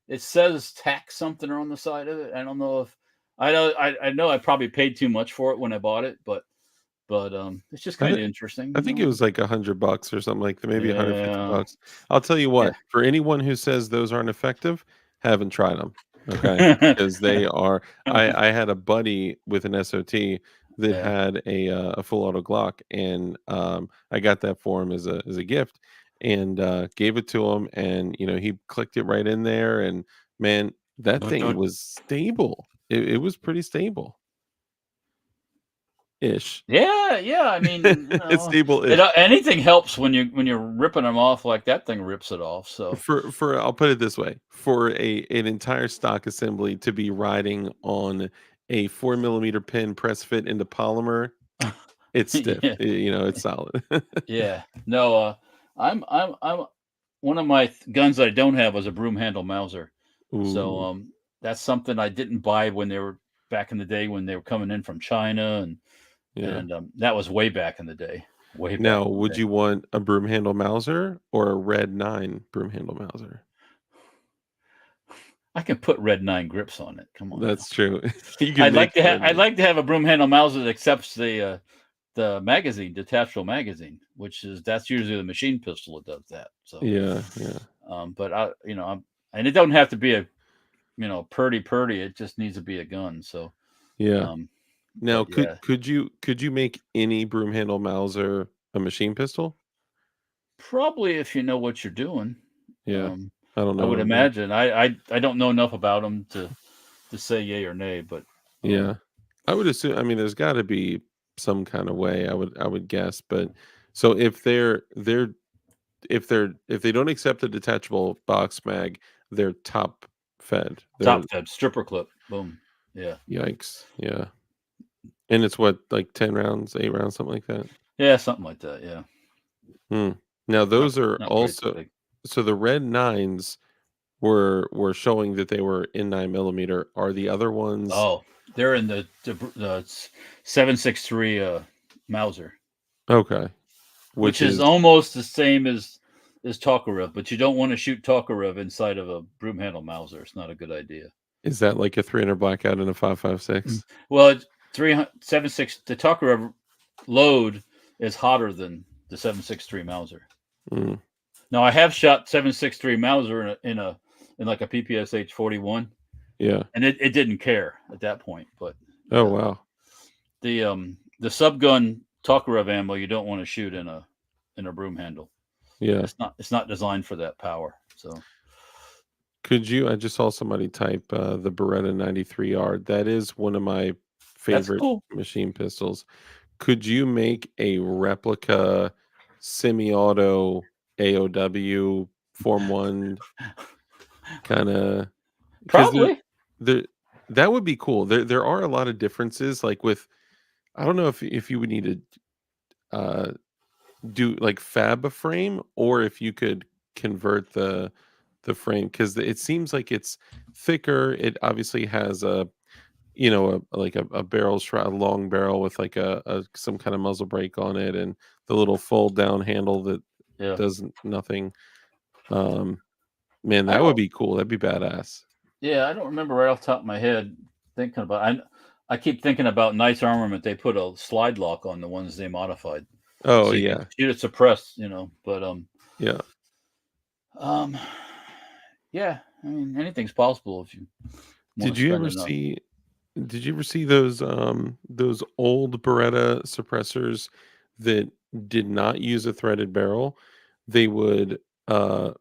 It says tax something on the side of it. I don't know if I know I probably paid too much for it when I bought it, but it's just kind of interesting. I think it was like $100 or something like that, maybe $150. I'll tell you what, for anyone who says those aren't effective, haven't tried them. Okay, because they are. I had a buddy with an SOT that had a full auto Glock, and I got that for him as a gift, and gave it to him, and he clicked it right in there, and man, that thing was stable. It was pretty stable. Ish. Yeah. I mean, it's stable. Anything helps when you're ripping them off like that thing rips it off. So for I'll put it this way: for an entire stock assembly to be riding on a 4mm pin press fit into polymer, it's stiff. It's solid. Yeah. No. I'm one of my guns that I don't have was a broom handle Mauser. Ooh. So that's something I didn't buy when they were back in the day when they were coming in from China and that was way back in the day. Now, would you want a broom handle Mauser or a Red 9 broom handle Mauser? I can put Red 9 grips on it. Come on. That's true. I'd like to have a broom handle Mauser that accepts the magazine, detachable magazine, that's usually the machine pistol that does that. So yeah. But and it don't have to be a purdy. It just needs to be a gun. So yeah. Now, could you make any broom handle Mauser a machine pistol? Probably, if you know what you're doing. Yeah, I don't know. I would imagine. I don't know enough about them to say yay or nay, but yeah, I would assume. I mean, there's got to be some kind of way. I would guess, but so if they don't accept a detachable box mag, they're top fed. Top fed stripper clip. Boom. Yeah. Yikes. Yeah. And it's what, like 10 rounds, 8 rounds, something like that? Yeah, something like that, yeah. Now, those are also... So the Red 9s were showing that they were in 9mm. Are the other ones... Oh, they're in the 7.63 Mauser. Okay. Which is almost the same as Tokarev, but you don't want to shoot Tokarev inside of a broom handle Mauser. It's not a good idea. Is that like a 300 blackout and a 5.56? Well, 7.6. The Tokarev load is hotter than the 7.63 Mauser. Now I have shot 7.63 Mauser in like a PPSH 41. Yeah, and it didn't care at that point. But wow, the subgun Tokarev ammo you don't want to shoot in a broom handle. Yeah, it's not designed for that power. So. Could you? I just saw somebody type the Beretta 93R. That is one of my favorite machine pistols. Could you make a replica semi-auto AOW Form 1 kind of? Because Probably. there that would be cool. There are a lot of differences. Like with, I don't know if you would need to do like fab a frame, or if you could convert the frame, because it seems like it's thicker. It obviously has a, like a barrel shroud, a long barrel with like a some kind of muzzle brake on it, and the little fold down handle that Yeah. does nothing. Um, Man, I that would don't. be cool. That'd be badass. Yeah, I don't remember right off the top of my head thinking about. I keep thinking about Knight's Armament. They put a slide lock on the ones they modified, Oh so you can yeah, shoot it suppressed. But yeah. um, yeah. I mean, anything's possible if you want Did to you spend ever enough. see? Did you ever see those old Beretta suppressors that did not use a threaded barrel? They would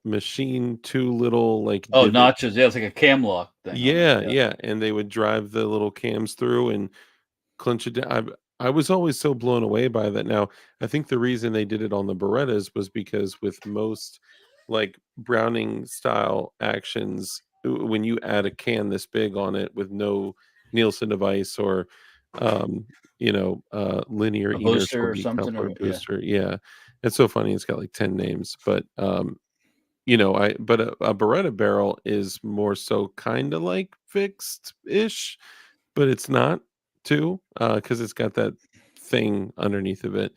machine two little like Oh, divot. notches. Yeah, it's like a cam lock thing on it. Yeah, Yeah. yeah, and they would drive the little cams through and clinch it down. I was always so blown away by that. Now, I think the reason they did it on the Berettas was because with most like Browning style actions, when you add a can this big on it with no Nielsen device or um, linear A booster or inertial something, decoupler or yeah. booster. Yeah. It's so funny. It's got like 10 names, but a Beretta barrel is more so kind of like fixed ish, but it's not too, because it's got that thing underneath of it.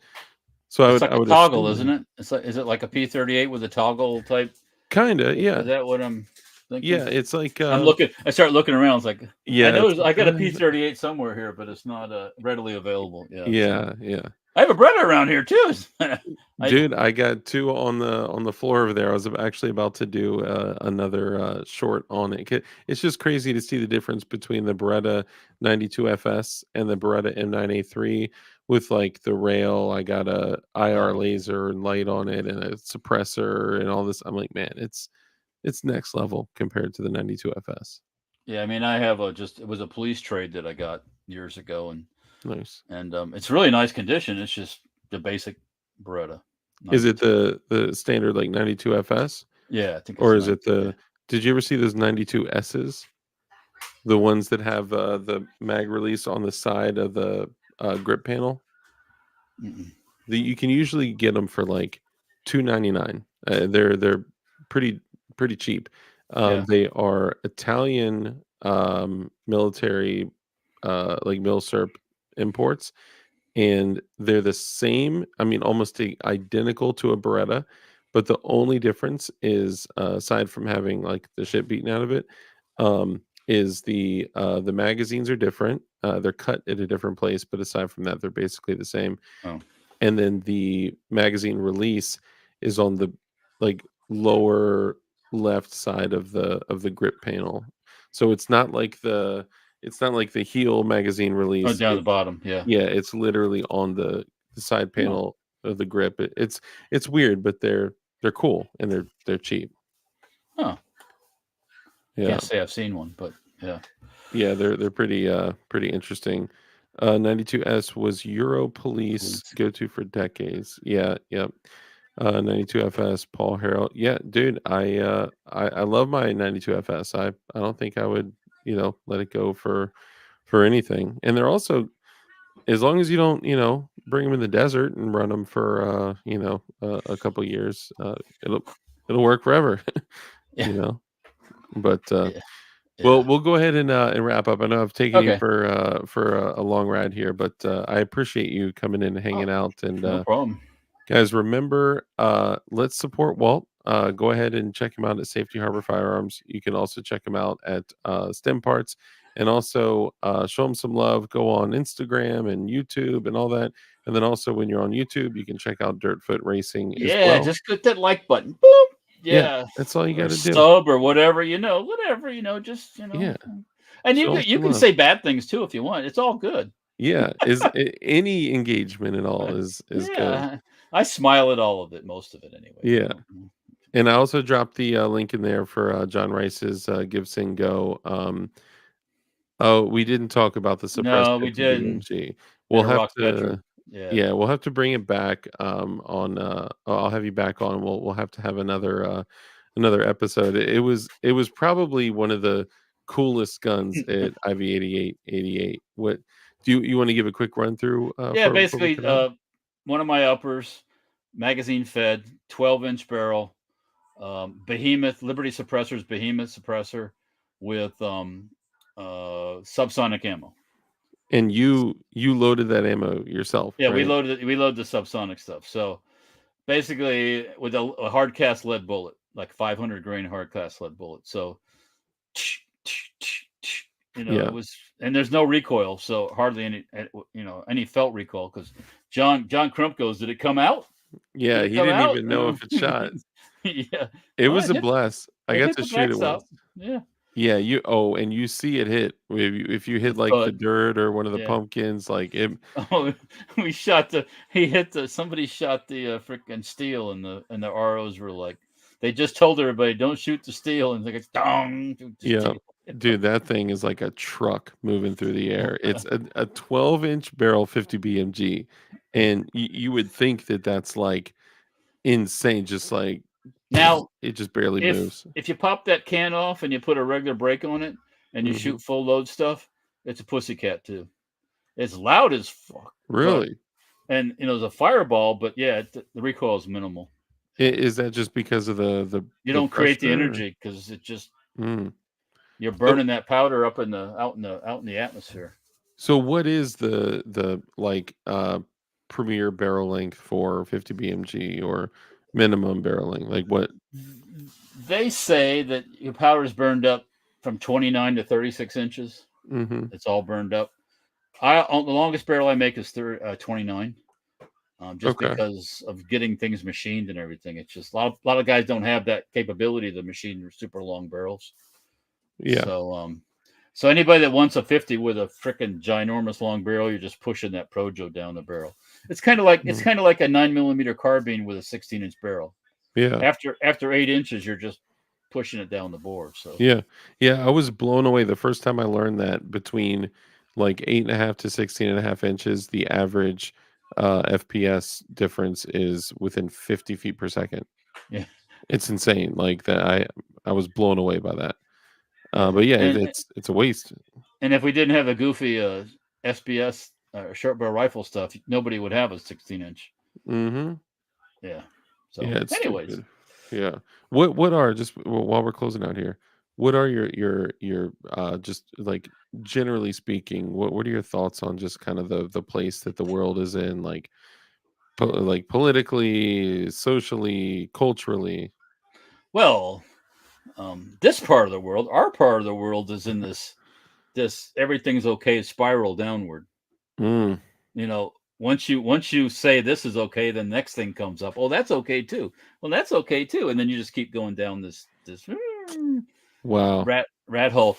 So It's like I a would toggle, isn't assume it? Is it like a P38 with a toggle type? kinda, Is yeah. that what I'm thinking? Yeah, it's like, I start looking around. It's like I yeah, know it's I got a like, P38 somewhere here, but it's not readily available. Yeah. So yeah, yeah. I have a Bretta around here too. I Dude, I got 2 on the floor over there. I was actually about to do, another, short on it. It's just crazy to see the difference between the Beretta 92 FS and the Beretta M9A3 with, like, the rail. I got a IR oh laser and light on it and a suppressor and all this. I'm like, "Man, it's next level compared to the 92 FS." yeah. I mean, I have it was a police trade that I got years ago, Nice. and it's really nice condition. It's just the basic Beretta Is it 92. the standard, like, 92 FS? Yeah, I think it's Or a is it 92. Yeah. did you ever see those 92 S's? The ones that have, the mag release on the side of the, grip panel? Mm-mm. You can usually get them for, like, $2.99. They're pretty cheap. Yeah. They are Italian, military, like, milsurp imports, and they're the same, I mean, almost identical to a Beretta, but the only difference is, aside from having, like, the shit beaten out of it, is the magazines are different. They're cut at a different place, but aside from that, they're basically the same. Oh. And then the magazine release is on the, like, lower left side of the grip panel. So it's not like the heel magazine Oh, release. down the bottom. Yeah. Yeah, it's literally on the side No. panel of the grip. It's weird, but they're cool and they're cheap. Huh. Yeah. Can't say I've seen one, but yeah. Yeah, they're pretty interesting. 92S was Euro police Police. go-to for decades. Yeah, yep. 92 FS, Paul Harrell. Yeah, dude, I love my 92 FS. I don't think I would, let it go for anything. And they're also, as long as you don't, bring them in the desert and run them for a couple years, it'll work forever, Yeah. you know. But Yeah. well, Yeah. we'll go ahead and wrap up. I know I've taken you Okay. for a long ride here, but I appreciate you coming in and Oh, hanging out. And no problem. guys, remember, let's support Walt. Go ahead and check him out at Safety Harbor Firearms. You can also check him out at Stem Parts, and also show him some love. Go on Instagram and YouTube and all that. And then also, when you're on YouTube, you can check out Dirtfoot Racing as Yeah, well. just click that like button. Boop. Yeah, Yeah. that's all you Or got to do. sub or whatever, just Yeah, and show him you some can love. say bad things too if you want. It's all good. Yeah, any engagement at all is good. Yeah. I smile at all of it, most of it anyway. Yeah. And I also dropped the link in there for John Rice's Give Sing Go. Oh, we didn't talk about the suppressed No, we didn't. BMG. And We'll a have rock to veteran. Yeah, we'll have to bring it back on I'll have you back on. We'll have to have another episode. It was probably one of the coolest guns at IV 88. What do you want to give a quick run through Yeah, for before we basically, cut out? one of my uppers, magazine fed, 12-inch barrel, behemoth Liberty suppressors, behemoth suppressor with subsonic ammo. And you loaded that ammo yourself, Yeah, right? we load the subsonic stuff. So basically, with a hard cast lead bullet, like 500 grain hard cast lead bullet. So, Yeah. it was, and there's no recoil, so hardly any felt recoil. Because John Crump goes, "Did it come out? Yeah, Did it he come didn't out?" even know if it shot. Yeah, It well, was a blast. I it got hit to the shoot it backstop. once. Yeah, Yeah, and you see it hit. If you hit the like the thud. dirt or one of the Yeah. pumpkins, like it. Oh, somebody shot the freaking steel, and the ROs were like, they just told everybody, don't shoot the steel, and it's like, dong, shoot the Yeah, steel. dude, that thing is like a truck moving through the air. It's a 12-inch barrel 50 BMG, and you would think that that's like insane, just like Now, it just barely if moves. if you pop that can off and you put a regular brake on it and you Hmm. shoot full load stuff, it's a pussycat too. It's loud as fuck, but Really? and it's a fireball, but yeah, the recoil is minimal. Is that just because of You the don't create the pressure? energy because it just Mm. you're So burning that powder up out in the atmosphere. so what is the like premier barrel length for 50 BMG or minimum barrel length? Like what? They say that your powder is burned up from 29 to 36 inches. Hmm. It's all burned up. The longest barrel I make is 29, just Okay. because of getting things machined and everything. It's just a lot of guys don't have that capability to machine super long barrels. Yeah. So anybody that wants a 50 with a freaking ginormous long barrel, you're just pushing that Projo down the barrel. It's kind of like Mm. 9mm carbine with a 16-inch barrel. Yeah. After 8 inches, you're just pushing it down the board. So Yeah. Yeah. I was blown away the first time I learned that between like 8.5 to 16.5 inches, the average FPS difference is within 50 feet per second. yeah, It's insane. Like that. I was blown away by that. yeah. But yeah, And it's a waste. and if we didn't have the goofy SBS short barrel rifle stuff, nobody would have a 16-inch. Hmm. Yeah. So, Yeah, it's anyways, stupid. Yeah. What are just while we're closing out here, what are your just like generally speaking, what are your thoughts on just kind of the place that the world is in, like like politically, socially, culturally? well, this part of the world, our part of the world, is in this everything's okay spiral downward. Mm, Once you say this is okay, then the next thing comes up. Oh, that's okay too. Well, that's okay too, and then you just keep going down this wow. rat hole.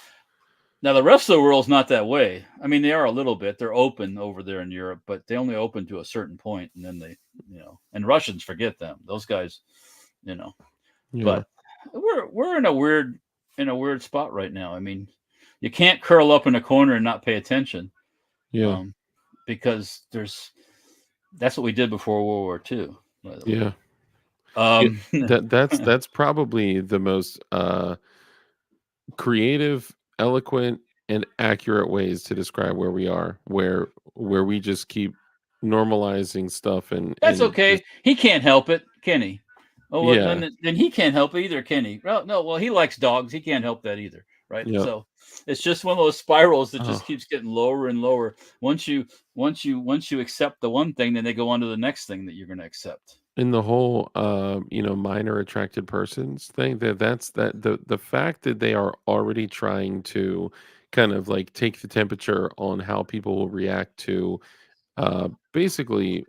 Now the rest of the world's not that way. I mean, they are a little bit. They're open over there in Europe, but they only open to a certain point, and then and Russians forget them. Those guys, you know. Yeah. But we're in a weird spot right now. I mean, you can't curl up in a corner and not pay attention, Yeah. um, because that's what we did before World War II. By the way, Yeah. Yeah. That's yeah, that's probably the most creative, eloquent, and accurate ways to describe where we are, where we just keep normalizing stuff that's and just okay. He can't help it, can he? Oh well, yeah, then he can't help it either, can he? Well, no. Well, he likes dogs. He can't help that either, right? yeah. So it's just one of those spirals that just Oh, keeps getting lower and lower. Once you accept the one thing, then they go on to the next thing that you're going to accept. and the whole minor attracted persons thing, that the fact that they are already trying to kind of like take the temperature on how people will react to basically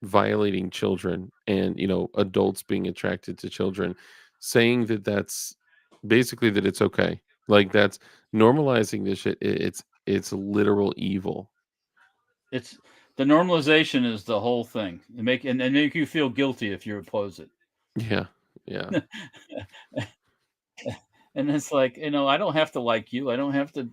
violating children and adults being attracted to children, saying that that's basically that it's okay, like that's normalizing this shit. It's literal evil. It's the normalization is the whole thing. And make you feel guilty if you oppose it. Yeah, yeah, And it's like, I don't have to like you. I don't have to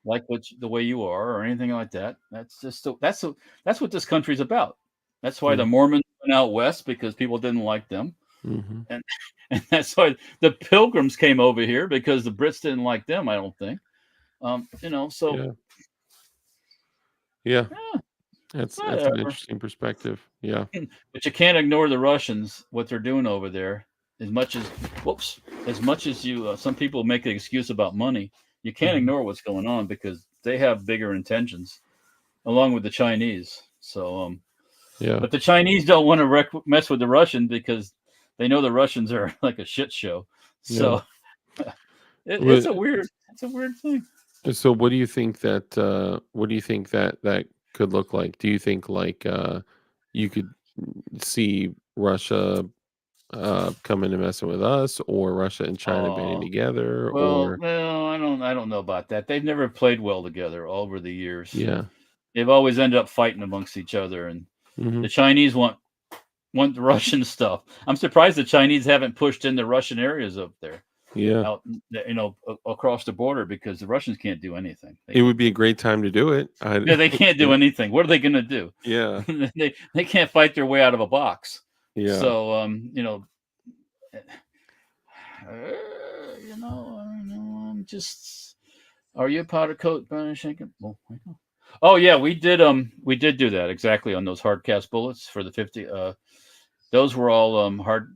like the way you are or anything like that. That's what this country's about. That's why Yeah. the Mormons went out west, because people didn't like them, Mm-hmm. and and that's why the Pilgrims came over here, because the Brits didn't like them. I don't think. So Yeah. Yeah. yeah, That's an whatever. interesting perspective. Yeah. But you can't ignore the Russians, what they're doing over there. As much as you, some people make an excuse about money, you can't Mhm. ignore what's going on, because they have bigger intentions, along with the Chinese. So, Yeah. but the Chinese don't want to mess with the Russians, because they know the Russians are like a shit show. Yeah. So Well, it's a weird thing. so what do you think that that could look like? Do you think like you could see Russia coming and messing with us, or Russia and China banding Oh, together, well, or well, I don't know about that. They've never played well together over the years. yeah. They've always ended up fighting amongst each other, and Hmm. the Chinese want the Russian stuff. I'm surprised the Chinese haven't pushed into Russian areas up there, Yeah. out across the border, because the Russians can't do anything. They It would can't be a do great time to do it. Yeah, they can't do anything. What are they going to do? Yeah. They can't fight their way out of a box. Yeah. So I don't know. I'm just. Are you a powder coat, Brian Shankin? Oh yeah, we did do that exactly on those hard cast bullets for the 50. Those were all hard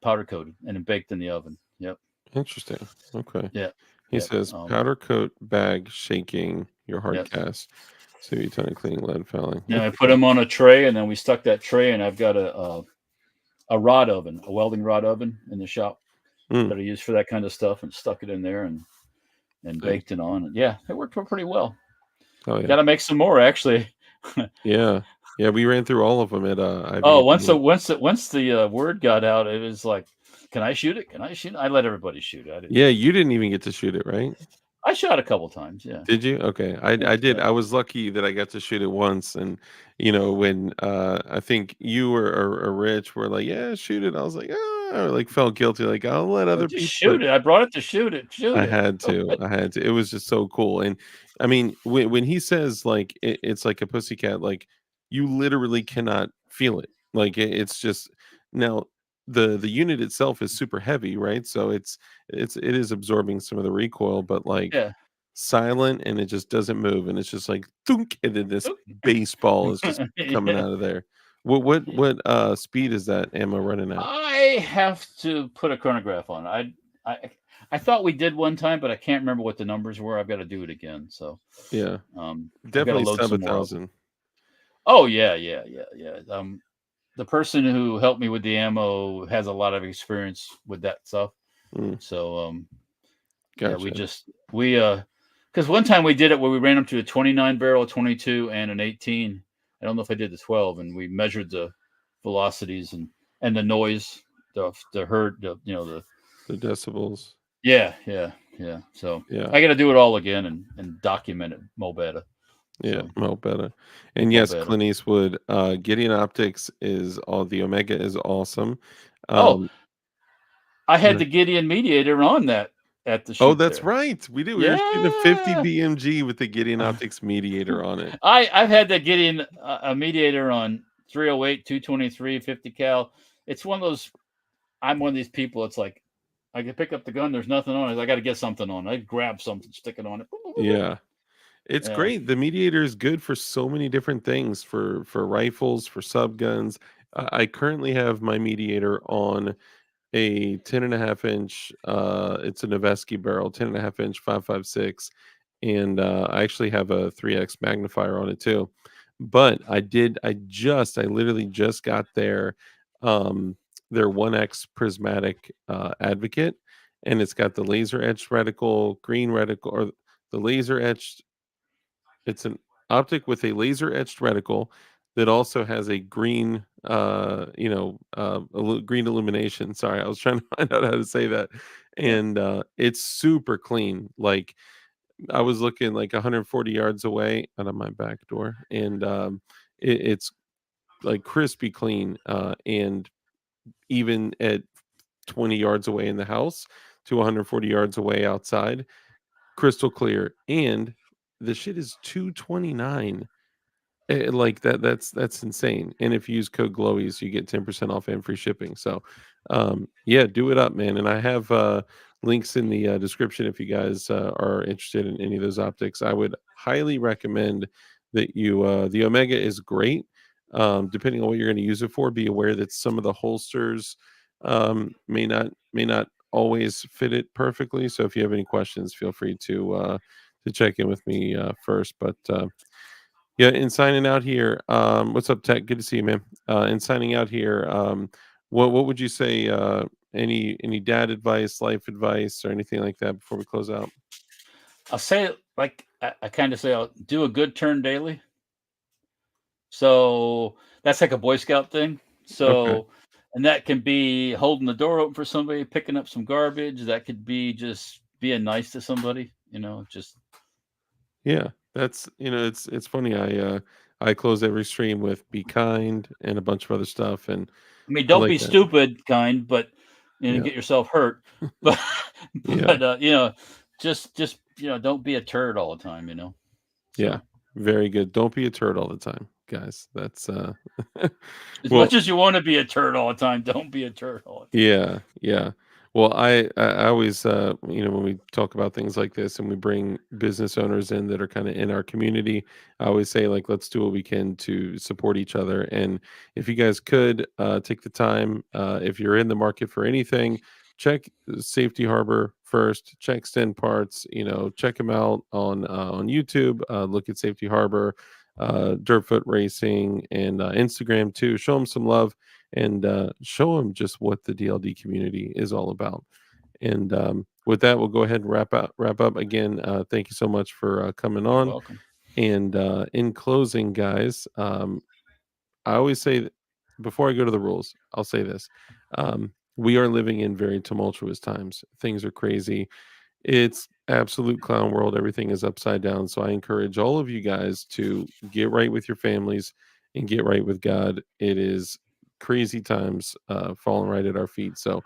powder coated and then baked in the oven. Yep. Interesting. Okay. Yeah. He Yep. says powder coat bag shaking your hard Yep. cast. So you ton of cleaning lead fouling. And I put them on a tray, and then we stuck that tray, and I've got a rod oven, a welding rod oven in the shop Mm, that I use for that kind of stuff, and stuck it in there and nice. baked it on. And yeah, it worked pretty well. Oh yeah. Got to make some more, actually. Yeah. Yeah, we ran through all of them at Oh, IBM. once the word got out, it was like, can I shoot it? Can I shoot it? I let everybody shoot it. I didn't. Yeah, you didn't even get to shoot it, right? I shot a couple times. Yeah. Did you? Okay. Yeah. I did. Yeah. I was lucky that I got to shoot it once. And when I think you or Rich were like, yeah, shoot it. I was like, I like felt guilty, like I'll let Oh, other just people, shoot it. I brought it to shoot it. Shoot I it. had to. I had to. It was just so cool. And I mean, when he says like it's like a pussycat, like you literally cannot feel it. Like it's just now the unit itself is super heavy, right? So it is absorbing some of the recoil, but like Yeah. silent, and it just doesn't move, and it's just like thunk, and then this baseball is just coming Yeah. out of there. What speed is that ammo running at? I have to put a chronograph on. I I thought we did one time, but I can't remember what the numbers were. I've got to do it again. So Yeah, I've got to definitely load sub some more up. 1,000. Oh yeah. The person who helped me with the ammo has a lot of experience with that stuff. Mm, So yeah, gotcha. because one time we did it where we ran up to a 29 barrel, 22, and an 18. I don't know if I did the 12, and we measured the velocities and the noise, the herd, The decibels. yeah. So Yeah. I got to do it all again and document it mo better. Yeah, So Mo better. And mo yes, better. Clint Eastwood, Gideon Optics is all the Omega is awesome. Oh, Um, I had the- the Gideon mediator on that at the oh, shoot that's there. right. We did. We were shooting a 50 Yeah. BMG with the Gideon Optics mediator on it. I've had that Gideon a mediator on 308, 223, 50 cal. It's one of those. I'm one of these people. It's like I can pick up the gun. There's nothing on it. I got to get something on it. I grab something, stick it on it. Yeah. It's Yeah. great. The mediator is good for so many different things, for rifles, for subguns. I currently have my mediator on a 10.5 inch, it's a Noveske barrel, 10.5 inch 5.56, and I actually have a 3x magnifier on it too. But I literally just got their 1x prismatic advocate, and it's got the laser etched reticle, green reticle, or the laser etched. It's an optic with a laser etched reticle that also has a green, green illumination. Sorry, I was trying to find out how to say that. Yeah. And it's super clean. Like I was looking like 140 yards away out of my back door, and it's like crispy clean. And even at 20 yards away in the house to 140 yards away outside, crystal clear. And the shit is $229. Like that's insane. And if you use code glowies, you get 10% off and free shipping. So yeah, do it up, man. And I have links in the description if you guys are interested in any of those optics. I would highly recommend that you the Omega is great. Depending on what you're going to use it for, be aware that some of the holsters may not always fit it perfectly. So if you have any questions, feel free to check in with me first. But yeah, in signing out here, what's up, Tech? Good to see you, man. In signing out here, what would you say? Any dad advice, life advice, or anything like that before we close out? I'll say it like I kind of say, I'll do a good turn daily. So that's like a Boy Scout thing. Okay, So, and that can be holding the door open for somebody, picking up some garbage. That could be just being nice to somebody, just yeah, that's it's funny. I close every stream with "be kind" and a bunch of other stuff, and I mean, I don't like be that. stupid kind, but Yeah, get yourself hurt. But yeah, but just don't be a turd all the time. yeah. So Very good. Don't be a turd all the time, guys. That's as well, much as you want to be a turd all the time, don't be a turd all the time. yeah, yeah. Well, I always, when we talk about things like this and we bring business owners in that are kind of in our community, I always say, like, let's do what we can to support each other. And if you guys could take the time, if you're in the market for anything, check Safety Harbor first. Check Sten Parts. Check them out on YouTube. Look at Safety Harbor, Dirtfoot Racing, and Instagram too. Show them some love and show them just what the DLD community is all about. And with that, we'll go ahead and wrap up again. Thank you so much for coming You're on. welcome. And in closing, guys, I always say before I go to the rules, I'll say this. We are living in very tumultuous times. Things are crazy. It's absolute clown world. Everything is upside down. So I encourage all of you guys to get right with your families and get right with God. It is crazy times falling right at our feet. So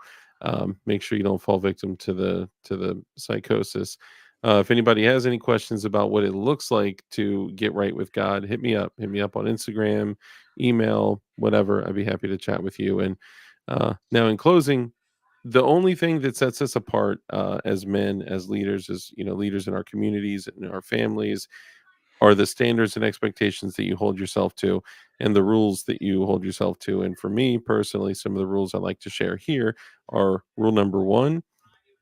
make sure you don't fall victim to the psychosis. If anybody has any questions about what it looks like to get right with God, hit me up. Hit me up on Instagram, email, whatever. I'd be happy to chat with you. And now, in closing, the only thing that sets us apart as men, as leaders, as leaders in our communities and our families, are the standards and expectations that you hold yourself to, and the rules that you hold yourself to. And for me personally, some of the rules I like to share here are: rule number one,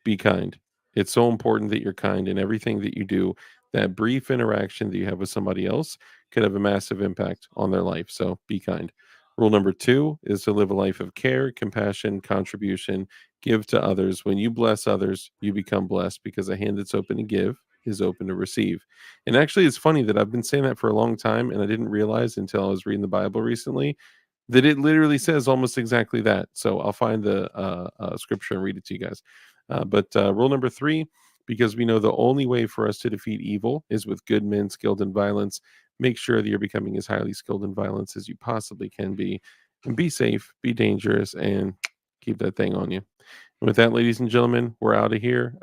be kind. It's so important that you're kind in everything that you do. That brief interaction that you have with somebody else could have a massive impact on their life. So be kind. Rule number two is to live a life of care, compassion, contribution, give to others. When you bless others, you become blessed because a hand that's open to give is open to receive. And actually, it's funny that I've been saying that for a long time, and I didn't realize until I was reading the Bible recently that it literally says almost exactly that. So I'll find the scripture and read it to you guys. But rule number three, because we know the only way for us to defeat evil is with good men skilled in violence, make sure that you're becoming as highly skilled in violence as you possibly can be. And be safe, be dangerous, and keep that thing on you. And with that, ladies and gentlemen, we're out of here.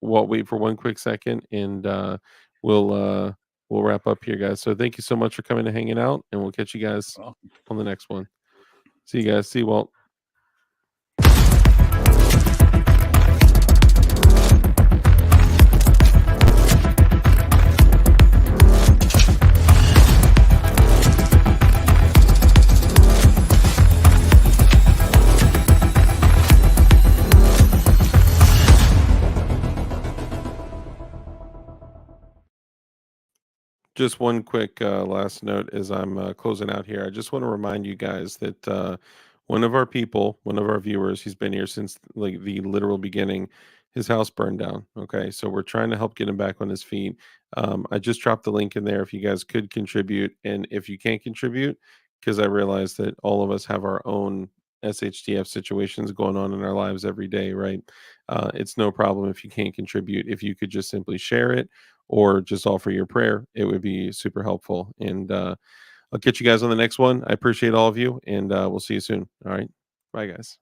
We'll wait for one quick second, and we'll uh, we'll wrap up here, guys. So thank you so much for coming and hanging out, and we'll catch you guys Well, on the next one. See you guys. See you, Walt. Just one quick last note as I'm closing out here. I just want to remind you guys that one of our people, one of our viewers, he's been here since like the literal beginning. His house burned down. Okay, so we're trying to help get him back on his feet. I just dropped the link in there if you guys could contribute, and if you can't contribute, because I realize that all of us have our own SHTF situations going on in our lives every day, right? It's no problem if you can't contribute. If you could just simply share it or just offer your prayer, it would be super helpful. And I'll catch you guys on the next one. I appreciate all of you, and we'll see you soon. All right. Bye, guys.